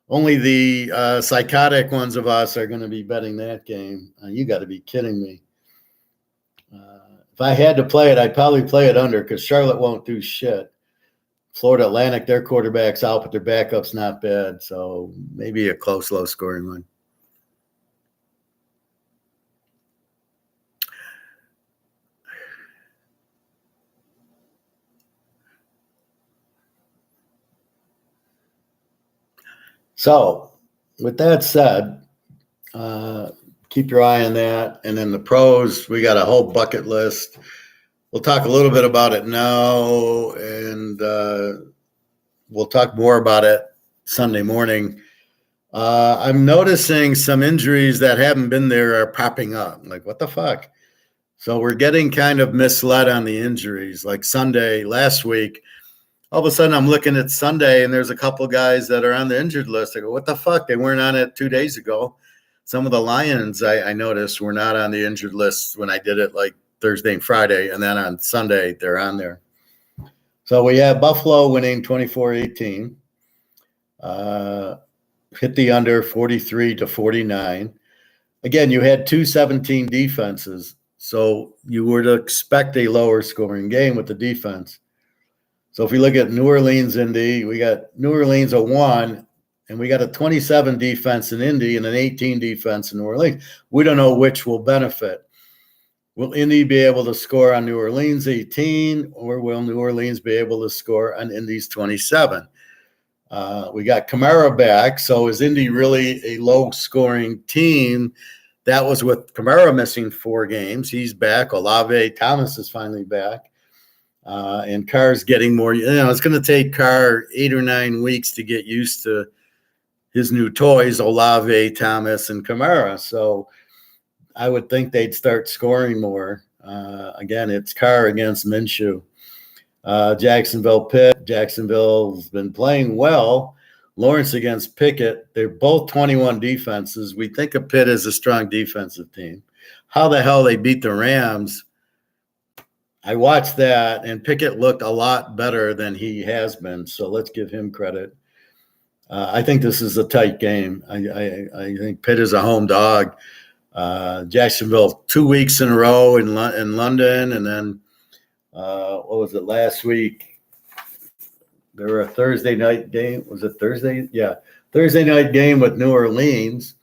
Only the psychotic ones of us are going to be betting that game. You got to be kidding me. If I had to play it, I'd probably play it under because Charlotte won't do shit. Florida Atlantic, their quarterback's out, but their backup's not bad. So maybe a close, low-scoring one. So, with that said, keep your eye on that. And then the pros, we got a whole bucket list. We'll talk a little bit about it now, and we'll talk more about it Sunday morning. I'm noticing some injuries that haven't been there are popping up. Like, what the fuck? So we're getting kind of misled on the injuries. Like Sunday, last week, all of a sudden I'm looking at Sunday and there's a couple guys that are on the injured list. I go, what the fuck? They weren't on it 2 days ago. Some of the Lions I noticed were not on the injured list when I did it like Thursday and Friday. And then on Sunday, they're on there. So we have Buffalo winning 24-18. Hit the under 43-49. Again, you had 2-17 defenses. So you would expect a lower scoring game with the defense. So if we look at New Orleans, Indy, we got New Orleans a 1, and we got a 27 defense in Indy and an 18 defense in New Orleans. We don't know which will benefit. Will Indy be able to score on New Orleans 18, or will New Orleans be able to score on Indy's 27? We got Kamara back. So is Indy really a low-scoring team? That was with Kamara missing 4 games. He's back. Olave Thomas is finally back. And Carr's getting more, it's going to take Carr 8 or 9 weeks to get used to his new toys, Olave, Thomas, and Kamara. So I would think they'd start scoring more. Again, it's Carr against Minshew. Jacksonville, Pitt. Jacksonville's been playing well. Lawrence against Pickett. They're both 21 defenses. We think of Pitt as a strong defensive team. How the hell they beat the Rams? I watched that, and Pickett looked a lot better than he has been, so let's give him credit. I think this is a tight game. I think Pitt is a home dog. Jacksonville 2 weeks in a row in London, and then what was it last week? There were a Thursday night game. Was it Thursday? Yeah, Thursday night game with New Orleans.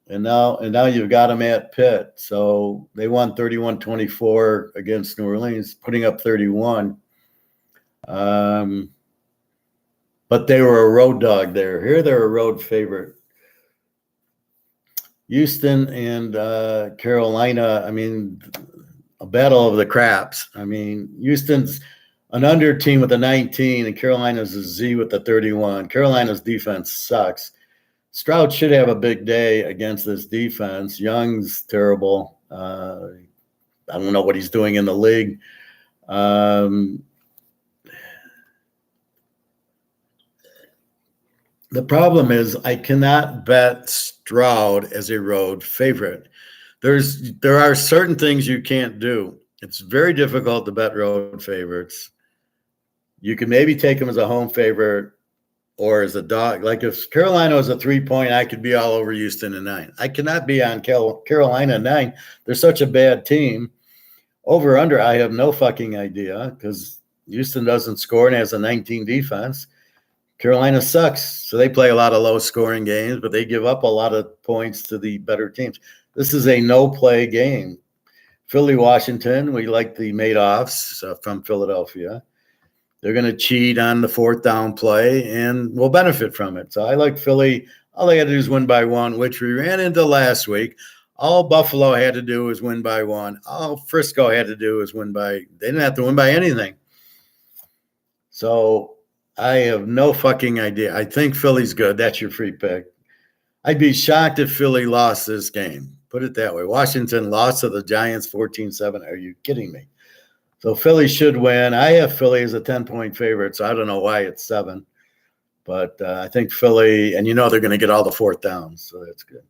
And now you've got them at Pitt. So they won 31-24 against New Orleans, putting up 31. But they were a road dog there. Here they're a road favorite. Houston and Carolina, I mean, a battle of the craps. I mean, Houston's an under team with a 19, and Carolina's a Z with a 31. Carolina's defense sucks. Stroud should have a big day against this defense. Young's terrible. I don't know what he's doing in the league. The problem is I cannot bet Stroud as a road favorite. There are certain things you can't do. It's very difficult to bet road favorites. You can maybe take them as a home favorite or as a dog. Like if Carolina was a 3-point, I could be all over Houston at 9. I cannot be on Carolina at 9. They're such a bad team. Over under, I have no fucking idea because Houston doesn't score and has a 19 defense. Carolina sucks, so they play a lot of low-scoring games, but they give up a lot of points to the better teams. This is a no-play game. Philly, Washington, we like the Madoffs from Philadelphia. They're going to cheat on the fourth down play, and we'll benefit from it. So I like Philly. All they got to do is win by 1, which we ran into last week. All Buffalo had to do was win by 1. All Frisco had to do was win by – they didn't have to win by anything. So I have no fucking idea. I think Philly's good. That's your free pick. I'd be shocked if Philly lost this game. Put it that way. Washington lost to the Giants 14-7. Are you kidding me? So Philly should win. I have Philly as a 10-point favorite, so I don't know why it's 7. But I think Philly, and they're going to get all the fourth downs, so that's good.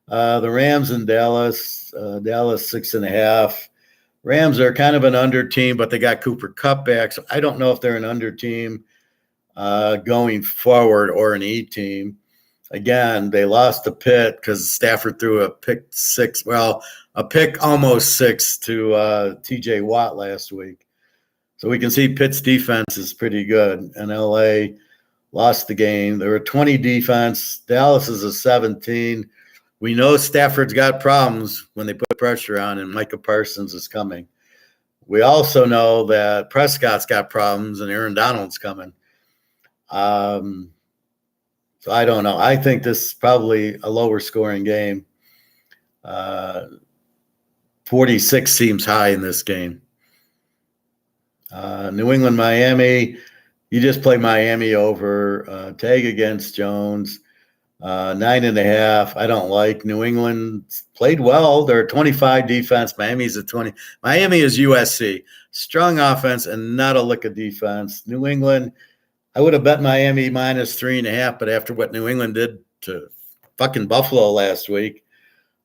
The Rams in Dallas, Dallas 6.5. Rams are kind of an under team, but they got Cooper Kupp back, so I don't know if they're an under team going forward or an E team. Again, they lost to Pitt because Stafford threw a pick 6. Well, a pick almost 6 to T.J. Watt last week. So we can see Pitt's defense is pretty good. And L.A. lost the game. They were a 20 defense. Dallas is a 17. We know Stafford's got problems when they put pressure on, and Micah Parsons is coming. We also know that Prescott's got problems, and Aaron Donald's coming. So I don't know. I think this is probably a lower scoring game. 46 seems high in this game. New England, Miami. You just play Miami over. Tag against Jones. 9.5. I don't like. New England played well. They're a 25 defense. Miami's a 20. Miami is USC. Strong offense and not a lick of defense. New England, I would have bet Miami minus 3.5, but after what New England did to fucking Buffalo last week,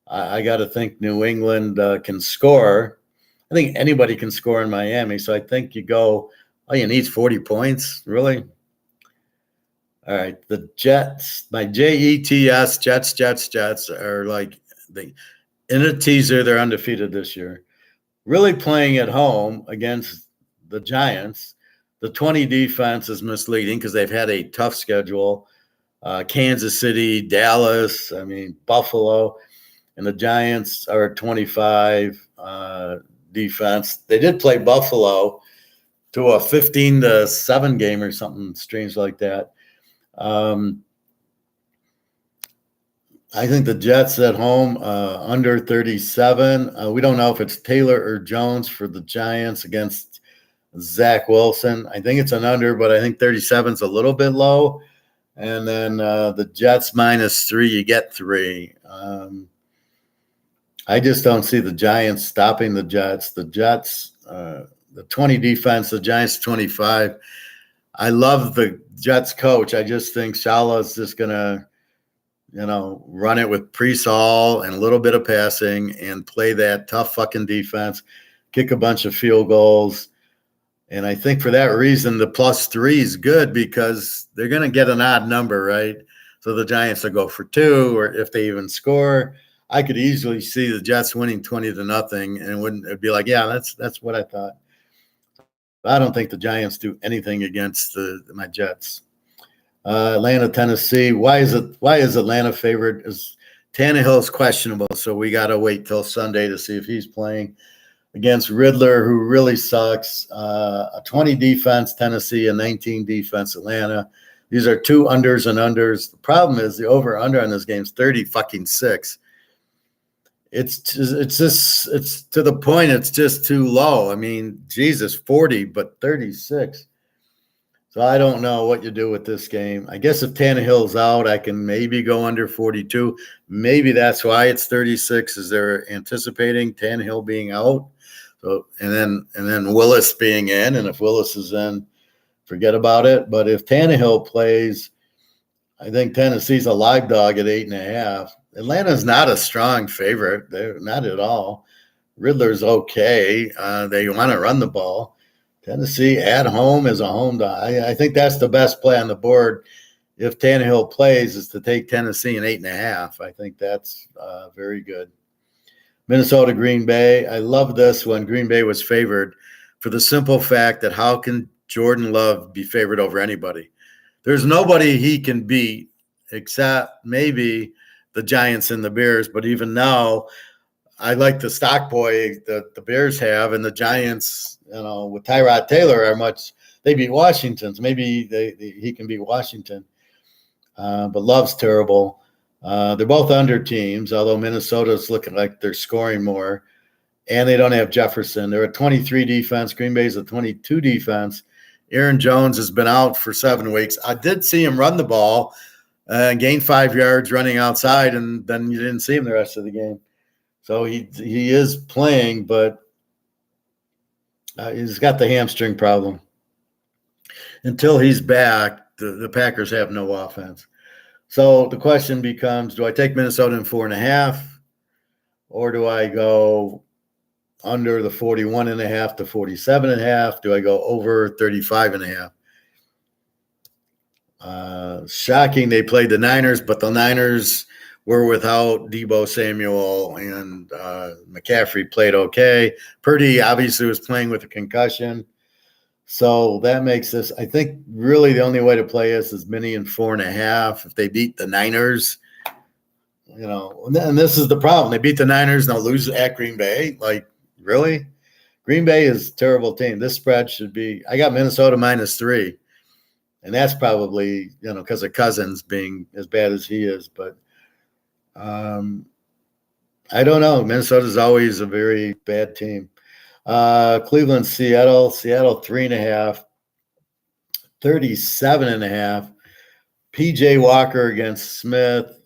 I got to think New England can score. I think anybody can score in Miami, so I think you go, you need 40 points, really? All right, the Jets, my Jets, Jets are like in a teaser. They're undefeated this year. Really playing at home against the Giants. The 20 defense is misleading because they've had a tough schedule. Kansas City, Dallas, Buffalo, and the Giants are 25 defense. They did play Buffalo to a 15-7 game or something strange like that. I think the Jets at home under 37. We don't know if it's Taylor or Jones for the Giants against Zach Wilson. I think it's an under, but I think 37 is a little bit low. And then the Jets minus 3, you get 3. I just don't see the Giants stopping the Jets. The Jets, the 20 defense, the Giants 25. I love the Jets coach. I just think Saleh is just going to, run it with Presall and a little bit of passing and play that tough fucking defense, kick a bunch of field goals. And I think for that reason, the +3 is good because they're going to get an odd number, right? So the Giants will go for 2, or if they even score, I could easily see the Jets winning 20-0, and it'd be like, yeah, that's what I thought. But I don't think the Giants do anything against my Jets. Atlanta, Tennessee. Why is Atlanta favored? Is Tannehill's questionable, so we got to wait till Sunday to see if he's playing against Riddler, who really sucks. A 20 defense, Tennessee, a 19 defense, Atlanta. These are two unders and unders. The problem is the over-under on this game is 30-6. It's to the point. It's just too low. I mean, Jesus, 40, but 36. So I don't know what you do with this game. I guess if Tannehill's out, I can maybe go under 42. Maybe that's why it's 36, is they're anticipating Tannehill being out. So and then Willis being in, and if Willis is in, forget about it. But if Tannehill plays, I think Tennessee's a live dog at 8.5. Atlanta's not a strong favorite. They're not at all. Riddler's okay. They want to run the ball. Tennessee at home is a home dog. I think that's the best play on the board. If Tannehill plays, is to take Tennessee in 8.5. I think that's very good. Minnesota, Green Bay. I love this when Green Bay was favored for the simple fact that how can Jordan Love be favored over anybody? There's nobody he can beat except maybe the Giants and the Bears. But even now, I like the stock boy that the Bears have, and the Giants, with Tyrod Taylor they beat Washington. So maybe he can beat Washington. But Love's terrible. They're both under teams, although Minnesota's looking like they're scoring more. And they don't have Jefferson. They're a 23 defense. Green Bay's a 22 defense. Aaron Jones has been out for 7 weeks. I did see him run the ball and gain 5 yards running outside, and then you didn't see him the rest of the game. So he is playing, but he's got the hamstring problem. Until he's back, the Packers have no offense. So the question becomes, do I take Minnesota in 4.5, or do I go under the 41.5 to 47.5? Do I go over 35.5? Shocking they played the Niners, but the Niners were without Deebo Samuel, and McCaffrey played okay. Purdy obviously was playing with a concussion. So that makes this, I think, really the only way to play this is mini and 4.5. If they beat the Niners, and this is the problem. They beat the Niners and they'll lose at Green Bay. Like, really? Green Bay is a terrible team. This spread should be, I got Minnesota -3. And that's probably, because of Cousins being as bad as he is. But I don't know. Minnesota's always a very bad team. Cleveland, Seattle 3.5, 37.5. PJ Walker against Smith.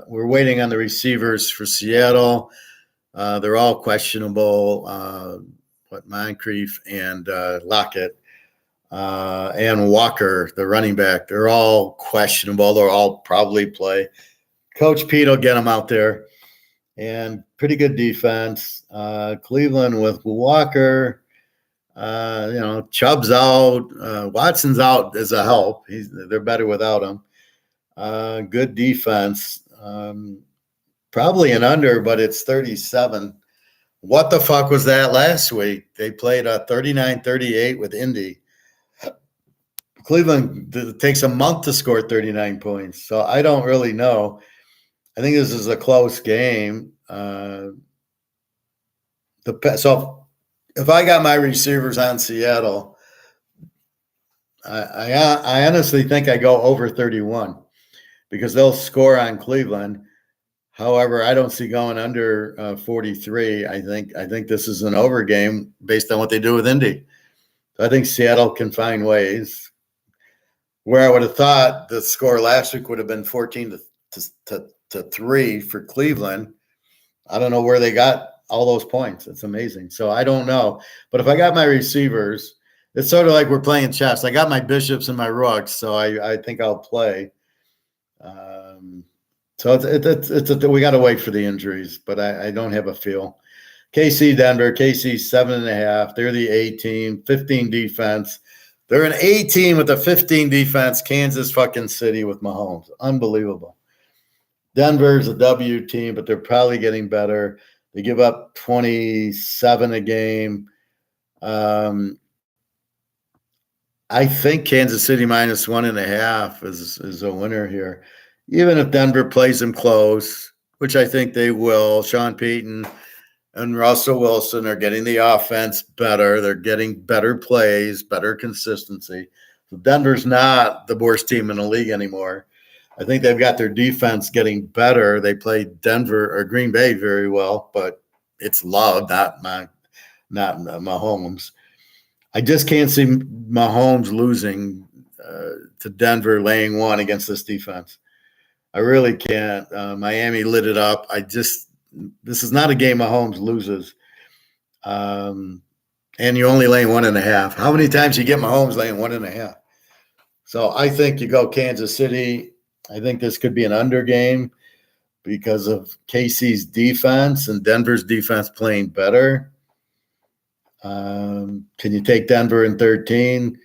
We're waiting on the receivers for Seattle. They're all questionable. Moncrief and Lockett and Walker, the running back, they're all questionable. They'll all probably play. Coach Pete will get them out there. And pretty good defense. Cleveland with Walker. Chubb's out. Watson's out as a help. They're better without him. Good defense. Probably an under, but it's 37. What the fuck was that last week? They played a 39-38 with Indy. Cleveland, it takes a month to score 39 points. So I don't really know. I think this is a close game. So if I got my receivers on Seattle, I honestly think I go over 31 because they'll score on Cleveland. However, I don't see going under 43. I think this is an over game based on what they do with Indy. So I think Seattle can find ways. Where I would have thought the score last week would have been 14 to 3 for Cleveland. I don't know where they got all those points. It's amazing. So I don't know. But if I got my receivers, it's sort of like we're playing chess. I got my bishops and my rooks, so I think I'll play. So we got to wait for the injuries, but I don't have a feel. KC, Denver, KC 7.5. They're the A team, 15 defense. They're an A team with a 15 defense. Kansas fucking City with Mahomes. Unbelievable. Denver's a W team, but they're probably getting better. They give up 27 a game. I think Kansas City -1.5 is a winner here. Even if Denver plays them close, which I think they will. Sean Payton and Russell Wilson are getting the offense better. They're getting better plays, better consistency. So Denver's not the worst team in the league anymore. I think they've got their defense getting better. They played Denver or Green Bay very well, but it's Love, not Mahomes. I just can't see Mahomes losing to Denver laying 1 against this defense. I really can't. Miami lit it up. This is not a game Mahomes loses. And you only laying 1.5. How many times you get Mahomes laying 1.5? So I think you go Kansas City. I think this could be an under game because of KC's defense and Denver's defense playing better. Can you take Denver in 13?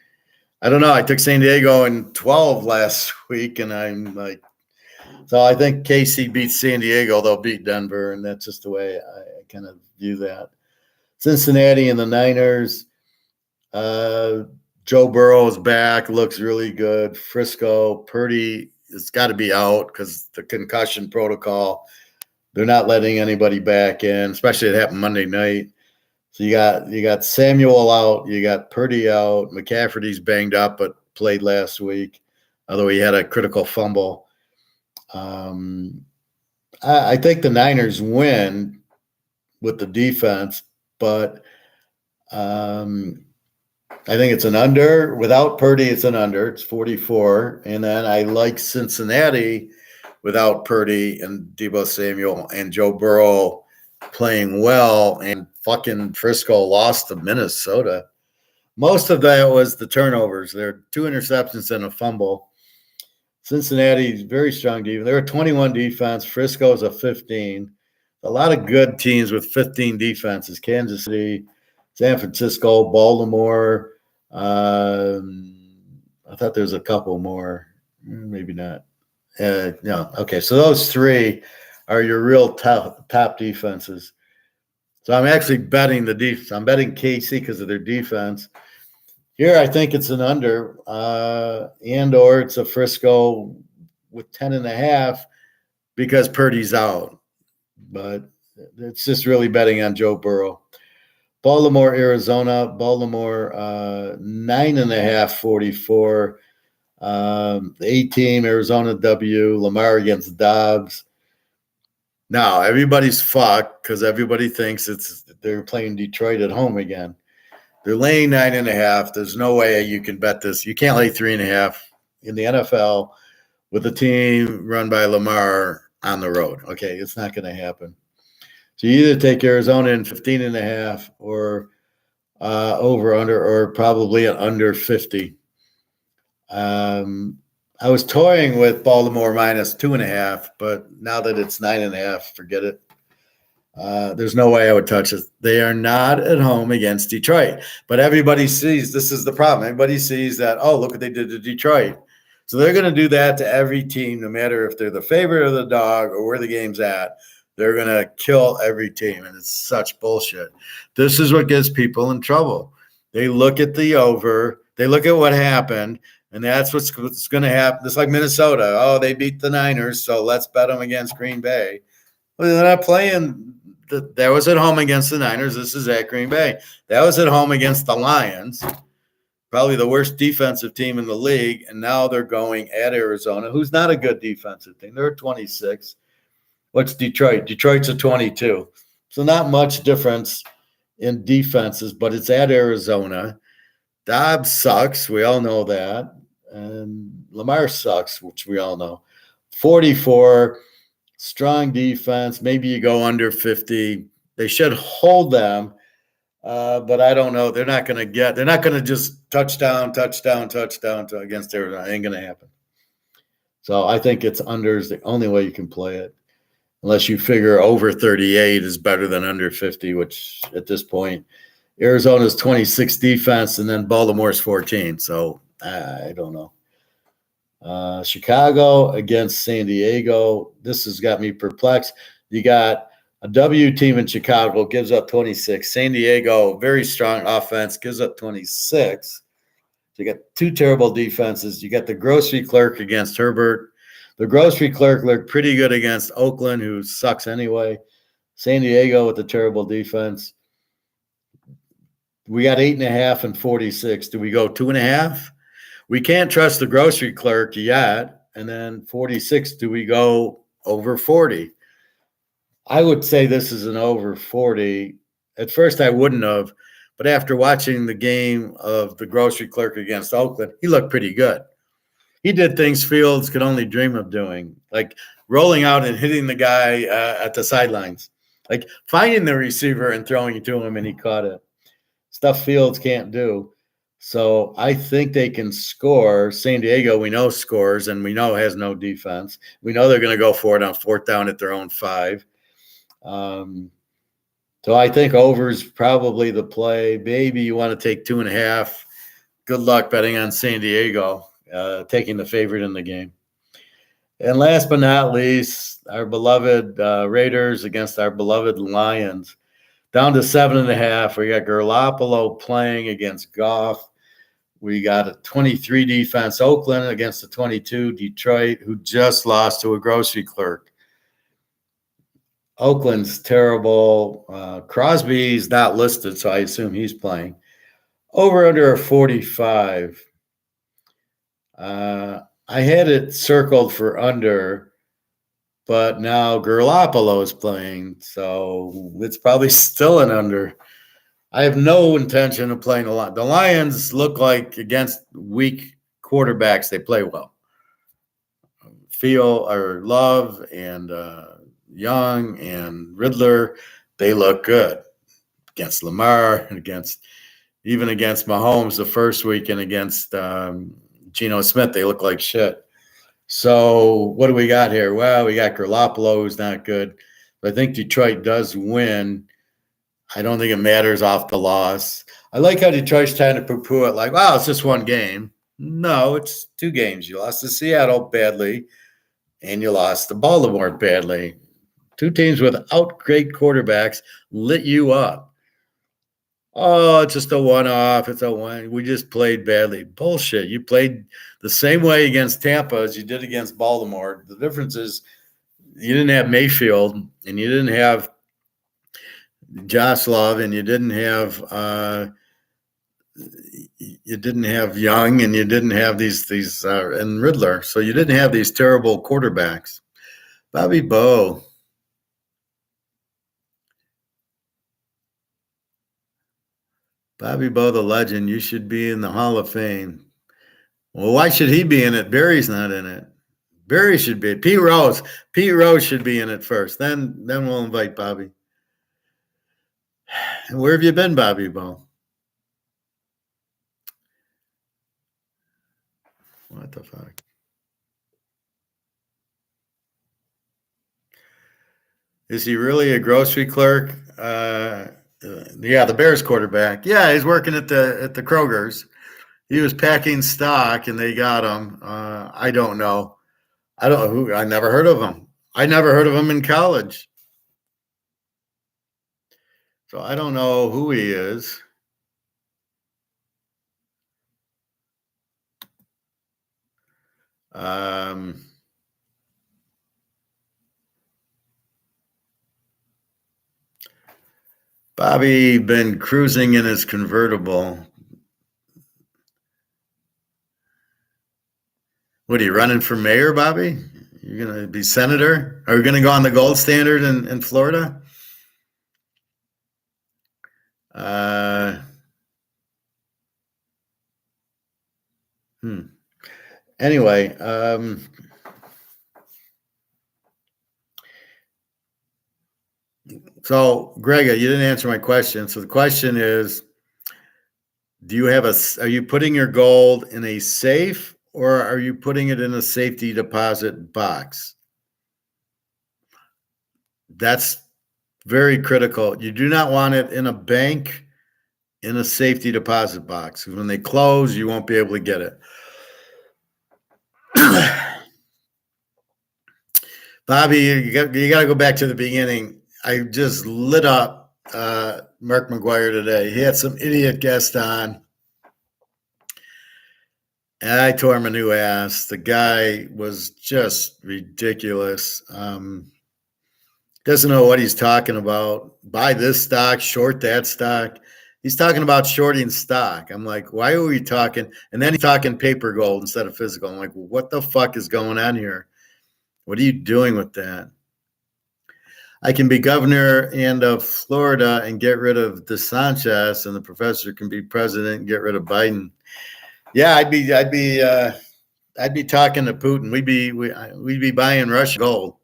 I don't know. I took San Diego in 12 last week, and I'm like, so I think KC beats San Diego. They'll beat Denver, and that's just the way I kind of view that. Cincinnati and the Niners. Joe Burrow is back, looks really good. Frisco, Purdy has got to be out because the concussion protocol. They're not letting anybody back in, especially it happened Monday night. So you got Samuel out, you got Purdy out, McCaffrey's banged up but played last week, although he had a critical fumble. I think the Niners win with the defense, but I think it's an under. Without Purdy, it's an under. It's 44. And then I like Cincinnati without Purdy and Deebo Samuel and Joe Burrow playing well, and fucking Frisco lost to Minnesota. Most of that was the turnovers. There are 2 interceptions and a fumble. Cincinnati's very strong defense. They're a 21 defense. Frisco's a 15. A lot of good teams with 15 defenses. Kansas City, San Francisco, Baltimore. I thought there was a couple more. Maybe not. No. Okay, so those 3 are your real top defenses. So I'm actually betting the defense. I'm betting KC because of their defense. Here, I think it's an under, and or it's a Frisco with 10.5 because Purdy's out. But it's just really betting on Joe Burrow. Baltimore, Arizona. Baltimore 9.5, 44. The A-team, Arizona W. Lamar against Dobbs. Now everybody's fucked because everybody thinks they're playing Detroit at home again. They're laying 9.5. There's no way you can bet this. You can't lay 3.5 in the NFL with a team run by Lamar on the road. Okay, it's not going to happen. So you either take Arizona in 15.5 or over under, or probably an under 50. I was toying with Baltimore minus 2.5, but now that it's 9.5, forget it. There's no way I would touch it. They are not at home against Detroit, but everybody sees this is the problem. Everybody sees that, oh, look what they did to Detroit. So they're going to do that to every team, no matter if they're the favorite or the dog or where the game's at. They're going to kill every team, and it's such bullshit. This is what gets people in trouble. They look at the over. They look at what happened, and that's what's going to happen. It's like Minnesota. Oh, they beat the Niners, so let's bet them against Green Bay. Well, they're not playing. That was at home against the Niners. This is at Green Bay. That was at home against the Lions, probably the worst defensive team in the league, and now they're going at Arizona, who's not a good defensive team. They're 26. What's Detroit? Detroit's a 22. So not much difference in defenses, but it's at Arizona. Dobbs sucks. We all know that. And Lamar sucks, which we all know. 44, strong defense. Maybe you go under 50. They should hold them, but I don't know. They're not going to just touchdown against Arizona. It ain't going to happen. So I think it's under is the only way you can play it. Unless you figure over 38 is better than under 50, which at this point, Arizona's 26 defense, and then Baltimore's 14. So I don't know. Chicago against San Diego. This has got me perplexed. You got a W team in Chicago, gives up 26. San Diego, very strong offense, gives up 26. So you got 2 terrible defenses. You got the grocery clerk against Herbert. The grocery clerk looked pretty good against Oakland, who sucks anyway. San Diego with the terrible defense. We got 8.5 and 46. Do we go 2.5? We can't trust the grocery clerk yet. And then 46, do we go over 40? I would say this is an over 40. At first, I wouldn't have. But after watching the game of the grocery clerk against Oakland, he looked pretty good. He did things Fields could only dream of doing, like rolling out and hitting the guy at the sidelines, like finding the receiver and throwing it to him, and he caught it. Stuff Fields can't do. So I think they can score. San Diego, we know, scores, and we know has no defense. We know they're going to go for it on 4th down at their own 5. So I think over is probably the play. Maybe you want to take 2.5. Good luck betting on San Diego, taking the favorite in the game. And last but not least, our beloved Raiders against our beloved Lions. Down to 7.5. We got Garoppolo playing against Goff. We got a 23 defense, Oakland against a 22 Detroit, who just lost to a grocery clerk. Oakland's terrible. Crosby's not listed, so I assume he's playing. Over under a 45. I had it circled for under, but now Garoppolo is playing, so it's probably still an under. I have no intention of playing a lot. The Lions look like against weak quarterbacks, they play well. Love and Young and Riddler, they look good against Lamar and even against Mahomes the first week, and against Geno Smith, they look like shit. So what do we got here? Well, we got Garoppolo, who's not good. But I think Detroit does win. I don't think it matters off the loss. I like how Detroit's trying to poo-poo it like, wow, it's just one game. No, it's 2 games. You lost to Seattle badly, and you lost to Baltimore badly. 2 teams without great quarterbacks lit you up. Oh, it's just a one-off. It's a one. We just played badly. Bullshit. You played the same way against Tampa as you did against Baltimore. The difference is you didn't have Mayfield, and you didn't have Josh Love, and you didn't have Young, and you didn't have these and Riddler. So you didn't have these terrible quarterbacks. Bobby Bo. Bobby Bo, the legend, you should be in the Hall of Fame. Well, why should he be in it? Barry's not in it. Barry should be. Pete Rose should be in it first. Then we'll invite Bobby. And where have you been, Bobby Bo? What the fuck? Is he really a grocery clerk? Yeah, the Bears quarterback. Yeah, he's working at the Kroger's. He was packing stock, and they got him. I don't know. I don't know who. I never heard of him. I never heard of him in college. So I don't know who he is. Bobby been cruising in his convertible. What are you running for mayor, Bobby? You're going to be senator? Are you going to go on the gold standard in Florida? Anyway, so Greg, you didn't answer my question. So the question is, are you putting your gold in a safe, or are you putting it in a safety deposit box? That's very critical. You do not want it in a bank, in a safety deposit box. When they close, you won't be able to get it. Bobby, you got to go back to the beginning. I just lit up Mark McGuire today. He had some idiot guest on And I tore him a new ass. The guy was just ridiculous. Doesn't know what he's talking about. Buy this stock, short that stock. He's talking about shorting stock. I'm like, why are we talking? And then he's talking paper gold instead of physical. I'm like, what the fuck is going on here? What are you doing with that? I can be governor of Florida and get rid of DeSantis, and the professor can be president and get rid of Biden. Yeah, I'd be talking to Putin. We'd be buying Russian gold.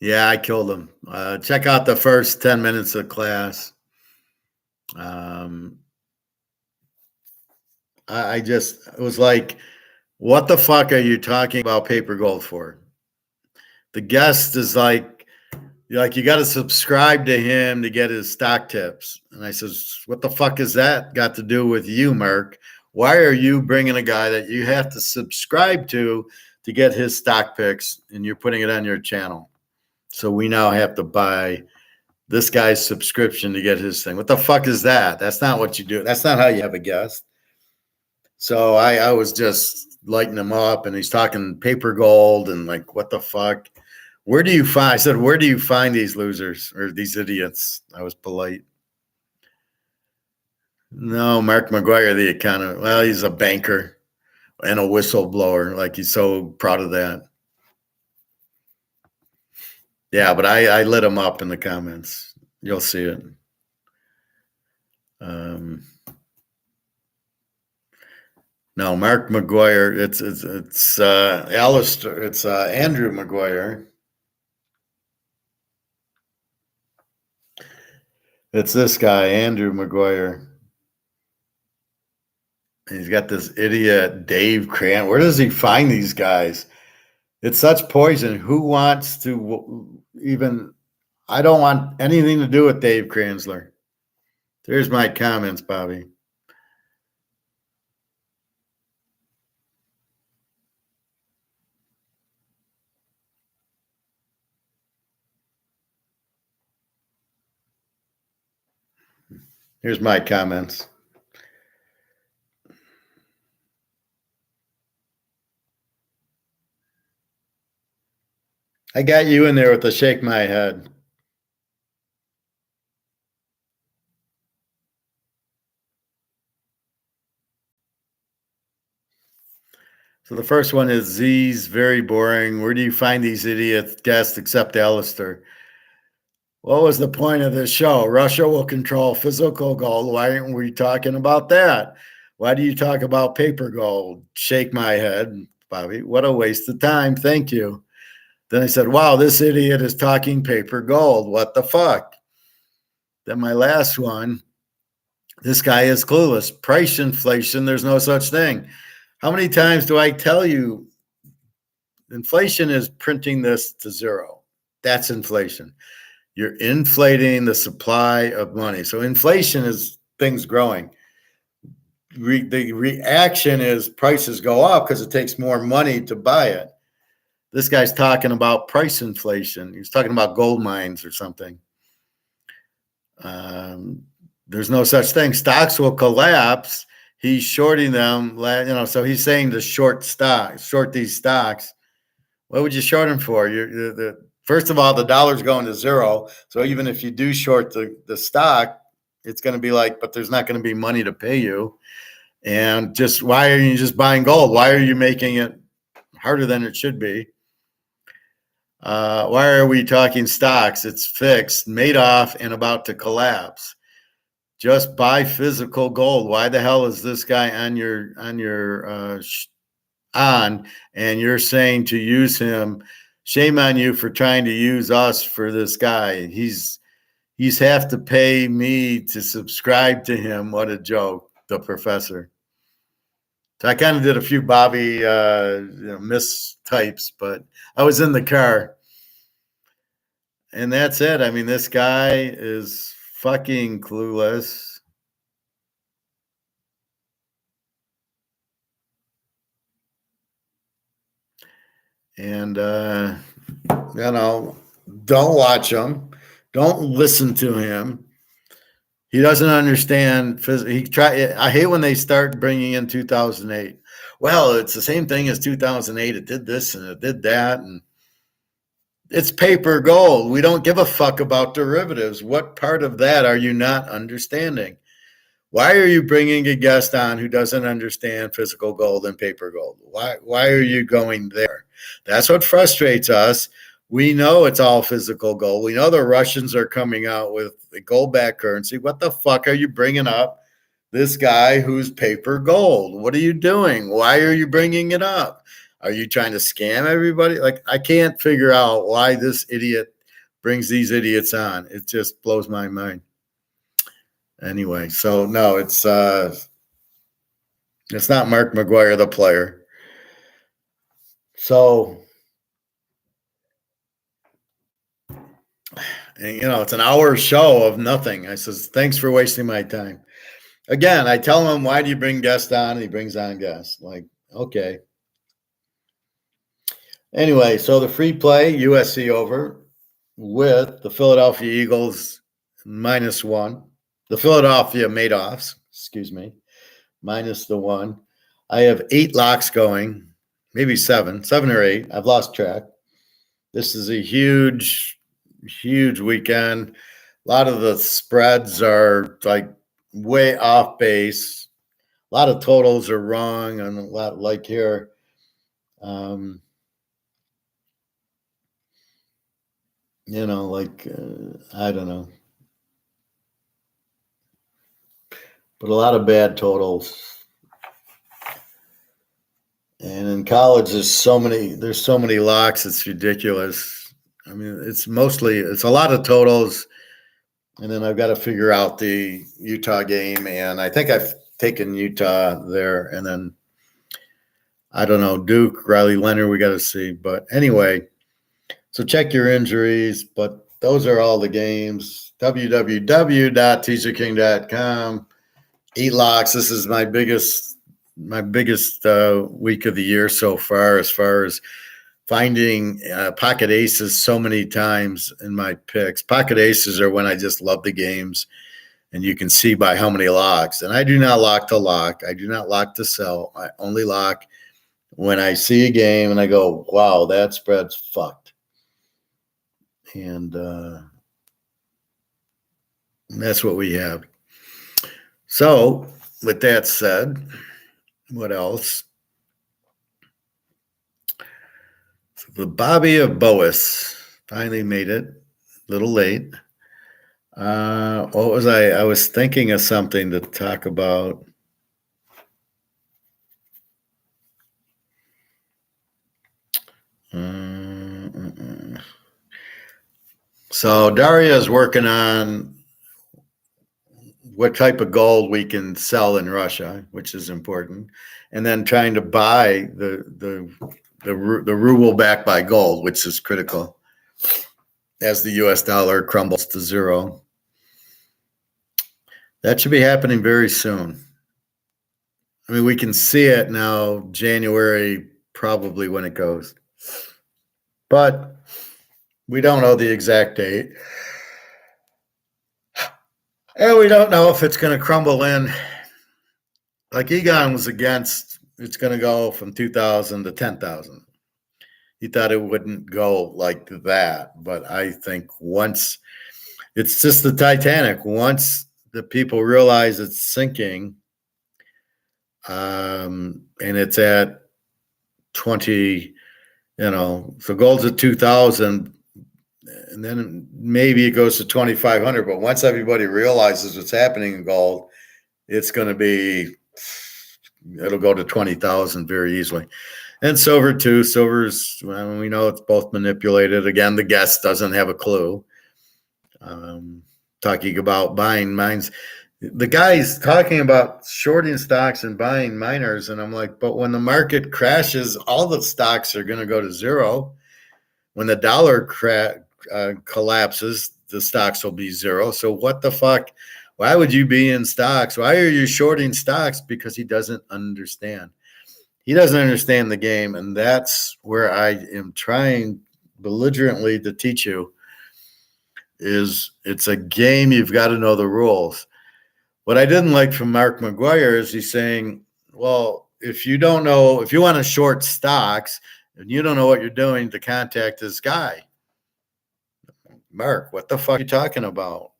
Yeah, I killed him. Check out the first 10 minutes of class. I just, it was like, what the fuck are you talking about paper gold for? The guest is like you got to subscribe to him to get his stock tips. And I says, what the fuck is that got to do with you, Merck? Why are you bringing a guy that you have to subscribe to get his stock picks, and you're putting it on your channel? So we now have to buy this guy's subscription to get his thing. What the fuck is that? That's not what you do. That's not how you have a guest. So I was just lighting him up, and he's talking paper gold and like, what the fuck? Where do you find? I said, where do you find these losers or these idiots? I was polite. No, Mark McGuire, the economist. Well, he's a banker and a whistleblower. Like, he's so proud of that. Yeah, but I lit him up in the comments. You'll see it. No, Mark McGuire. It's Alistair. It's Andrew McGuire. It's this guy, Andrew McGuire. And he's got this idiot Dave Cran. Where does he find these guys? It's such poison. Who wants to even? I don't want anything to do with Dave Kranzler. There's my comments, Bobby. Here's my comments. I got you in there with the shake my head. So the first one is Z's very boring. Where do you find these idiot guests except Alistair? What was the point of this show? Russia will control physical gold. Why aren't we talking about that? Why do you talk about paper gold? Shake my head, Bobby. What a waste of time. Thank you. Then I said, wow, this idiot is talking paper gold. What the fuck? Then my last one, this guy is clueless. Price inflation, there's no such thing. How many times do I tell you inflation is printing this to zero? That's inflation. You're inflating the supply of money. So inflation is things growing. The reaction is prices go up because it takes more money to buy it. This guy's talking about price inflation. He's talking about gold mines or something. There's no such thing. Stocks will collapse. He's shorting them, so he's saying to short these stocks. What would you short them for? First of all, the dollar's going to zero. So even if you do short the stock, it's going to be like, but there's not going to be money to pay you. And just why are you just buying gold? Why are you making it harder than it should be? Why are we talking stocks? It's fixed, Madoff, and about to collapse. Just buy physical gold. Why the hell is this guy on and you're saying to use him? Shame on you for trying to use us for this guy. He's have to pay me to subscribe to him. What a joke, the professor. So I kind of did a few Bobby mistypes, but I was in the car. And that's it. I mean, this guy is fucking clueless. And, don't watch him. Don't listen to him. He doesn't understand. I hate when they start bringing in 2008. Well, it's the same thing as 2008. It did this and it did that, and it's paper gold. We don't give a fuck about derivatives. What part of that are you not understanding? Why are you bringing a guest on who doesn't understand physical gold and paper gold? Why are you going there? That's what frustrates us. We know it's all physical gold. We know the Russians are coming out with a gold-backed currency. What the fuck are you bringing up this guy who's paper gold? What are you doing? Why are you bringing it up? Are you trying to scam everybody? Like, I can't figure out why this idiot brings these idiots on. It just blows my mind. Anyway, so no, it's not Mark McGuire, the player. So, and, it's an hour show of nothing. I says, thanks for wasting my time. Again, I tell him, why do you bring guests on? And he brings on guests. Like, okay. Anyway, so the free play, USC over with the Philadelphia Eagles -1. The Philadelphia Madoffs, minus the 1. I have 8 locks going, maybe 7 or 8. I've lost track. This is a huge, huge weekend. A lot of the spreads are like way off base. A lot of totals are wrong, and a lot like here. I don't know. But a lot of bad totals. And in college, there's so many locks, it's ridiculous. I mean, it's a lot of totals. And then I've got to figure out the Utah game. And I think I've taken Utah there. And then, I don't know, Duke, Riley Leonard, we got to see. But anyway, so check your injuries. But those are all the games. www.teaserking.com. 8 locks. This is my biggest week of the year so far as finding pocket aces so many times in my picks. Pocket aces are when I just love the games, and you can see by how many locks. And I do not lock to lock. I do not lock to sell. I only lock when I see a game and I go, wow, that spread's fucked. And that's what we have. So, with that said, what else? So the Bobby of Boas finally made it. A little late. What was I? I was thinking of something to talk about. So Daria is working on what type of gold we can sell in Russia, which is important, and then trying to buy the ruble backed by gold, which is critical as the U.S. dollar crumbles to zero. That should be happening very soon. I mean, we can see it now, January, probably when it goes. But we don't know the exact date. And we don't know if it's going to crumble in. Like Egon was against, it's going to go from 2,000 to 10,000. He thought it wouldn't go like that. But I think once, it's just the Titanic. Once the people realize it's sinking, and it's at 20, so gold's at 2,000. And then maybe it goes to 2,500. But once everybody realizes what's happening in gold, it'll go to 20,000 very easily. And silver too. Silver's, well, we know it's both manipulated. Again, the guest doesn't have a clue. Talking about buying mines. The guy's talking about shorting stocks and buying miners. And I'm like, but when the market crashes, all the stocks are going to go to zero. When the dollar collapses, the stocks will be zero. So what the fuck? Why would you be in stocks? Why are you shorting stocks? Because he doesn't understand. He doesn't understand the game, and that's where I am trying belligerently to teach you it's a game. You've got to know the rules. What I didn't like from Mark McGuire is he's saying, well, if you want to short stocks and you don't know what you're doing, to contact this guy. Mark, what the fuck are you talking about?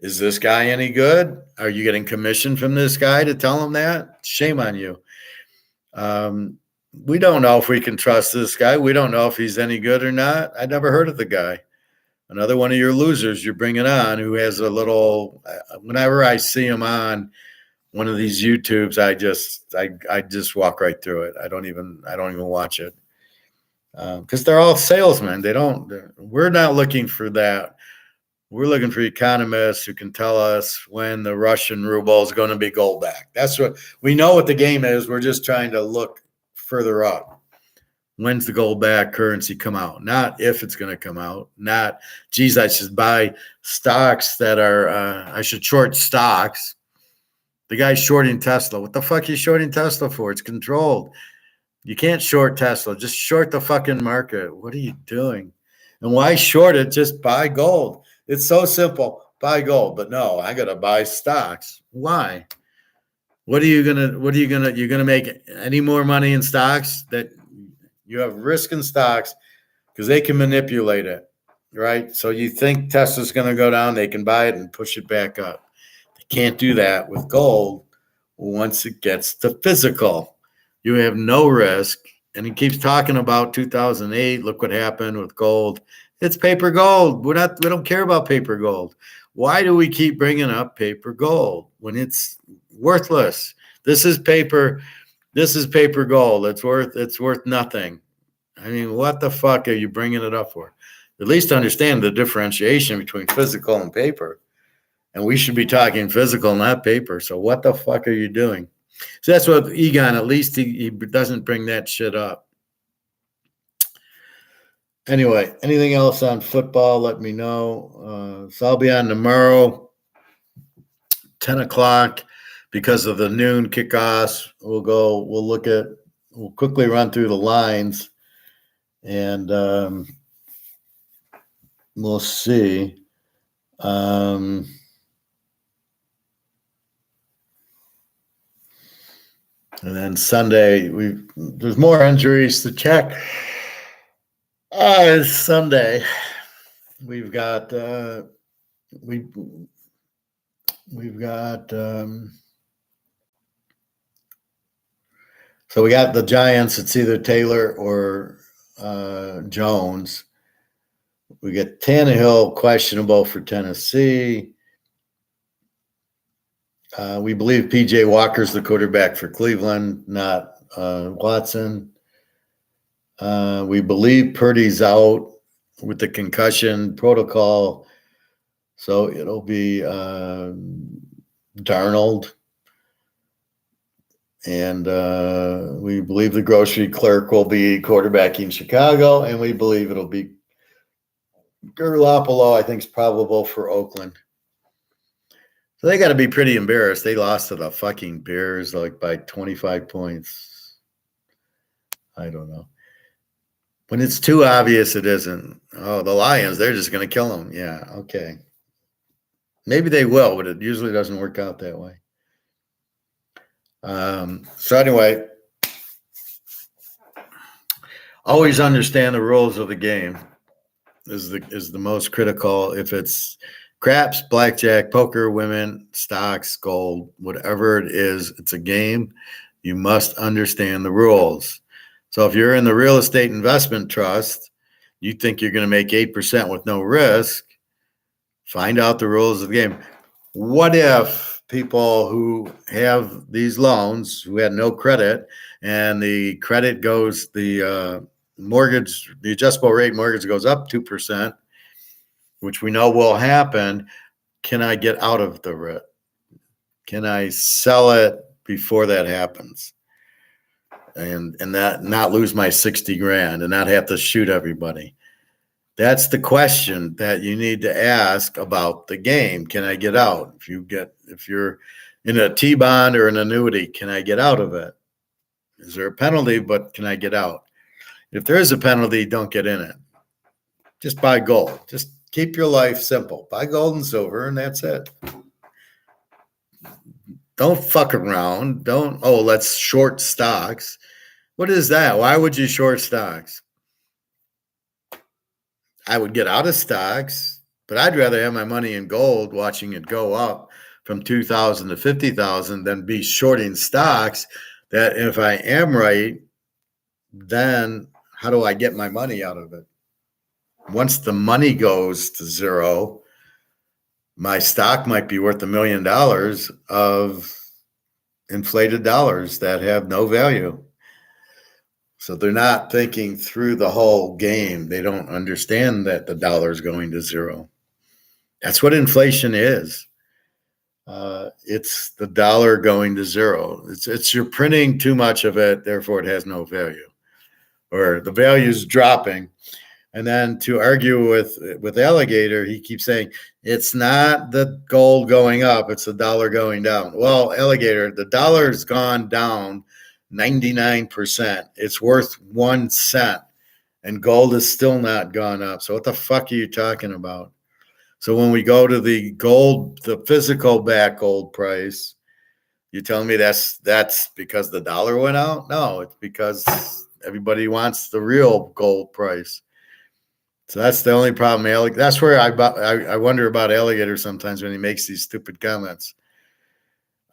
Is this guy any good? Are you getting commission from this guy to tell him that? Shame on you. We don't know if we can trust this guy. We don't know if he's any good or not. I never heard of the guy. Another one of your losers you're bringing on who has a little, whenever I see him on one of these YouTubes, I just walk right through it. I don't even watch it. Because they're all salesmen. We're not looking for that. We're looking for economists who can tell us when the Russian ruble is going to be gold back. That's what we know what the game is. We're just trying to look further up. When's the gold back currency come out? Not if it's going to come out. Not, geez, I should buy stocks that are, I should short stocks. The guy's shorting Tesla. What the fuck are you shorting Tesla for? It's controlled. You can't short Tesla. Just short the fucking market. What are you doing? And why short it? Just buy gold. It's so simple. Buy gold. But no, I got to buy stocks. Why? You're gonna make any more money in stocks? That you have risk in stocks because they can manipulate it, right? So you think Tesla's going to go down, they can buy it and push it back up. They can't do that with gold once it gets to physical. You have no risk. And he keeps talking about 2008. Look what happened with gold. It's paper gold. We don't care about paper gold. Why do we keep bringing up paper gold when it's worthless? This is paper gold. It's worth nothing. I mean, what the fuck are you bringing it up for? At least understand the differentiation between physical and paper. And we should be talking physical, not paper. So what the fuck are you doing? So that's what Egon, at least he doesn't bring that shit up. Anyway, anything else on football, let me know. So I'll be on tomorrow, 10 o'clock. Because of the noon kickoffs, we'll quickly run through the lines and we'll see. And then Sunday, there's more injuries to check. It's Sunday. We've got so we got the Giants. It's either Taylor or Jones. We get Tannehill questionable for Tennessee. We believe P.J. Walker's the quarterback for Cleveland, not Watson. We believe Purdy's out with the concussion protocol, so it'll be Darnold. And we believe the grocery clerk will be quarterbacking Chicago, and we believe it'll be Garoppolo, I think, is probable for Oakland. So they got to be pretty embarrassed. They lost to the fucking Bears like by 25 points. I don't know. When it's too obvious, it isn't. Oh, the Lions, they're just going to kill them. Yeah, okay. Maybe they will, but it usually doesn't work out that way. So anyway, always understand the rules of the game is the most critical. If it's craps, blackjack, poker, women, stocks, gold, whatever it is, it's a game. You must understand the rules. So if you're in the real estate investment trust, you think you're going to make 8% with no risk, find out the rules of the game. What if people who have these loans who had no credit and the credit goes, the adjustable rate mortgage goes up 2%, which we know will happen. Can I get out of the RIT? Can I sell it before that happens? And that not lose my 60 grand and not have to shoot everybody. That's the question that you need to ask about the game. Can I get out? If you're in a T-bond or an annuity, can I get out of it? Is there a penalty, but can I get out? If there is a penalty, don't get in it. Just buy gold. Just Keep your life simple. Buy gold and silver, and that's it. Don't fuck around. Don't, let's short stocks. What is that? Why would you short stocks? I would get out of stocks, but I'd rather have my money in gold watching it go up from 2,000 to 50,000 than be shorting stocks that if I am right, then how do I get my money out of it? Once the money goes to zero, my stock might be worth $1 million of inflated dollars that have no value. So they're not thinking through the whole game. They don't understand that the dollar is going to zero. That's what inflation is. It's the dollar going to zero. It's you're printing too much of it, therefore it has no value, or the value is dropping. And then to argue with Alligator, he keeps saying it's not the gold going up, it's the dollar going down. Well, Alligator, the dollar's gone down 99%. It's worth 1 cent, and gold is still not gone up. So what the fuck are you talking about? So when we go to the gold, the physical back gold price, you telling me that's because the dollar went out? No, it's because everybody wants the real gold price. So that's the only problem. That's where I wonder about Alligator sometimes when he makes these stupid comments.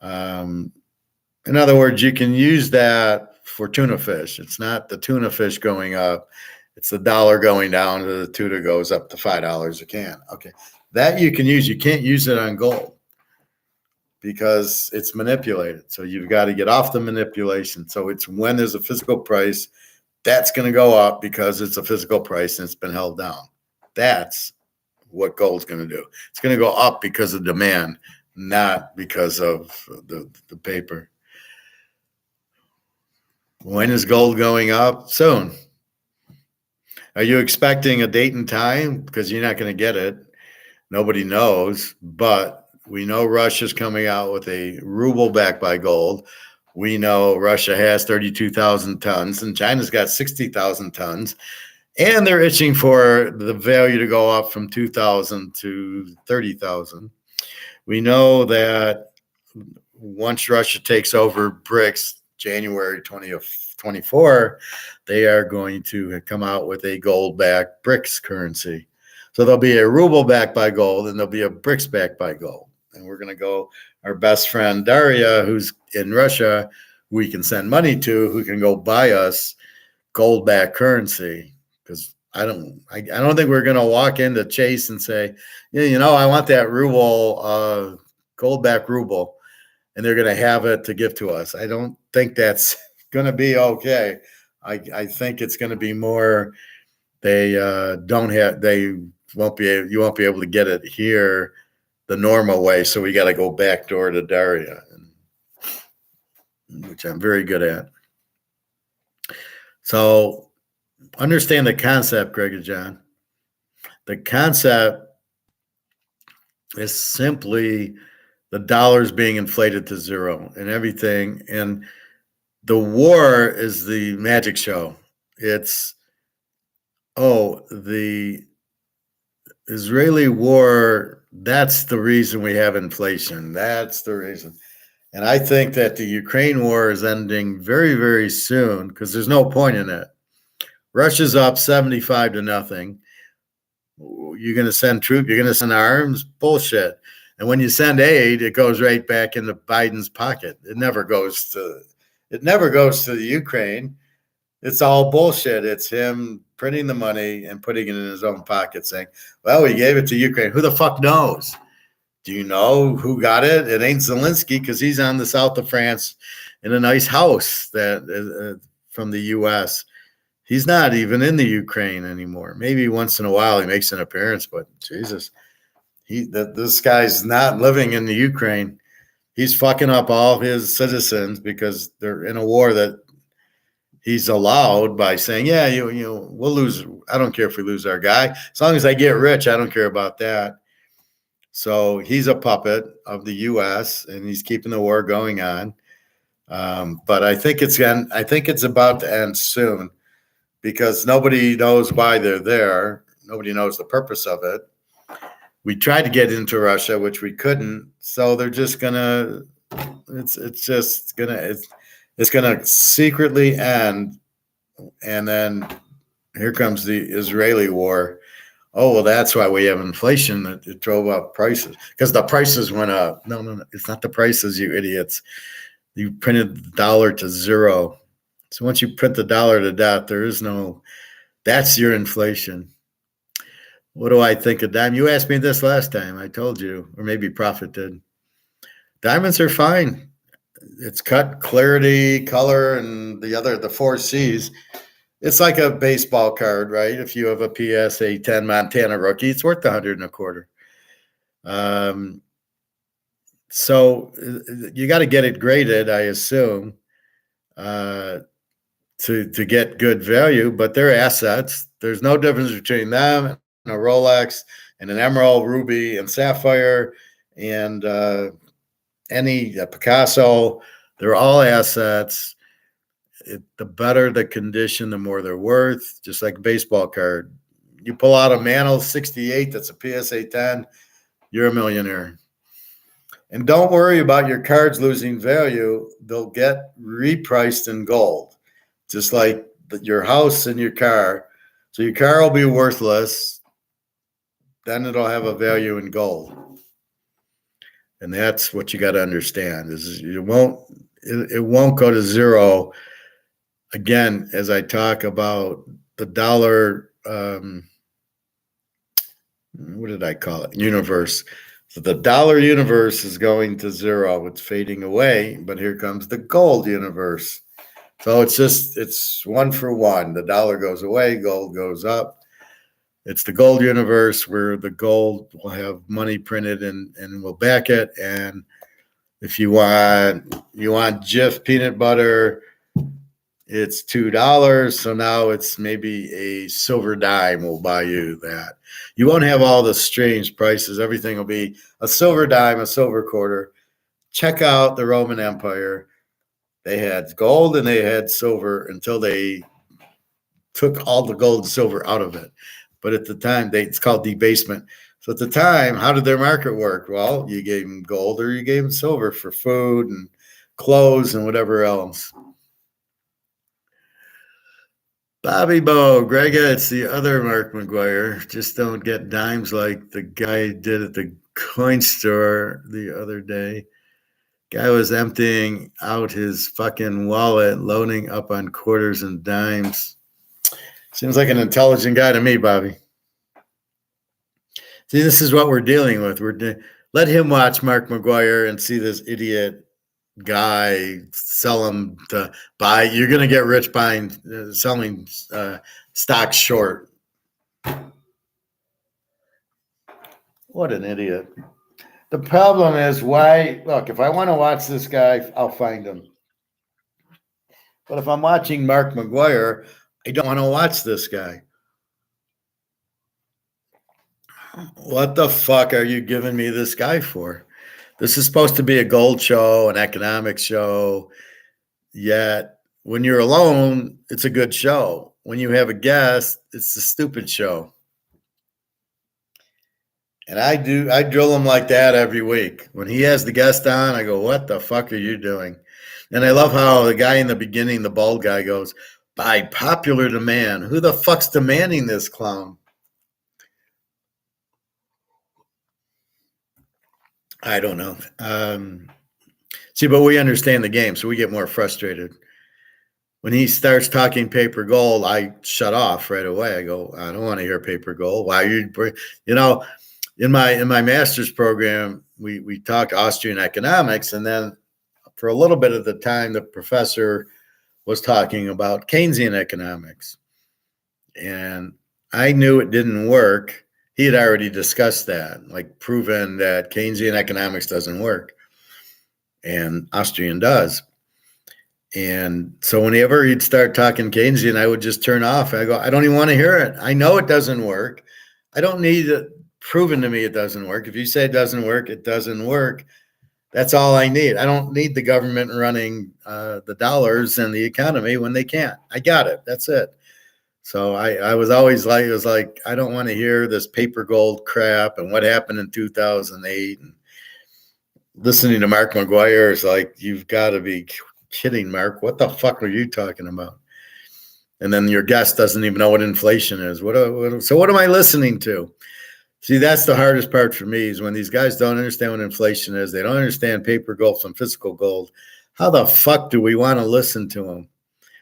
In other words, you can use that for tuna fish. It's not the tuna fish going up. It's the dollar going down, the tuna goes up to $5 a can. Okay, that you can use. You can't use it on gold because it's manipulated. So you've got to get off the manipulation. So it's when there's a physical price, that's going to go up because it's a physical price and it's been held down. That's what gold's going to do. It's going to go up because of demand, not because of the paper. When is gold going up? Soon. Are you expecting a date and time? Because you're not going to get it. Nobody knows, but we know Russia's coming out with a ruble backed by gold. We know Russia has 32,000 tons and China's got 60,000 tons. And they're itching for the value to go up from 2,000 to 30,000. We know that once Russia takes over BRICS, January 2024, they are going to come out with a gold-backed BRICS currency. So there'll be a ruble backed by gold and there'll be a BRICS backed by gold. And we're going to go, our best friend Daria, who's in Russia, we can send money to, who can go buy us gold-backed currency. Because I don't think we're going to walk into Chase and say, yeah, I want that ruble, gold-backed ruble, and they're going to have it to give to us. I don't think that's going to be okay. I think it's going to be more. You won't be able to get it here the normal way. So we got to go back door to Daria, which I'm very good at. So understand the concept, Greg and John. The concept is simply the dollars being inflated to zero and everything. And the war is the magic show. It's, the Israeli war, that's the reason we have inflation. That's the reason. And I think that the Ukraine war is ending very, very soon because there's no point in it. Russia's up 75-0. You're going to send troops, you're going to send arms? Bullshit. And when you send aid, it goes right back into Biden's pocket. It never goes to the Ukraine. It's all bullshit. It's him printing the money and putting it in his own pocket saying, well, we gave it to Ukraine. Who the fuck knows? Do you know who got it? It ain't Zelensky because he's on the south of France in a nice house that from the U.S. He's not even in the Ukraine anymore. Maybe once in a while he makes an appearance, but Jesus, this guy's not living in the Ukraine. He's fucking up all his citizens because they're in a war that he's allowed by saying, yeah, we'll lose. I don't care if we lose our guy. As long as I get rich, I don't care about that. So he's a puppet of the U.S. and he's keeping the war going on. But I think it's about to end soon because nobody knows why they're there. Nobody knows the purpose of it. We tried to get into Russia, which we couldn't. So they're just gonna. It's gonna secretly end, and then here comes the Israeli war. Oh, well, that's why we have inflation. It drove up prices because the prices went up. No, it's not the prices, you idiots. You printed the dollar to zero. So once you print the dollar to death, there is no. That's your inflation. What do I think of diamond? You asked me this last time. I told you, or maybe Prophet did. Diamonds are fine. It's cut, clarity, color, and the 4 C's. It's like a baseball card, right? If you have a PSA 10 Montana rookie, it's worth 100 and a quarter. So you got to get it graded, I assume, to get good value. But they're assets. There's no difference between them and a Rolex and an emerald, ruby, and sapphire, and any Picasso. They're all assets. The better the condition, the more they're worth, just like a baseball card. You pull out a Mantle 68 that's a PSA 10, you're a millionaire. And don't worry about your cards losing value. They'll get repriced in gold, just like your house and your car. So your car will be worthless. Then it'll have a value in gold. And that's what you got to understand is it won't go to zero. Again, as I talk about the dollar, what did I call it? Universe. So the dollar universe is going to zero. It's fading away, but here comes the gold universe. So it's one for one. The dollar goes away, gold goes up. It's the gold universe where the gold will have money printed and will back it. And if you want Jif peanut butter, it's $2. So now it's maybe a silver dime will buy you that. You won't have all the strange prices. Everything will be a silver dime, a silver quarter. Check out the Roman Empire. They had gold and they had silver until they took all the gold and silver out of it. But at the time, it's called debasement. So at the time, how did their market work? Well, you gave them gold or you gave them silver for food and clothes and whatever else. Bobby Bo, Grega, it's the other Mark McGuire. Just don't get dimes like the guy did at the coin store the other day. Guy was emptying out his fucking wallet, loading up on quarters and dimes. Seems like an intelligent guy to me, Bobby. See, this is what we're dealing with. Let him watch Mark McGuire and see this idiot guy sell them to buy. You're going to get rich buying, selling stocks short. What an idiot. The problem is look, if I want to watch this guy, I'll find him. But if I'm watching Mark McGuire, I don't want to watch this guy. What the fuck are you giving me this guy for? This is supposed to be a gold show, an economics show. Yet when you're alone, it's a good show. When you have a guest, it's a stupid show. And I drill him like that every week. When he has the guest on, I go, what the fuck are you doing? And I love how the guy in the beginning, the bald guy, goes, by popular demand. Who the fuck's demanding this clown? I don't know. See, but we understand the game, so we get more frustrated. When he starts talking paper gold, I shut off right away. I go, I don't want to hear paper gold. Why are you, in my master's program, we talked Austrian economics, and then for a little bit of the time, the professor was talking about Keynesian economics, and I knew it didn't work. He had already discussed that, like proven that Keynesian economics doesn't work, and Austrian does. And so whenever he'd start talking Keynesian, I would just turn off. I go, I don't even want to hear it. I know it doesn't work. I don't need it proven to me it doesn't work. If you say it doesn't work, it doesn't work. That's all I need. I don't need the government running the dollars and the economy when they can't. I got it. That's it. So I was always like, it was like, I don't want to hear this paper gold crap and what happened in 2008. And listening to Mark McGuire is like, you've got to be kidding, Mark. What the fuck are you talking about? And then your guest doesn't even know what inflation is. So what am I listening to? See, that's the hardest part for me is when these guys don't understand what inflation is. They don't understand paper gold from physical gold. How the fuck do we want to listen to them?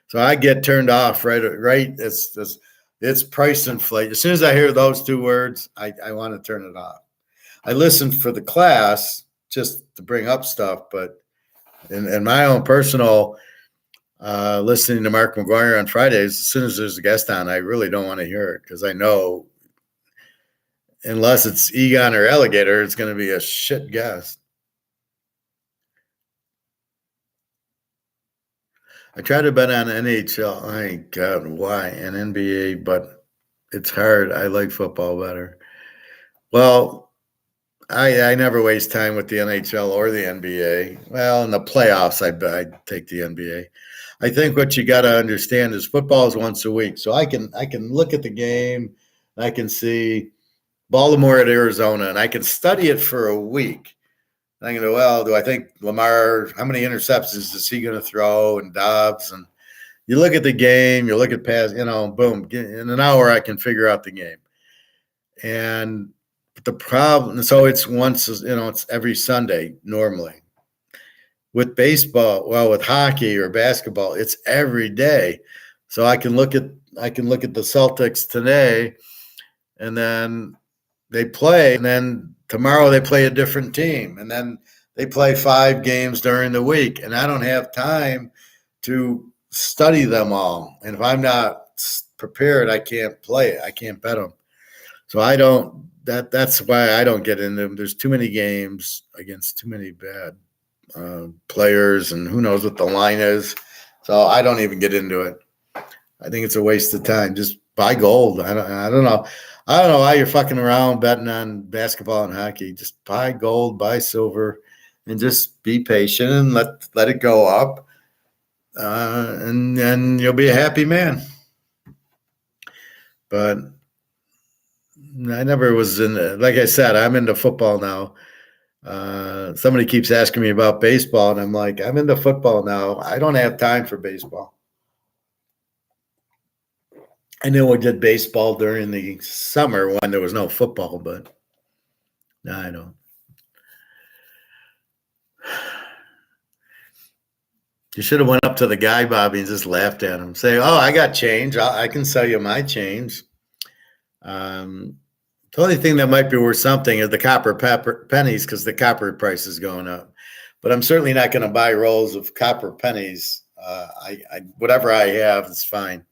So I get turned off right. It's price inflation. As soon as I hear those two words, I want to turn it off. I listen for the class just to bring up stuff, but in my own personal listening to Mark McGuire on Fridays, as soon as there's a guest on, I really don't want to hear it because I know unless it's Egon or Alligator, it's going to be a shit guest. I try to bet on NHL. My God, why? And NBA, but it's hard. I like football better. Well, I never waste time with the NHL or the NBA. Well, in the playoffs, I'd take the NBA. I think what you got to understand is football is once a week. So I can look at the game. I can see Baltimore at Arizona, and I can study it for a week. And I can go, well, do I think Lamar, how many interceptions is he going to throw, and Dobbs? And you look at the game, you look at pass, boom, in an hour I can figure out the game. And the problem, so it's once, it's every Sunday normally. With baseball, well, with hockey or basketball, it's every day. So I can look at the Celtics today, and then they play, and then tomorrow they play a different team, and then they play 5 games during the week, and I don't have time to study them all. And if I'm not prepared, I can't play. I can't bet them. So I don't. That's why I don't get into them. There's too many games against too many bad players, and who knows what the line is. So I don't even get into it. I think it's a waste of time. Just buy gold. I don't know. I don't know why you're fucking around betting on basketball and hockey. Just buy gold, buy silver, and just be patient and let it go up, and you'll be a happy man. But I never was in. Like I said, I'm into football now. Somebody keeps asking me about baseball, and I'm like, I'm into football now. I don't have time for baseball. I knew we did baseball during the summer when there was no football, but no, I don't. You should have went up to the guy, Bobby, and just laughed at him. Say, "Oh, I got change. I can sell you my change." The only thing that might be worth something is the copper pennies because the copper price is going up. But I'm certainly not going to buy rolls of copper pennies. Whatever I have is fine.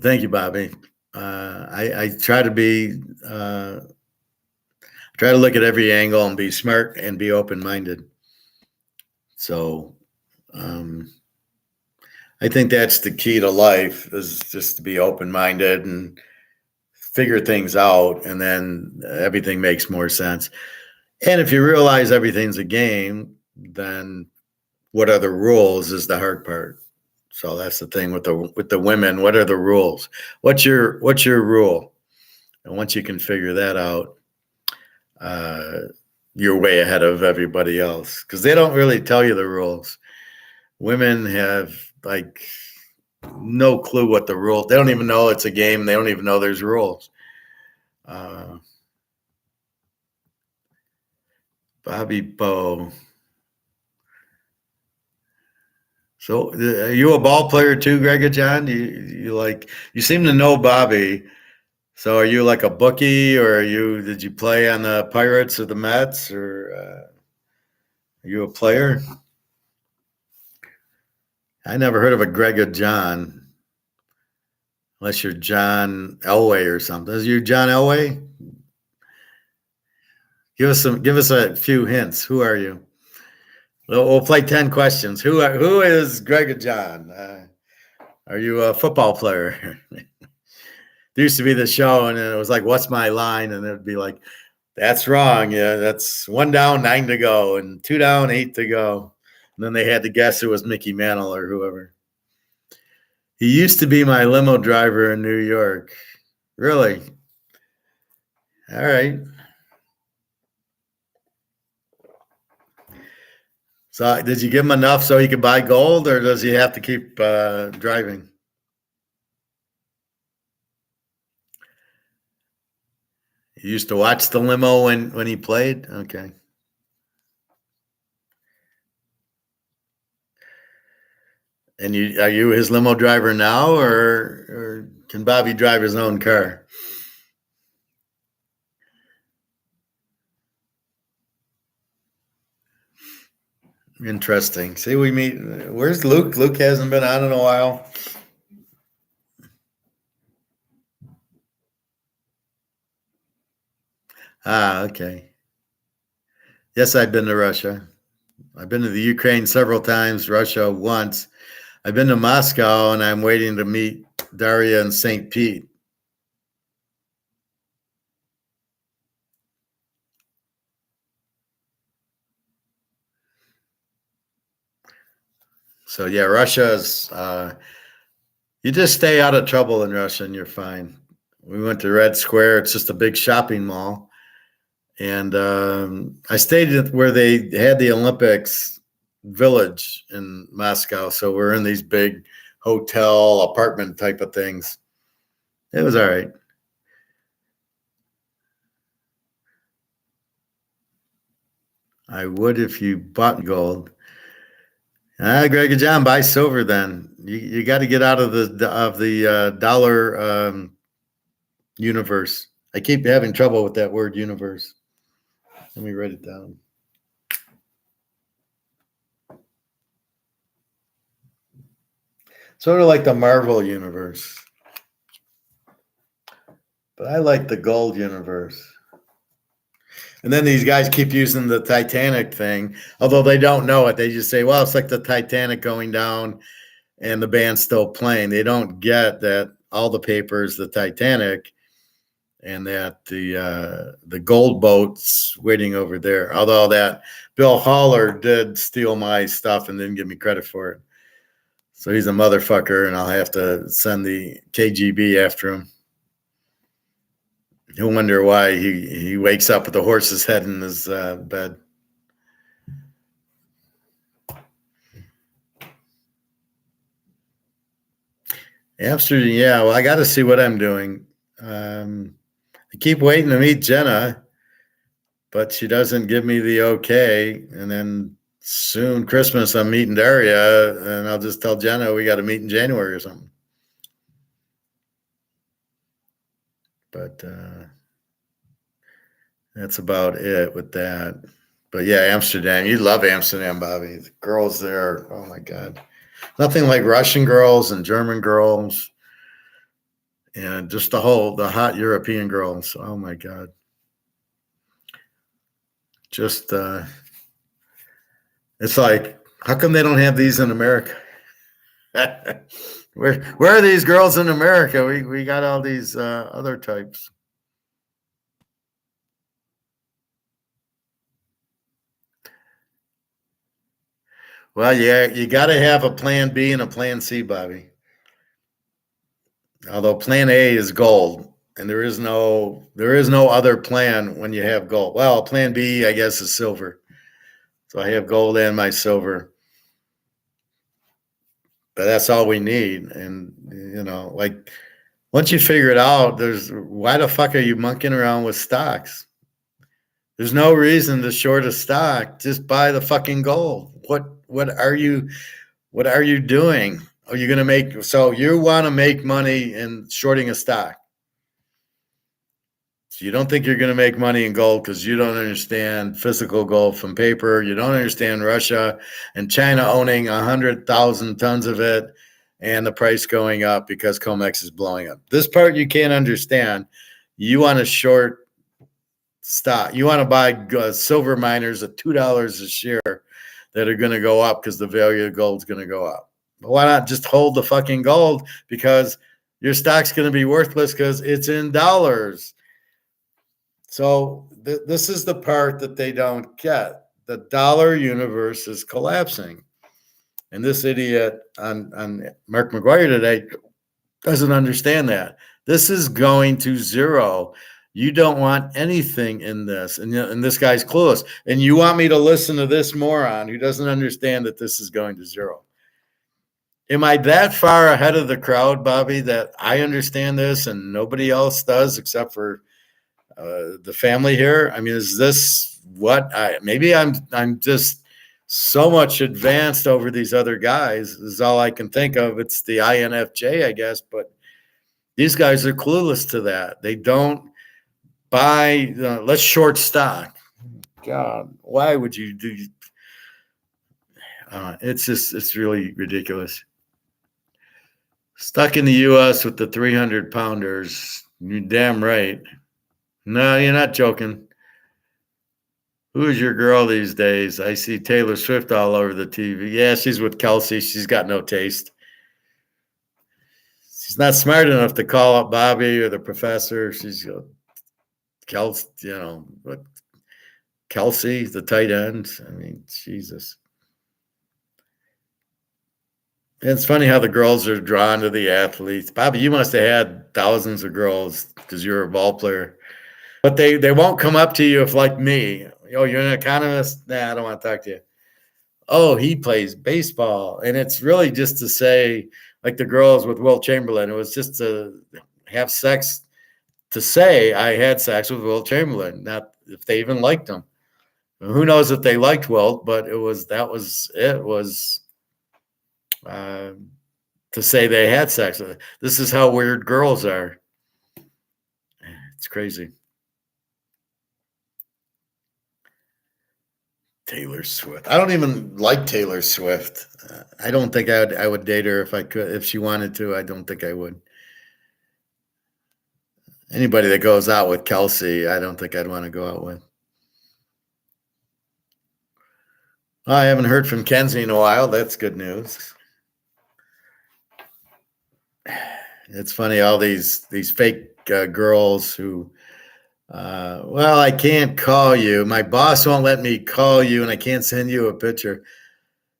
Thank you, Bobby. I try to be try to look at every angle and be smart and be open-minded. So I think that's the key to life is just to be open-minded and figure things out, and then everything makes more sense. And if you realize everything's a game, then what are the rules is the hard part. So that's the thing with the women. What are the rules? What's your rule? And once you can figure that out, you're way ahead of everybody else because they don't really tell you the rules. Women have like no clue what the rules. They don't even know it's a game. They don't even know there's rules. Bobby Bow. So are you a ball player too, Greg or John? You seem to know Bobby. So are you like a bookie, or did you play on the Pirates or the Mets, or are you a player? I never heard of a Greg or John, unless you're John Elway or something. Is you John Elway? Give us a few hints. Who are you? We'll play 10 questions. Who is Greg or John? Are you a football player? There used to be the show, and it was like, "What's my line?" And it'd be like, "That's wrong. Yeah, that's 1 down, 9 to go, and 2 down, 8 to go." And then they had to guess it was Mickey Mantle or whoever. He used to be my limo driver in New York. Really? All right. So did you give him enough so he could buy gold, or does he have to keep driving? You used to watch the limo when he played? Okay. And are you his limo driver now, or can Bobby drive his own car? Interesting. See, we meet. Where's Luke? Luke hasn't been on in a while. Ah, okay. Yes, I've been to Russia. I've been to the Ukraine several times, Russia once. I've been to Moscow, and I'm waiting to meet Daria and St. Pete. So yeah, Russia is. You just stay out of trouble in Russia, and you're fine. We went to Red Square. It's just a big shopping mall, and I stayed where they had the Olympics village in Moscow. So we're in these big hotel apartment type of things. It was all right. I would if you bought gold. Greg and John, buy silver. Then you got to get out of the dollar universe. I keep having trouble with that word universe. Let me write it down. Sort of like the Marvel universe, but I like the gold universe. And then these guys keep using the Titanic thing, although they don't know it. They just say, well, it's like the Titanic going down and the band's still playing. They don't get that all the papers, the Titanic, and that the gold boat's waiting over there. Although that Bill Haller did steal my stuff and didn't give me credit for it. So he's a motherfucker, and I'll have to send the KGB after him. He'll wonder why he wakes up with a horse's head in his bed. Amsterdam, yeah. Well, I got to see what I'm doing. I keep waiting to meet Jenna, but she doesn't give me the okay. And then soon, Christmas, I'm meeting Daria, and I'll just tell Jenna we got to meet in January or something. But that's about it with that. But yeah, Amsterdam. You love Amsterdam, Bobby. The girls there, oh my God. Nothing like Russian girls and German girls. And just the hot European girls. Oh my God. Just it's like, how come they don't have these in America? where are these girls in America? We got all these other types. Well, yeah, you got to have a plan B and a plan C, Bobby. Although plan A is gold, and there is no other plan when you have gold. Well, plan B, I guess, is silver. So I have gold and my silver. But that's all we need. And like once you figure it out, why the fuck are you monkeying around with stocks? There's no reason to short a stock. Just buy the fucking gold. What are you doing? Are you going to make, so you want to make money in shorting a stock? So you don't think you're going to make money in gold because you don't understand physical gold from paper. You don't understand Russia and China owning 100,000 tons of it and the price going up because COMEX is blowing up. This part you can't understand. You want to short stock. You want to buy silver miners at $2 a share that are going to go up because the value of gold is going to go up. But why not just hold the fucking gold, because your stock's going to be worthless because it's in dollars. So this is the part that they don't get. The dollar universe is collapsing. And this idiot on Mark McGuire today doesn't understand that. This is going to zero. You don't want anything in this. And this guy's clueless. And you want me to listen to this moron who doesn't understand that this is going to zero. Am I that far ahead of the crowd, Bobby, that I understand this and nobody else does except for the family here? I mean, is this what maybe I'm just so much advanced over these other guys is all I can think of. It's the INFJ, I guess, but these guys are clueless to that. They don't buy, let's short stock. God, why would you do? It's really ridiculous. Stuck in the U.S. with the 300-pounders. You're damn right. No, you're not joking. Who is your girl these days? I see Taylor Swift all over the TV. Yeah, she's with Kelsey. She's got no taste. She's not smart enough to call up Bobby or the professor. She's Kelsey, Kelsey, the tight end. I mean, Jesus. And it's funny how the girls are drawn to the athletes. Bobby, you must have had thousands of girls because you're a ball player. But they won't come up to you if, like me, you're an economist? Nah, I don't want to talk to you. Oh, he plays baseball. And it's really just to say, like the girls with Will Chamberlain, it was just to have sex to say I had sex with Will Chamberlain, not if they even liked him. Who knows if they liked Wilt, but that was to say they had sex. This is how weird girls are. It's crazy. Taylor Swift. I don't even like Taylor Swift. I don't think I would date her if I could. If she wanted to, I don't think I would. Anybody that goes out with Kelsey, I don't think I'd want to go out with. I haven't heard from Kenzie in a while. That's good news. It's funny, all these fake girls who, well, I can't call you. My boss won't let me call you, and I can't send you a picture.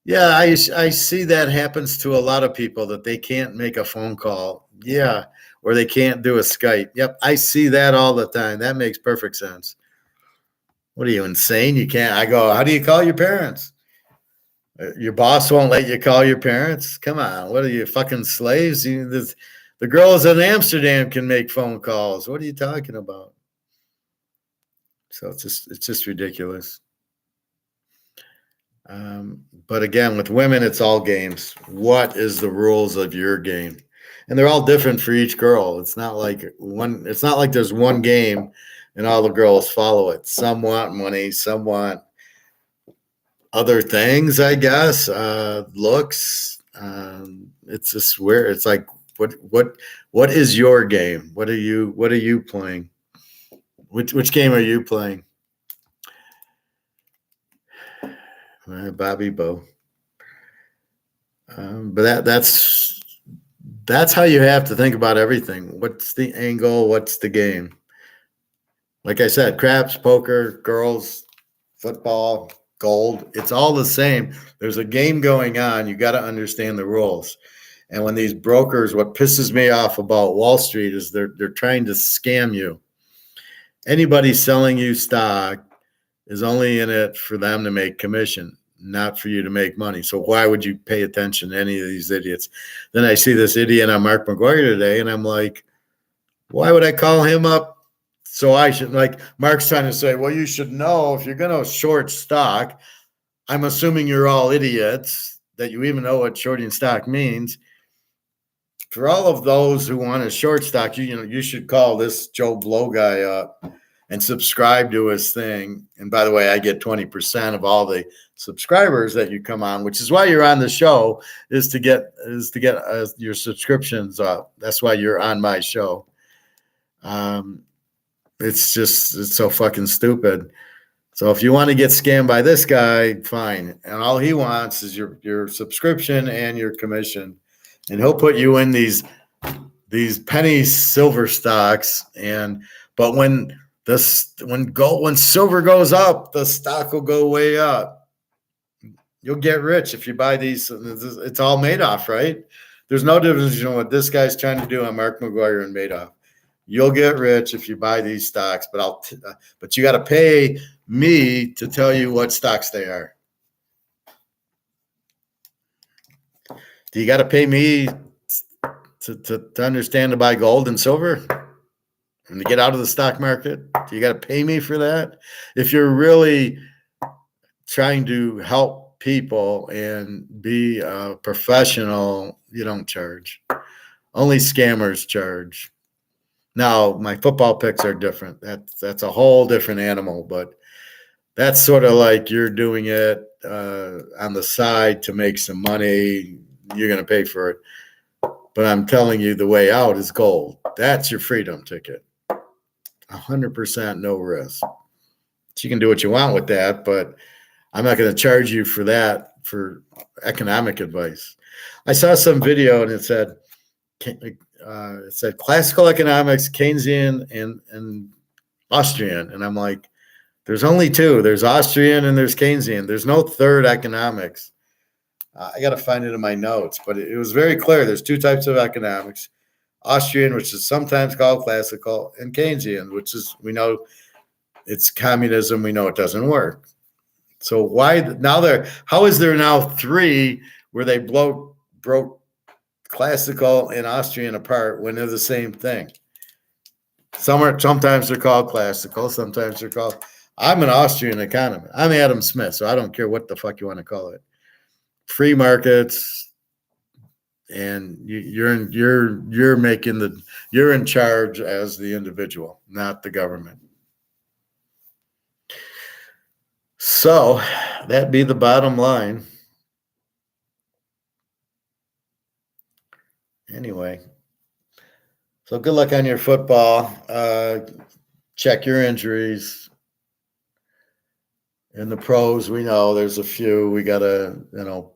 Yeah, I see that happens to a lot of people, that they can't make a phone call. Yeah, or they can't do a Skype. Yep, I see that all the time. That makes perfect sense. What are you, insane? You can't. I go, how do you call your parents? Your boss won't let you call your parents? Come on, what are you, fucking slaves? The girls in Amsterdam can make phone calls. What are you talking about? So it's just ridiculous. But again, with women, it's all games. What is the rules of your game? And they're all different for each girl. It's not like there's one game and all the girls follow it. Some want money, some want other things, I guess. Looks. It's just weird. It's like, what is your game? What are you playing? Which game are you playing? Bobby Bo. But that's how you have to think about everything. What's the angle? What's the game? Like I said, craps, poker, girls, football, gold. It's all the same. There's a game going on. You got to understand the rules. And when these brokers, what pisses me off about Wall Street is they're trying to scam you. Anybody selling you stock is only in it for them to make commission, not for you to make money. So why would you pay attention to any of these idiots? Then I see this idiot on Mark McGuire today, and I'm like, why would I call him up? So I should, like, Mark's trying to say, well, you should know if you're going to short stock. I'm assuming you're all idiots that you even know what shorting stock means. For all of those who want to short stock, you should call this Joe Blow guy up and subscribe to his thing. And by the way, I get 20% of all the subscribers that you come on, which is why you're on the show, is to get your subscriptions up. That's why you're on my show. It's so fucking stupid. So if you want to get scammed by this guy, fine. And all he wants is your subscription and your commission. And he'll put you in these penny silver stocks. But when silver goes up, the stock will go way up. You'll get rich if you buy these. It's all Madoff, right? There's no difference between what this guy's trying to do on Mark McGuire and Madoff. You'll get rich if you buy these stocks, but you got to pay me to tell you what stocks they are. Do you got to pay me to understand to buy gold and silver and to get out of the stock market? Do you got to pay me for that? If you're really trying to help people and be a professional, you don't charge. Only scammers charge. Now, my football picks are different. That's a whole different animal, but that's sort of like you're doing it on the side to make some money. You're going to pay for it. But I'm telling you, the way out is gold. That's your freedom ticket. 100% no risk. So you can do what you want with that, but I'm not going to charge you for that for economic advice. I saw some video and it said classical economics, Keynesian, and Austrian. And I'm like, there's only two. There's Austrian and there's Keynesian. There's no third economics. I got to find it in my notes, but it was very clear. There's two types of economics. Austrian, which is sometimes called classical, and Keynesian, which is, we know it's communism. We know it doesn't work. So why now how is there now three where they broke classical and Austrian apart when they're the same thing? Sometimes they're called classical, sometimes they're called. I'm an Austrian economist. I'm Adam Smith, so I don't care what the fuck you want to call it. Free markets, and you're in charge as the individual, not the government. So that'd be the bottom line. Anyway, so good luck on your football. Check your injuries. In the pros, we know there's a few. We got to,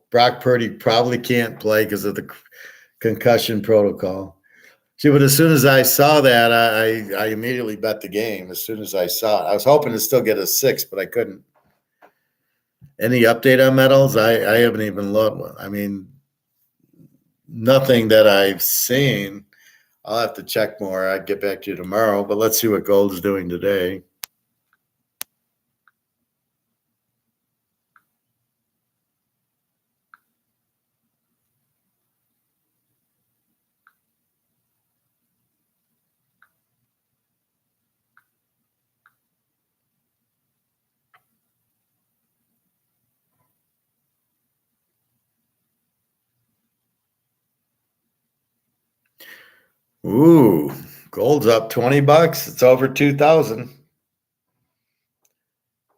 Brock Purdy probably can't play because of the concussion protocol. See, but as soon as I saw that, I immediately bet the game as soon as I saw it. I was hoping to still get a 6, but I couldn't. Any update on metals? I haven't even looked. I mean, nothing that I've seen. I'll have to check more. I'd get back to you tomorrow, but let's see what gold is doing today. Ooh, gold's up $20. It's over 2,000.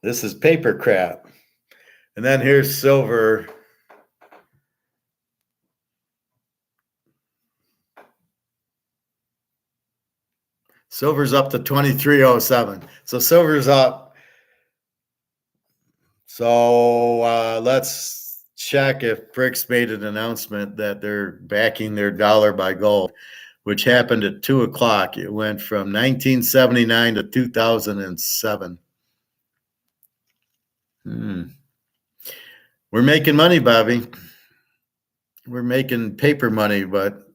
This is paper crap. And then here's silver. Silver's up to 2307. So silver's up. So let's check if BRICS made an announcement that they're backing their dollar by gold, which happened at 2 o'clock. It went from 1979 to 2007. We're making money, Bobby. We're making paper money, but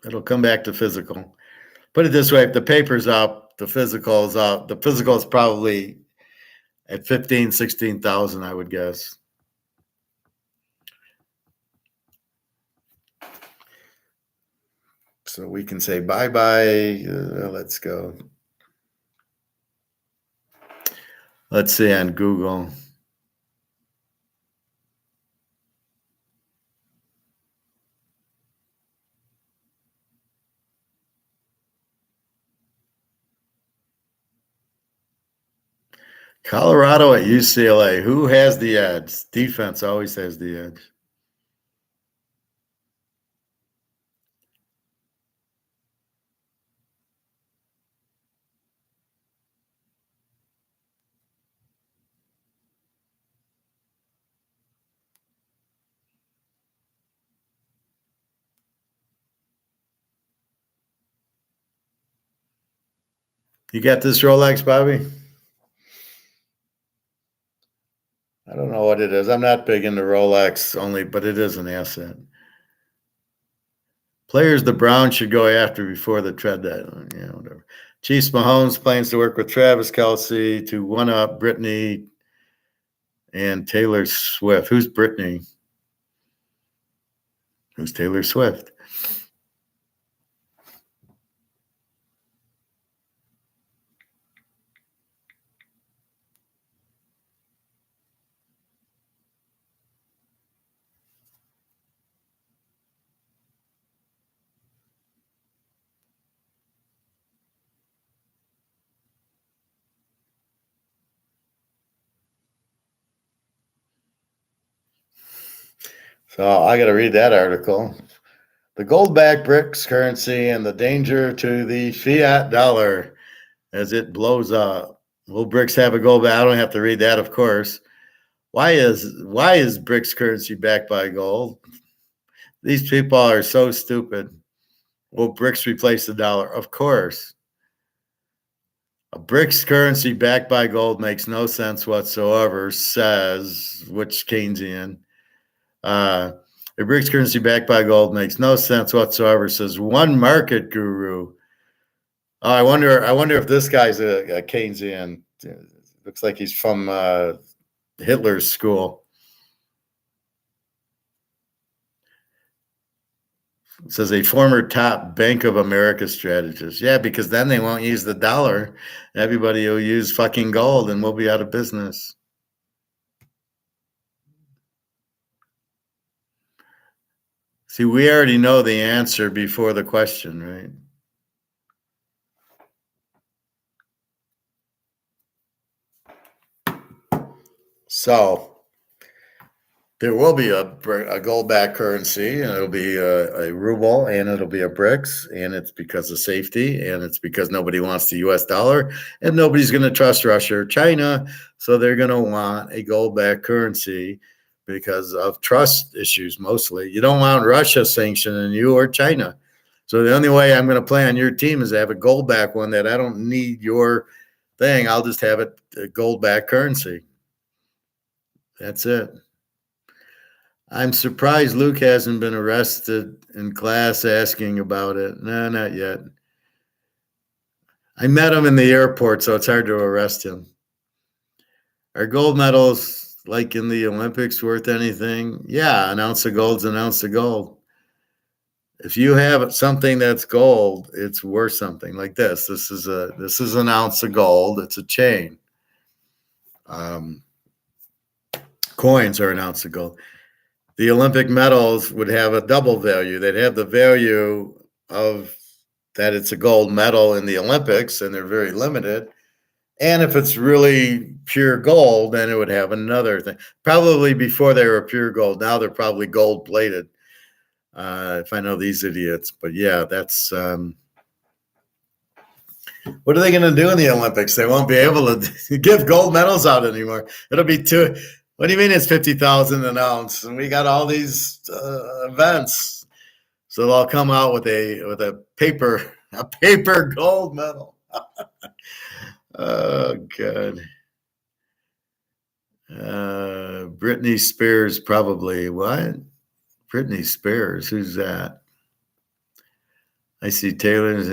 it'll come back to physical. Put it this way, if the paper's up, the physical is up. The physical is probably at 15, 16,000, I would guess. So we can say bye-bye. Let's go. Let's see on Google. Colorado at UCLA. Who has the edge? Defense always has the edge. You got this Rolex, Bobby? I don't know what it is. I'm not big into Rolex only, but it is an asset. Players the Browns should go after before the trade deadline. Yeah, whatever. Chiefs Mahomes plans to work with Travis Kelce to one-up Brittany and Taylor Swift. Who's Brittany? Who's Taylor Swift? So I got to read that article. The gold-backed BRICS currency and the danger to the fiat dollar as it blows up. Will BRICS have a gold back? I don't have to read that, of course. Why is BRICS currency backed by gold? These people are so stupid. Will BRICS replace the dollar? Of course. A BRICS currency backed by gold makes no sense whatsoever, says which Keynesian. A BRICS currency backed by gold makes no sense whatsoever, says one market guru. Oh, I wonder if this guy's a Keynesian. Looks like he's from Hitler's school. It says a former top Bank of America strategist. Yeah, because then they won't use the dollar. Everybody will use fucking gold and we'll be out of business. See, we already know the answer before the question, right? So there will be a gold-backed currency, and it'll be a ruble, and it'll be a BRICS, and it's because of safety, and it's because nobody wants the U.S. dollar, and nobody's going to trust Russia or China, so they're going to want a gold-backed currency because of trust issues mostly. You don't want Russia sanctioning you or China. So the only way I'm going to play on your team is to have a gold-backed one that I don't need your thing. I'll just have it a gold-backed currency. That's it. I'm surprised Luke hasn't been arrested in class asking about it. No, not yet. I met him in the airport, so it's hard to arrest him. Are gold medals, like in the Olympics, worth anything? Yeah, an ounce of gold's an ounce of gold. If you have something that's gold, it's worth something. Like this. This is an ounce of gold. It's a chain. Coins are an ounce of gold. The Olympic medals would have a double value. They'd have the value of that it's a gold medal in the Olympics, and they're very limited. And if it's really pure gold, then it would have another thing. Probably before they were pure gold. Now they're probably gold plated. If I know these idiots. But yeah, that's what are they going to do in the Olympics? They won't be able to give gold medals out anymore. It'll be too. What do you mean it's 50,000 an ounce? And we got all these events, so they'll come out with a paper gold medal. Oh God. Britney Spears probably. What? Britney Spears? Who's that? I see Taylor's.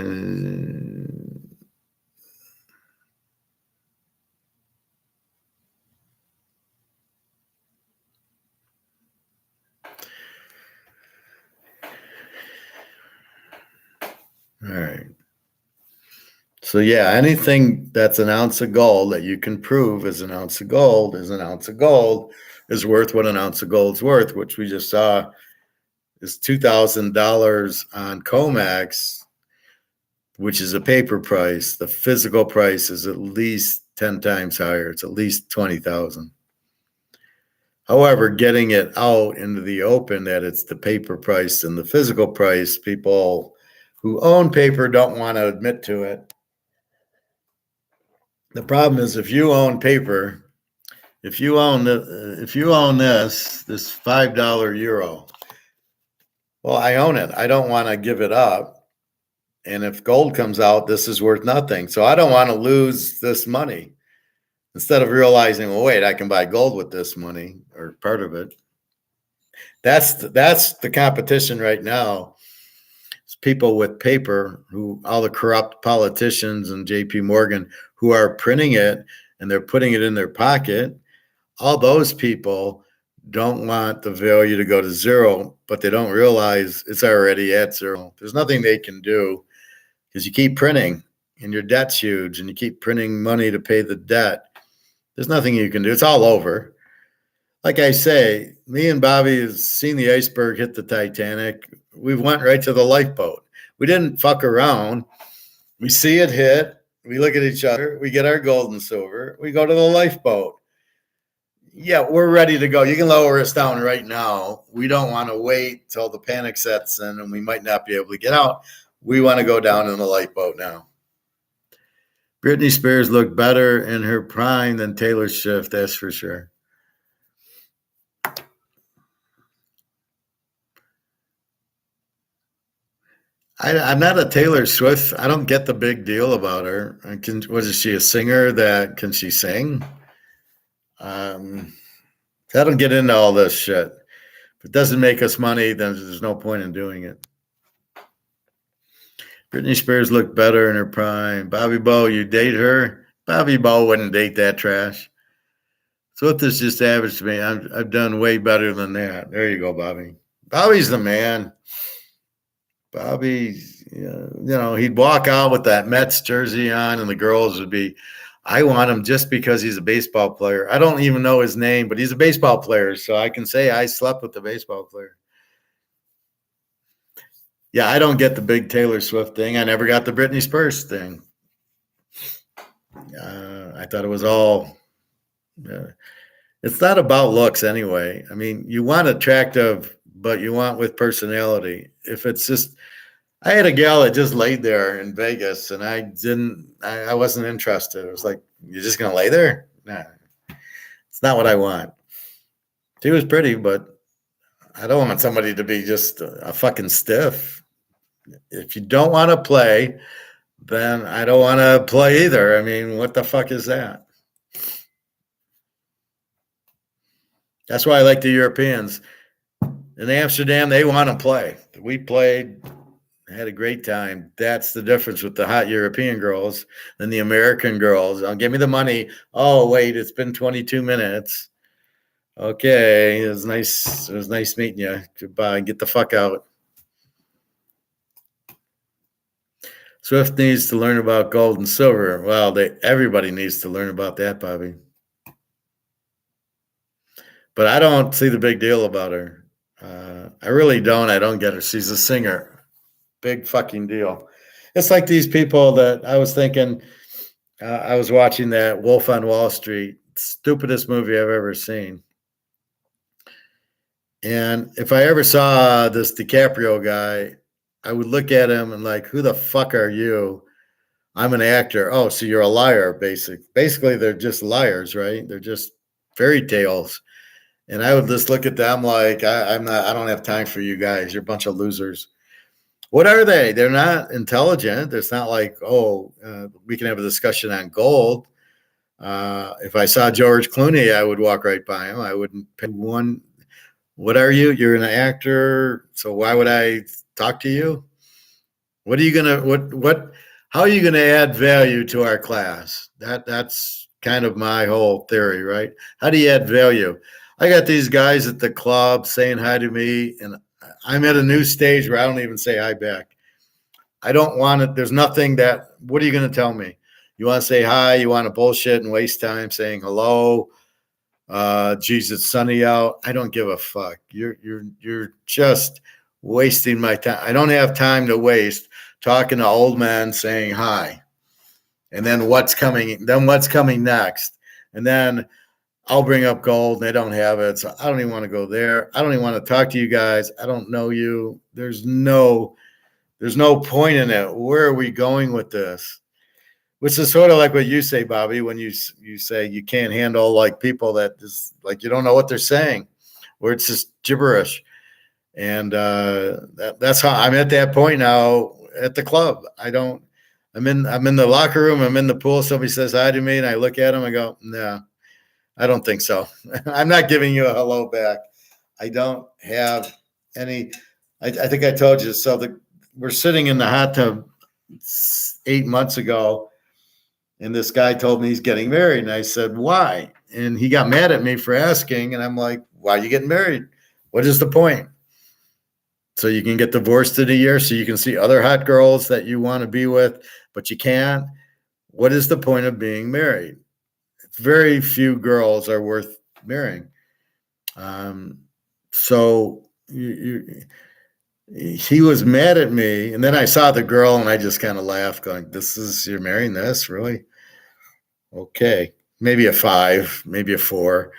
All right. So yeah, anything that's an ounce of gold that you can prove is an ounce of gold is worth what an ounce of gold's worth, which we just saw is $2,000 on COMEX, which is a paper price. The physical price is at least 10 times higher. It's at least 20,000. However, getting it out into the open that it's the paper price and the physical price, people who own paper don't want to admit to it. The problem is if you own paper, if you own this $5 euro, well, I own it. I don't want to give it up. And if gold comes out, this is worth nothing. So I don't want to lose this money. instead of realizing, well, wait, I can buy gold with this money or part of it. That's the competition right now. It's people with paper, who all the corrupt politicians and JP Morgan who are printing it and they're putting it in their pocket. All those people don't want the value to go to zero, but they don't realize it's already at zero. There's nothing they can do because you keep printing and your debt's huge and you keep printing money to pay the debt. There's nothing you can do. It's all over. Like I say, me and Bobby has seen the iceberg hit the Titanic. We went right to the lifeboat. We didn't fuck around. We see it hit. We look at each other. We get our gold and silver. We go to the lifeboat. Yeah, we're ready to go. You can lower us down right now. We don't want to wait till the panic sets in and we might not be able to get out. We want to go down in the lifeboat now. Britney Spears looked better in her prime than Taylor Swift, that's for sure. I'm not a Taylor Swift. I don't get the big deal about her. Was she a singer that can she sing? I don't get into all this shit. If it doesn't make us money, then there's no point in doing it. Britney Spears looked better in her prime. Bobby Bo, you date her? Bobby Bo wouldn't date that trash. So what this just averaged to me, I've done way better than that. There you go, Bobby. Bobby's the man. Bobby, he'd walk out with that Mets jersey on, and the girls would be, I want him just because he's a baseball player. I don't even know his name, but he's a baseball player, so I can say I slept with the baseball player. Yeah, I don't get the big Taylor Swift thing. I never got the Britney Spears thing. I thought it was all it's not about looks anyway. I mean, you want attractive, but you want with personality. If it's just, I had a gal that just laid there in Vegas and I wasn't interested. It was like, you're just going to lay there? Nah, it's not what I want. She was pretty, but I don't want somebody to be just a fucking stiff. If you don't want to play, then I don't want to play either. I mean, what the fuck is that? That's why I like the Europeans. In Amsterdam, they want to play. We played, had a great time. That's the difference with the hot European girls and the American girls. Give me the money. Oh, wait, it's been 22 minutes. Okay, it was nice. It was nice meeting you. Goodbye. Get the fuck out. Swift needs to learn about gold and silver. Well, everybody needs to learn about that, Bobby. But I don't see the big deal about her. I really don't. I don't get her. She's a singer. Big fucking deal. It's like these people that I was thinking, I was watching that Wolf on Wall Street, stupidest movie I've ever seen. And if I ever saw this DiCaprio guy, I would look at him and like, who the fuck are you? I'm an actor. Oh, so you're a liar, basically. They're just liars, right? They're just fairy tales. And I would just look at them like, I don't have time for you guys. You're a bunch of losers. What are they? They're not intelligent. It's not like, we can have a discussion on gold. If I saw George Clooney, I would walk right by him. I wouldn't pick one. What are you? You're an actor. So why would I talk to you? What are you going to, how are you going to add value to our class? That's kind of my whole theory, right? How do you add value? I got these guys at the club saying hi to me, and I'm at a new stage where I don't even say hi back. I don't want it. There's nothing that, what are you going to tell me? You want to say hi? You want to bullshit and waste time saying hello? Geez, it's sunny out. I don't give a fuck. You're just wasting my time. I don't have time to waste talking to old men saying hi. And then what's coming next? And then I'll bring up gold. They don't have it. So I don't even want to go there. I don't even want to talk to you guys. I don't know you. There's no point in it. Where are we going with this? Which is sort of like what you say, Bobby, when you say you can't handle like people that just like you don't know what they're saying, where it's just gibberish. And that's how I'm at that point now at the club. I don't I'm in the locker room. I'm in the pool. Somebody says hi to me, and I look at them. I go, no, I don't think so. I'm not giving you a hello back. I don't have any. I think I told you. So we're sitting in the hot tub 8 months ago, and this guy told me he's getting married, and I said, why? And he got mad at me for asking, and I'm like, why are you getting married? What is the point? So you can get divorced in a year, so you can see other hot girls that you want to be with, but you can't. What is the point of being married? Very few girls are worth marrying. So he was mad at me, and then I saw the girl, and I just kind of laughed, going, you're marrying this? Really? Okay. Maybe a 5, maybe a 4.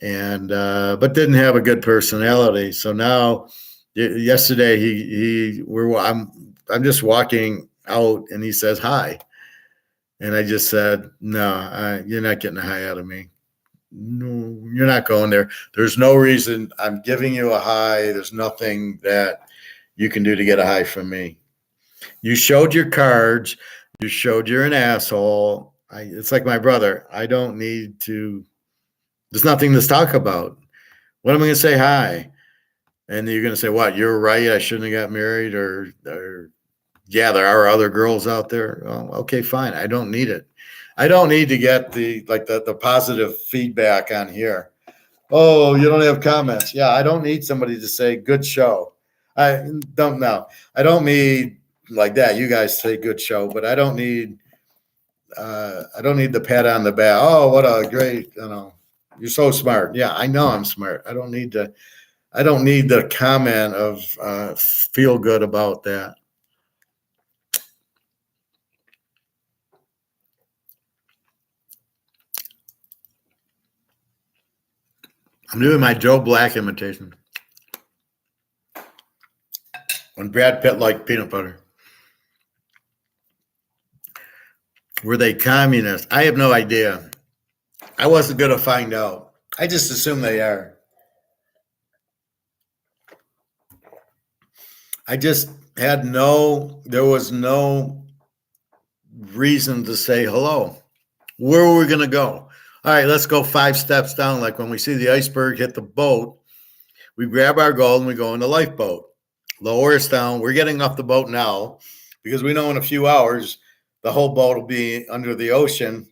And but didn't have a good personality. So now yesterday I'm just walking out, and he says hi, and I just said, no, you're not getting a hi out of me. No, you're not going there. There's no reason. I'm giving you a hi. There's nothing that you can do to get a hi from me. You showed your cards. You showed you're an asshole. It's like my brother. I don't need to. There's nothing to talk about. What am I going to say hi? And you're going to say, what? You're right. I shouldn't have got married, or yeah, there are other girls out there. Oh, okay, fine. I don't need it. I don't need to get the positive feedback on here. Oh, you don't have comments. Yeah, I don't need somebody to say good show. I don't know. I don't need like that. You guys say good show, but I don't need the pat on the back. Oh, what a great, you're so smart. Yeah, I know I'm smart. I don't need the comment of feel good about that. I'm doing my Joe Black imitation. When Brad Pitt liked peanut butter. Were they communists? I have no idea. I wasn't going to find out. I just assume they are. I just there was no reason to say hello. Where were we going to go? All right, let's go 5 steps down. Like when we see the iceberg hit the boat, we grab our gold and we go in the lifeboat. Lower us down. We're getting off the boat now because we know in a few hours the whole boat will be under the ocean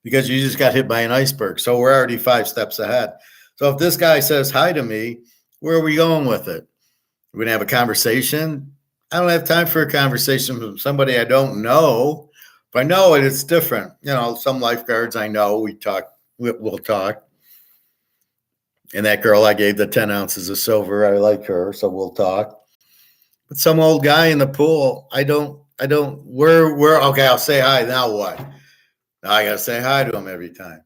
because you just got hit by an iceberg. So we're already 5 steps ahead. So if this guy says hi to me, where are we going with it? We're going to have a conversation. I don't have time for a conversation with somebody I don't know. If I know it, it's different. Some lifeguards I know, we'll talk. And that girl I gave the 10 ounces of silver, I like her, so we'll talk. But some old guy in the pool, okay, I'll say hi. Now what? Now I got to say hi to him every time.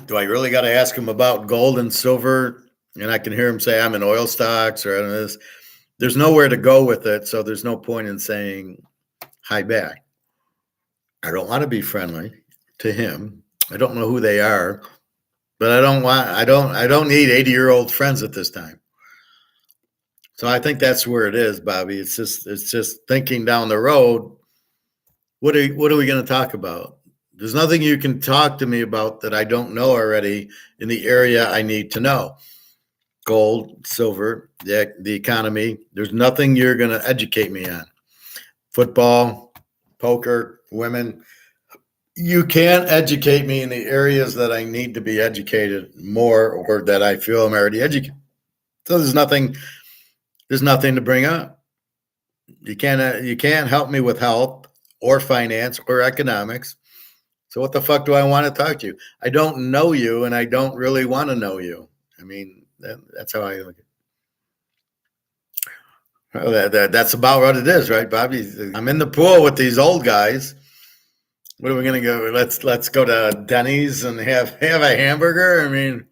Do I really got to ask him about gold and silver? And I can hear him say, I'm in oil stocks or this. There's nowhere to go with it. So there's no point in saying hi back. I don't want to be friendly to him. I don't know who they are, but I don't need 80-year-old friends at this time. So I think that's where it is, Bobby. It's just thinking down the road. What are we going to talk about? There's nothing you can talk to me about that I don't know already in the area I need to know. Gold, silver, the economy. There's nothing you're going to educate me on. Football, poker, women. You can't educate me in the areas that I need to be educated more or that I feel I'm already educated. So there's nothing to bring up. You can't help me with health or finance or economics. So what the fuck do I want to talk to you? I don't know you, and I don't really want to know you. I mean, that's how I look at it. Well, that's about what it is, right, Bobby? I'm in the pool with these old guys. What are we going to go? Let's go to Denny's and have a hamburger. I mean,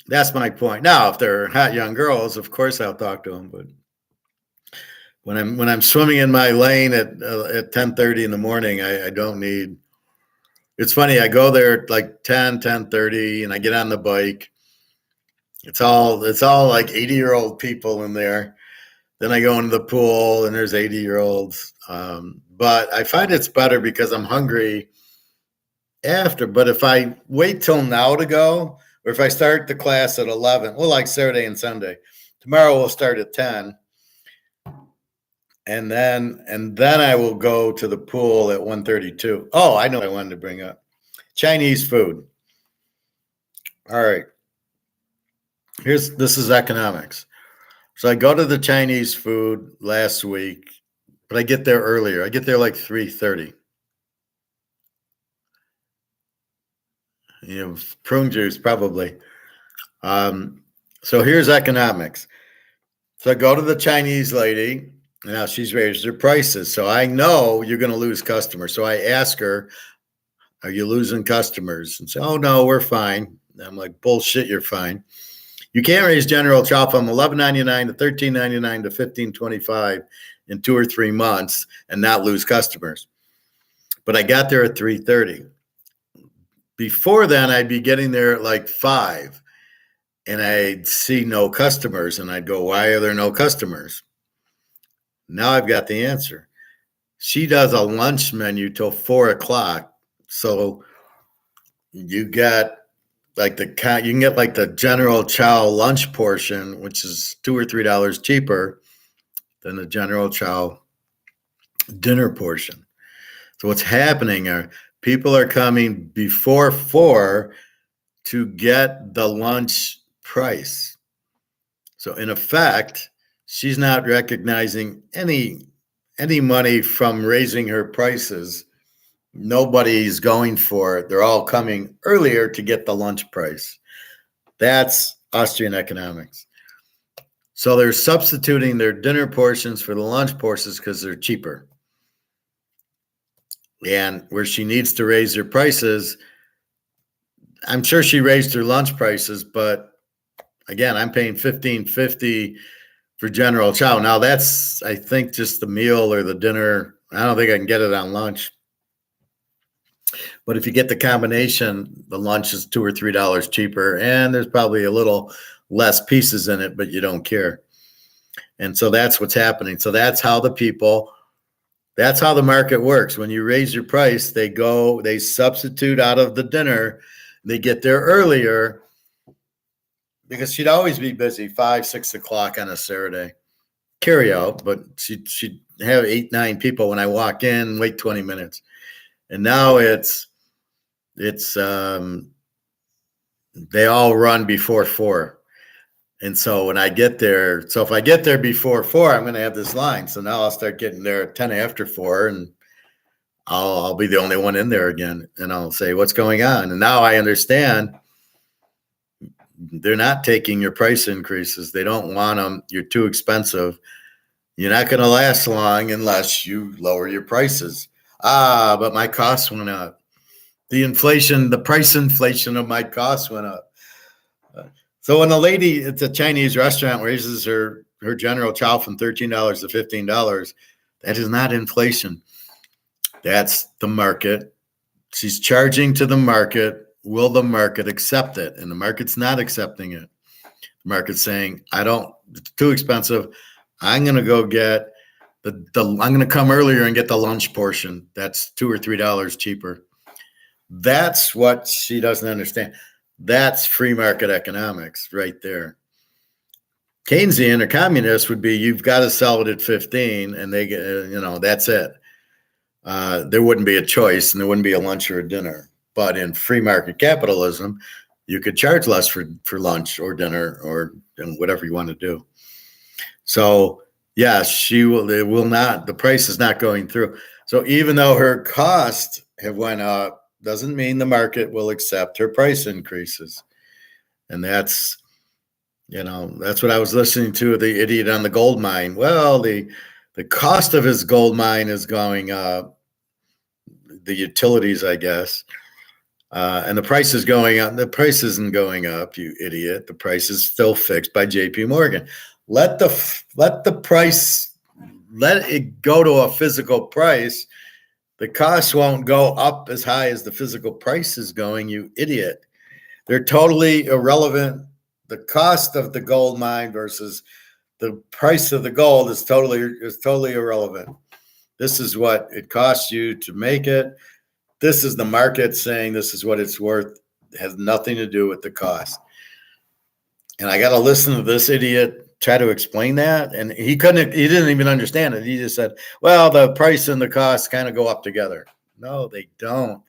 that's my point. Now, if they're hot young girls, of course I'll talk to them. But when I'm swimming in my lane at 10:30 in the morning, I don't need. It's funny. I go there at like 10:30, and I get on the bike, It's all like 80-year-old people in there. Then I go into the pool and there's 80-year-olds. But I find it's better because I'm hungry after. But if I wait till now to go, or if I start the class at 11, well, like Saturday and Sunday, tomorrow we'll start at 10. And then I will go to the pool at 1:32. Oh, I know what I wanted to bring up. Chinese food. All right. This is economics. So I go to the Chinese food last week, but I get there earlier. I get there like 3:30. Prune juice probably. So here's economics. So I go to the Chinese lady. Now she's raised her prices. So I know you're going to lose customers. So I ask her, are you losing customers? And say, oh, no, we're fine. And I'm like, bullshit, you're fine. You can't raise General Chow from $11.99 to $13.99 to $15.25 in 2 or 3 months and not lose customers. But I got there at 3:30. Before then, I'd be getting there at like 5, and I'd see no customers, and I'd go, why are there no customers? Now I've got the answer. She does a lunch menu till 4 o'clock. So you get like you can get like the General Chow lunch portion, which is $2 or $3 cheaper than the General Chow dinner portion. So what's happening are people are coming before 4 to get the lunch price. So in effect, she's not recognizing any money from raising her prices. Nobody's going for it. They're all coming earlier to get the lunch price. That's Austrian economics. So they're substituting their dinner portions for the lunch portions because they're cheaper. And where she needs to raise her prices, I'm sure she raised her lunch prices, but again, I'm paying $15.50 for General Chow. Now that's, I think, just the meal or the dinner. I don't think I can get it on lunch. But if you get the combination, the lunch is $2 or $3 cheaper, and there's probably a little less pieces in it, but you don't care. And so that's what's happening. So that's how the market works. When you raise your price, they substitute out of the dinner. They get there earlier because she'd always be busy 5, 6 o'clock on a Saturday. Carry out, but she'd have 8, 9 people when I walk in, wait 20 minutes. And now they all run before 4. And so when I get there, if I get there before 4, I'm going to have this line. So now I'll start getting there at 10 after 4, and I'll be the only one in there again. And I'll say, what's going on? And now I understand they're not taking your price increases. They don't want them. You're too expensive. You're not going to last long unless you lower your prices. But my costs went up. The price inflation of my costs went up. So when a lady at a Chinese restaurant raises her General Chow from $13 to $15, that is not inflation. That's the market. She's charging to the market. Will the market accept it? And the market's not accepting it. The market's saying, it's too expensive. I'm going to go get I'm going to come earlier and get the lunch portion. That's $2 or $3 cheaper. That's what she doesn't understand. That's free market economics right there. Keynesian or communist would be, you've got to sell it at 15 and they get, that's it. There wouldn't be a choice and there wouldn't be a lunch or a dinner. But in free market capitalism, you could charge less for lunch or dinner or whatever you want to do. So yes, the price is not going through. So even though her costs have went up, doesn't mean the market will accept her price increases. And that's what I was listening to, the idiot on the gold mine. Well, the cost of his gold mine is going up, the utilities, I guess, and the price is going up. The price isn't going up, you idiot. The price is still fixed by JP Morgan. Let the price, let it go to a physical price. The cost won't go up as high as the physical price is going, you idiot. They're totally irrelevant the cost of the gold mine versus the price of the gold is totally irrelevant. This is what it costs you to make it. This is the market saying this is what it's worth. It has nothing to do with the cost. And I got to listen to this idiot try to explain that. And he didn't even understand it. He just said, well, the price and the cost kind of go up together. No, they don't.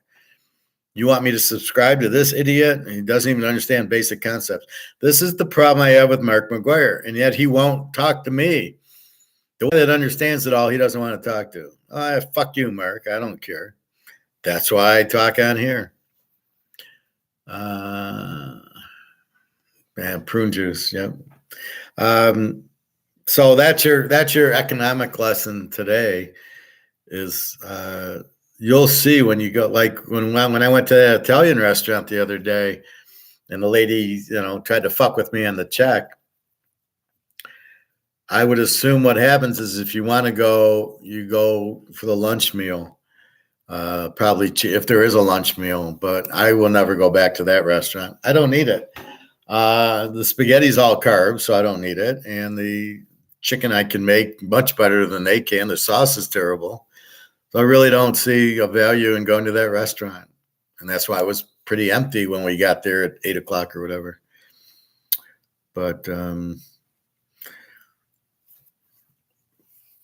You want me to subscribe to this idiot? He doesn't even understand basic concepts. This is the problem I have with Mark McGuire, and yet he won't talk to me. The one that understands it all, he doesn't want to talk to. Fuck you, Mark. I don't care. That's why I talk on here. Prune juice. Yep. So that's your economic lesson today. Is you'll see when you go, like when I went to the Italian restaurant the other day, and the lady tried to fuck with me on the check. I would assume what happens is if you want to go, you go for the lunch meal. Probably if there is a lunch meal, but I will never go back to that restaurant. I don't need it. The spaghetti's all carbs, so I don't need it. And the chicken I can make much better than they can. The sauce is terrible. So I really don't see a value in going to that restaurant. And that's why it was pretty empty when we got there at 8:00 or whatever. But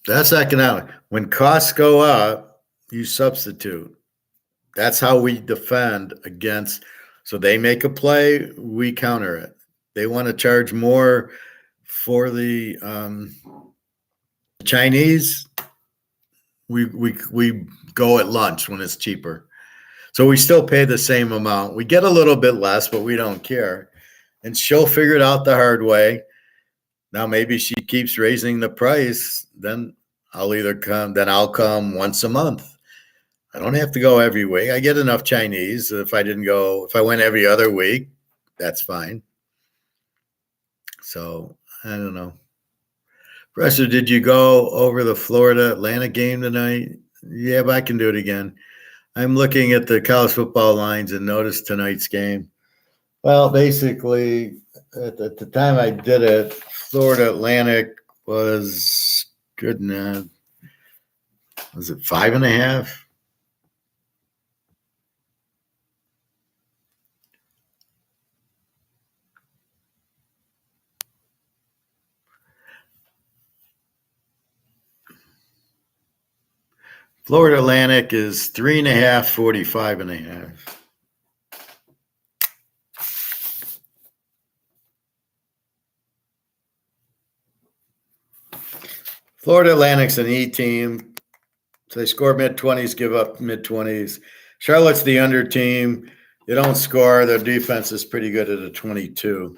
that's economic. When costs go up, you substitute. That's how we defend against. So they make a play, we counter it. They want to charge more for the Chinese. We go at lunch when it's cheaper. So we still pay the same amount. We get a little bit less, but we don't care. And she'll figure it out the hard way. Now maybe she keeps raising the price, then I'll come once a month. I don't have to go every week. I get enough Chinese. If I went every other week, that's fine. So I don't know. Professor, did you go over the Florida Atlanta game tonight? Yeah, but I can do it again. I'm looking at the college football lines and noticed tonight's game. Well, basically, at the time I did it, Florida Atlantic was good enough. Was it 5.5? Florida Atlantic is 3.5, 45.5. Florida Atlantic's an E team. So they score mid-20s, give up mid-20s. Charlotte's the under team. They don't score. Their defense is pretty good at a 22.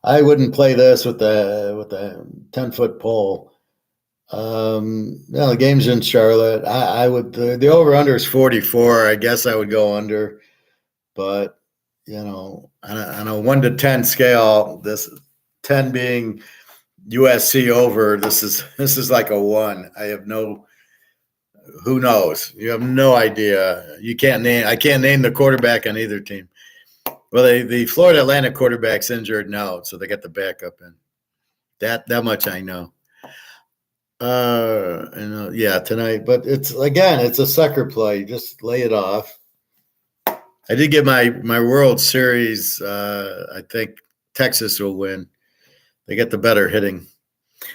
I wouldn't play this with the 10-foot pole. The game's in Charlotte. I would the over-under is 44. I guess I would go under. But, on a 1 to 10 scale, this 10 being USC over, this is like a 1. Who knows? You have no idea. I can't name the quarterback on either team. Well, the Florida Atlantic quarterback's injured now, so they got the backup in. That much I know. Tonight. But it's a sucker play. Just lay it off. I did get my World Series. I think Texas will win. They get the better hitting.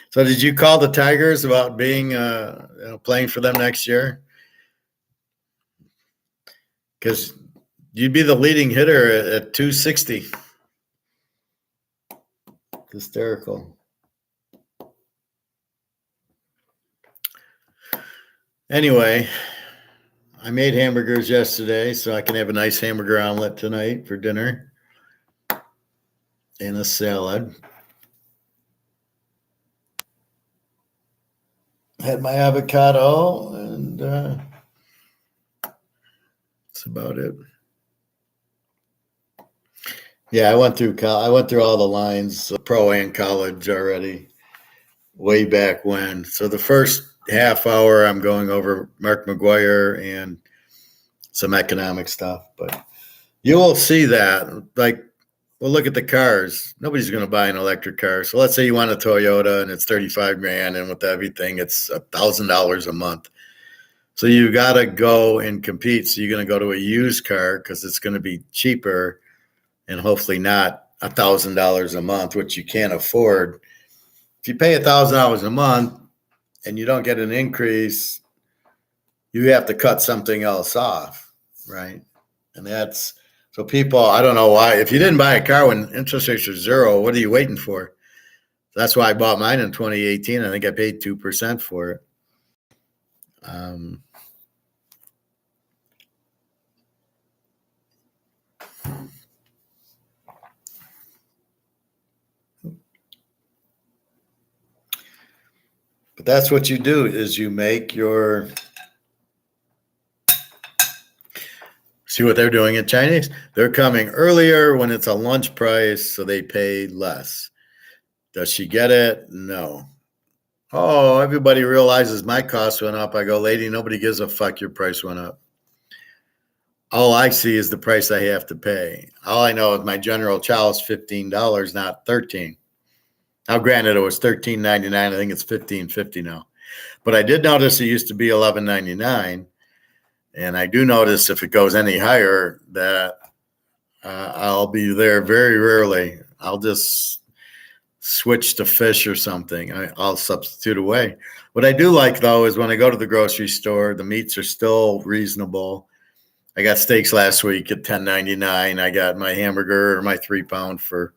So did you call the Tigers about being playing for them next year? Because you'd be the leading hitter at 260. Hysterical. Anyway, I made hamburgers yesterday, so I can have a nice hamburger omelet tonight for dinner. And a salad. Had my avocado, and that's about it. Yeah, I went through all the lines, pro and college already, way back when. So the first half hour, I'm going over Mark McGuire and some economic stuff. But You will see that. Like, well, look at the cars. Nobody's going to buy an electric car. So let's say you want a Toyota and it's 35 grand, and with everything, it's $1,000 a month. So you got to go and compete. So you're going to go to a used car because it's going to be cheaper and hopefully not $1,000 a month, which you can't afford. If you pay $1,000 a month and you don't get an increase, you have to cut something else off, right? And that's so people, I don't know why. If you didn't buy a car when interest rates are zero, what are you waiting for? That's why I bought mine in 2018. I think I paid 2% for it. But that's what you do is you make your, see what they're doing in Chinese? They're coming earlier when it's a lunch price, so they pay less. Does she get it? No. Oh, everybody realizes my cost went up. I go, lady, nobody gives a fuck your price went up. All I see is the price I have to pay. All I know is my General Chow is $15, not $13. Now, granted, it was $13.99. I think it's $15.50 now. But I did notice it used to be $11.99. And I do notice if it goes any higher that I'll be there very rarely. I'll just switch to fish or something. I'll substitute away. What I do like, though, is when I go to the grocery store, the meats are still reasonable. I got steaks last week at $10.99. I got my hamburger or my 3-pound for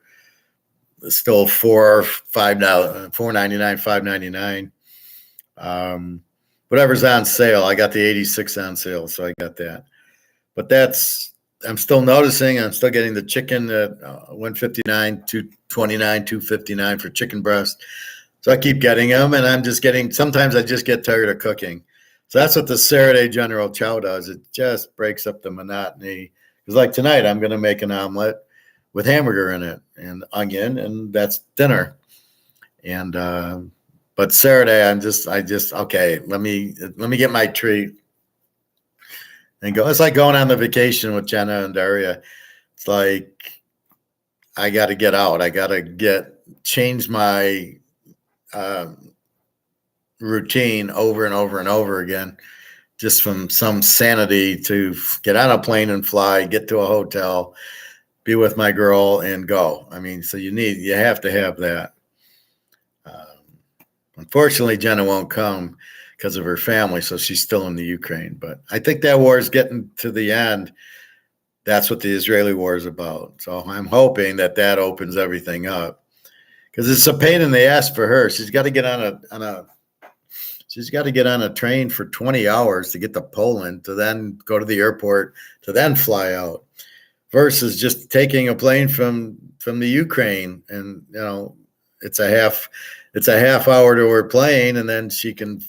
still $4.99, $5.99. Whatever's on sale. I got the 86 on sale, so I got that. But I'm still noticing. I'm still getting the chicken at $159, $229, $259 for chicken breast. So I keep getting them, and sometimes I just get tired of cooking. So that's what the Saturday General Chow does. It just breaks up the monotony. Because like tonight, I'm going to make an omelet with hamburger in it and onion, and that's dinner. And but Saturday, I just okay. Let me get my treat and go. It's like going on the vacation with Jenna and Daria. It's like I got to get out. I got to change my routine over and over and over again, just from some sanity to get on a plane and fly, get to a hotel, be with my girl, and go. I mean, so you have to have that. Unfortunately, Jenna won't come because of her family, so she's still in the Ukraine. But I think that war is getting to the end. That's what the Israeli war is about. So I'm hoping that opens everything up because it's a pain in the ass for her. She's got to get on a train for 20 hours to get to Poland, to then go to the airport, to then fly out, versus just taking a plane from the Ukraine. And it's a half hour to her plane, and then she can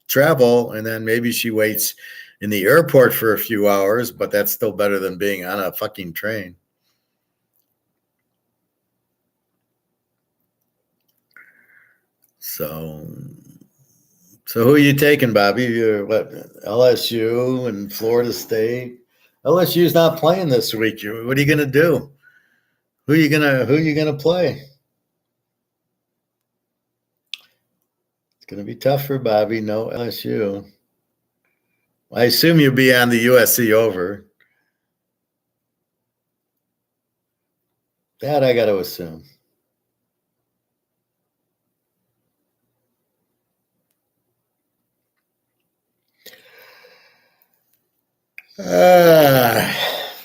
travel, and then maybe she waits in the airport for a few hours, but that's still better than being on a fucking train. So who are you taking, Bobby? What, LSU and Florida State? LSU's not playing this week. What are you gonna do? Who are you gonna play? It's gonna be tough for Bobby. No LSU. I assume you'll be on the USC over. That I got to assume.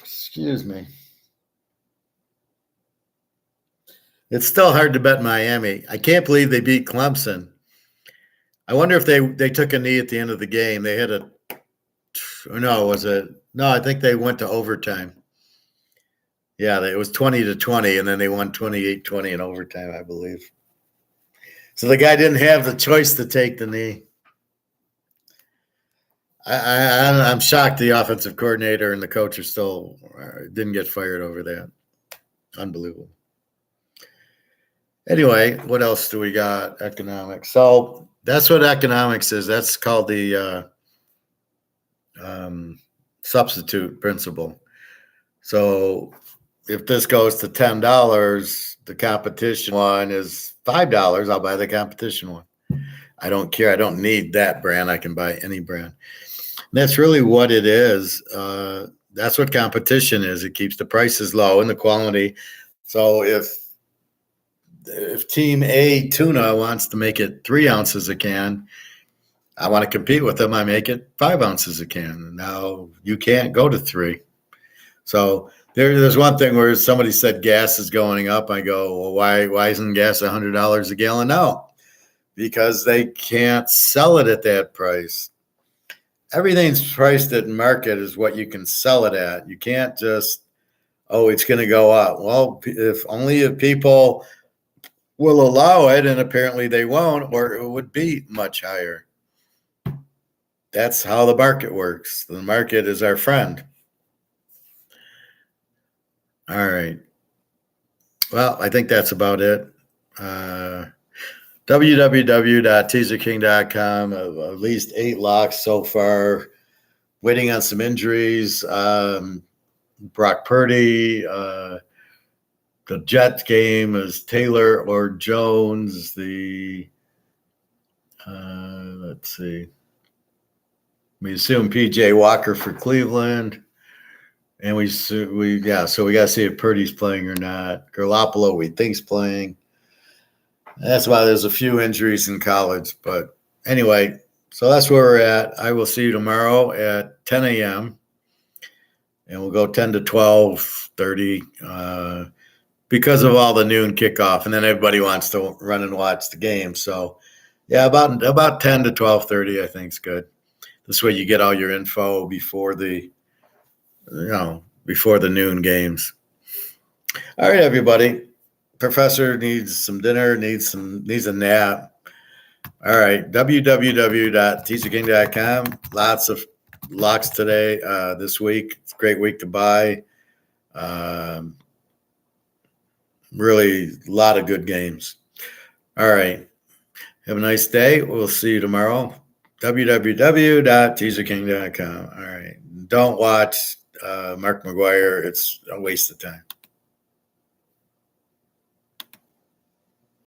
Excuse me. It's still hard to bet Miami. I can't believe they beat Clemson. I wonder if they took a knee at the end of the game. They had I think they went to overtime. Yeah, it was 20-20, and then they won 28-20 in overtime, I believe. So the guy didn't have the choice to take the knee. I'm shocked the offensive coordinator and the coach didn't get fired over that. Unbelievable. Anyway, what else do we got? Economics. So that's what economics is. That's called the substitute principle. So if this goes to $10, the competition one is $5. I'll buy the competition one. I don't care. I don't need that brand. I can buy any brand. And that's really what it is. That's what competition is. It keeps the prices low and the quality. So if Team A tuna wants to make it 3 ounces a can, I want to compete with them. I make it 5 ounces a can. Now you can't go to 3. So there's one thing where somebody said gas is going up. I go, well, why isn't gas $100 a gallon now? Because they can't sell it at that price. Everything's priced at market is what you can sell it at. You can't just, it's going to go up. Well, if people will allow it, and apparently they won't, or it would be much higher. That's how the market works. The market is our friend. All right. Well, I think that's about it. www.teaserking.com. At least 8 locks so far. Waiting on some injuries. Brock Purdy. The Jets game is Taylor or Jones. Let's see. We assume PJ Walker for Cleveland. And so we got to see if Purdy's playing or not. Garoppolo, we think's playing. That's why there's a few injuries in college. But anyway, so that's where we're at. I will see you tomorrow at 10 a.m. And we'll go 10 to 12:30 because of all the noon kickoff. And then everybody wants to run and watch the game. So, yeah, about 10 to 12:30 I think is good. This way you get all your info before the noon games. All right, everybody. Professor needs some dinner, needs a nap. All right, www.teaserking.com. Lots of locks today, this week. It's a great week to buy. Really, a lot of good games. All right. Have a nice day. We'll see you tomorrow. www.teaserking.com. All right. Don't watch Mark McGuire. It's a waste of time.